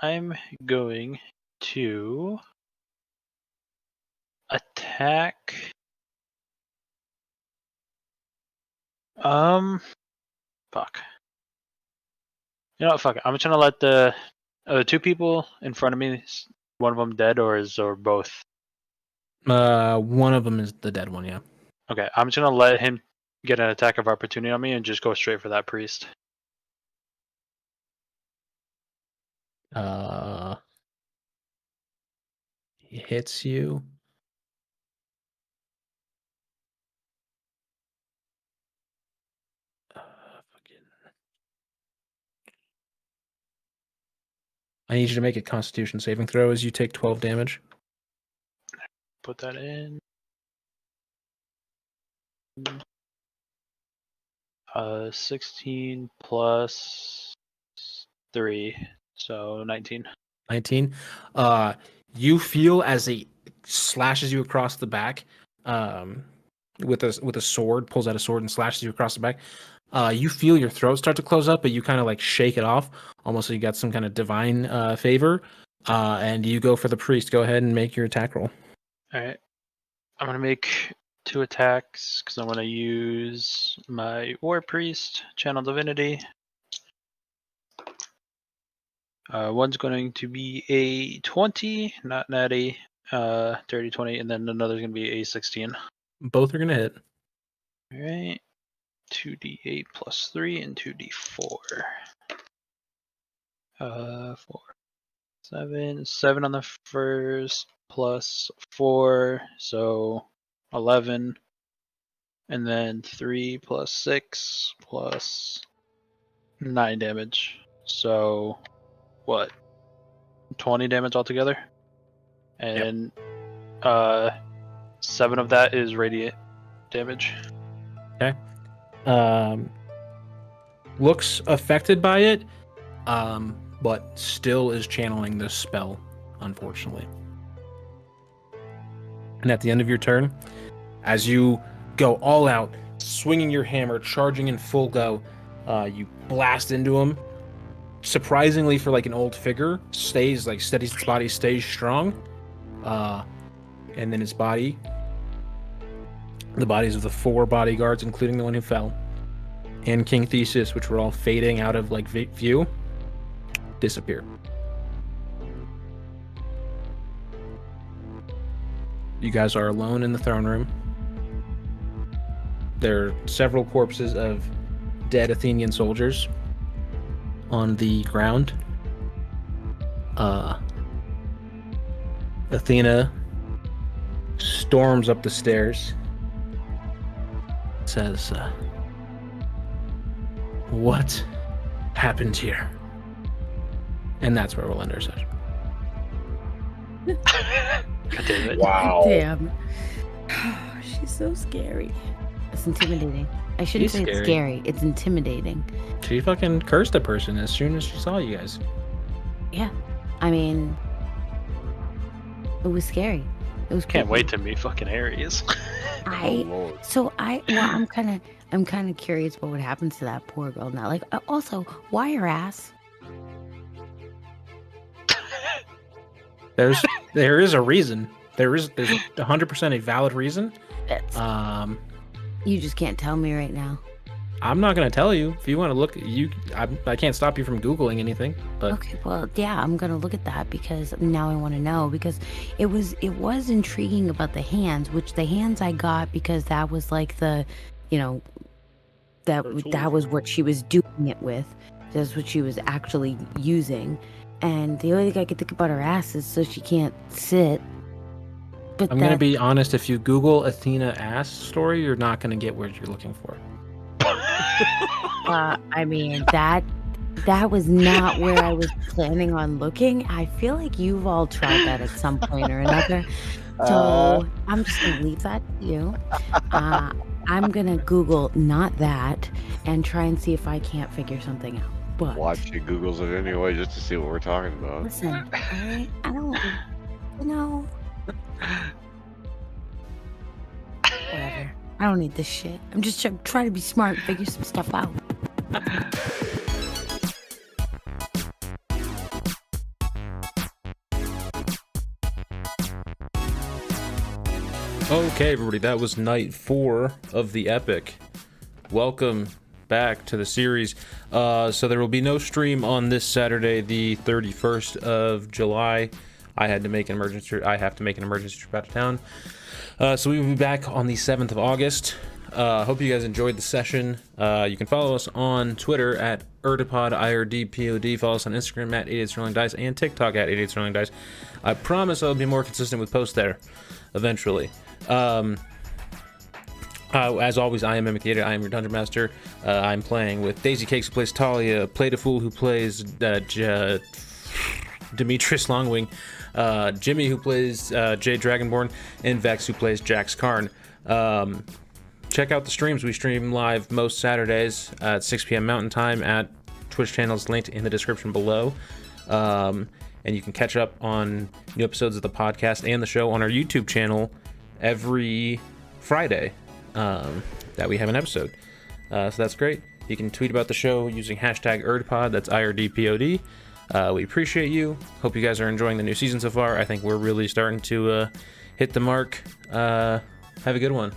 I'm going to attack. Fuck. You know what? Fuck it. I'm just gonna let the two people in front of me. One of them dead, or both? One of them is the dead one. Yeah. Okay, I'm just gonna let him get an attack of opportunity on me and just go straight for that priest. He hits you. I need you to make a Constitution saving throw as you take 12 damage. Put that in. 16 plus 3, so 19. 19. You feel as he slashes you across the back, with a sword, pulls out a sword and slashes you across the back. You feel your throat start to close up, but you kind of like shake it off, almost like you got some kind of divine favor. And you go for the priest. Go ahead and make your attack roll. All right, I'm gonna make 2 attacks because I'm gonna use my war priest, channel divinity. One's going to be a 20, not natty, 30, 20, and then another's going to be a 16. Both are going to hit. All right. 2d8 plus 3 and 2d4. 4, 7. 7 on the first plus 4, so 11. And then 3 plus 6 plus 9 damage. So what? 20 damage altogether? And 7 of that is radiant damage. Okay. Looks affected by it, but still is channeling this spell, unfortunately. And at the end of your turn, as you go all out, swinging your hammer, charging in full go, you blast into him. Surprisingly, for like an old figure, steadies its body, stays strong. And then its body, the bodies of the 4 bodyguards, including the one who fell, and King Theseus, which were all fading out of like view, disappear. You guys are alone in the throne room. There are several corpses of dead Athenian soldiers on the ground. Athena storms up the stairs, says, "What happened here?" And that's where we'll end our session. God damn it. Wow. Damn. She's so scary. It's intimidating. I shouldn't She's say it's scary. It's intimidating. She fucking cursed a person as soon as she saw you guys. Yeah. I mean, it was scary. It was Can't creepy. wait to meet fucking Ares. Lord. I'm kind of curious what would happen to that poor girl now. Like, also, why her ass? There is a reason. There's 100% a valid reason. That's, you just can't tell me right now. I'm not gonna tell you. If you want to look, I can't stop you from Googling anything. But Okay, well, yeah, I'm gonna look at that because now I want to know, because it was intriguing about the hands, which the hands I got because that was like the, that was what she was doing it with. That's what she was actually using, and the only thing I could think about her ass is so she can't sit. But I'm gonna be honest. If you Google Athena ass story, you're not gonna get what you're looking for. I mean, that That was not where I was planning on looking. I feel like you've all tried that at some point or another. So I'm just gonna leave that to you. I'm gonna Google not that and try and see if I can't figure something out. But Watch, she Googles it anyway just to see what we're talking about. listen, all right? I don't, you know, whatever. I don't need this shit. I'm just trying to be smart and figure some stuff out. Okay, everybody, that was night 4 of the epic. Welcome back to the series. So there will be no stream on this Saturday, the 31st of July. I have to make an emergency trip out of town. So we will be back on the 7th of August. Hope you guys enjoyed the session. You can follow us on Twitter at Erdipod, IRDPOD. Follow us on Instagram at 88sterlingdice and TikTok at 88sterlingdice. I promise I'll be more consistent with posts there eventually. As always, I am Mimic the Idiot. I am your Dungeon Master. I'm playing with Daisy Cakes, who plays Talia, Play the Fool, who plays Demetrius Longwing, Jimmy, who plays Jade Dragonborn, and Vex, who plays Jax Karn. Check out the streams. We stream live most Saturdays at 6 p.m. Mountain Time at Twitch channels linked in the description below. And you can catch up on new episodes of the podcast and the show on our YouTube channel every Friday that we have an episode. So that's great. You can tweet about the show using hashtag Erdpod. That's IRDPOD. We appreciate you. Hope you guys are enjoying the new season so far. I think we're really starting to hit the mark. Have a good one.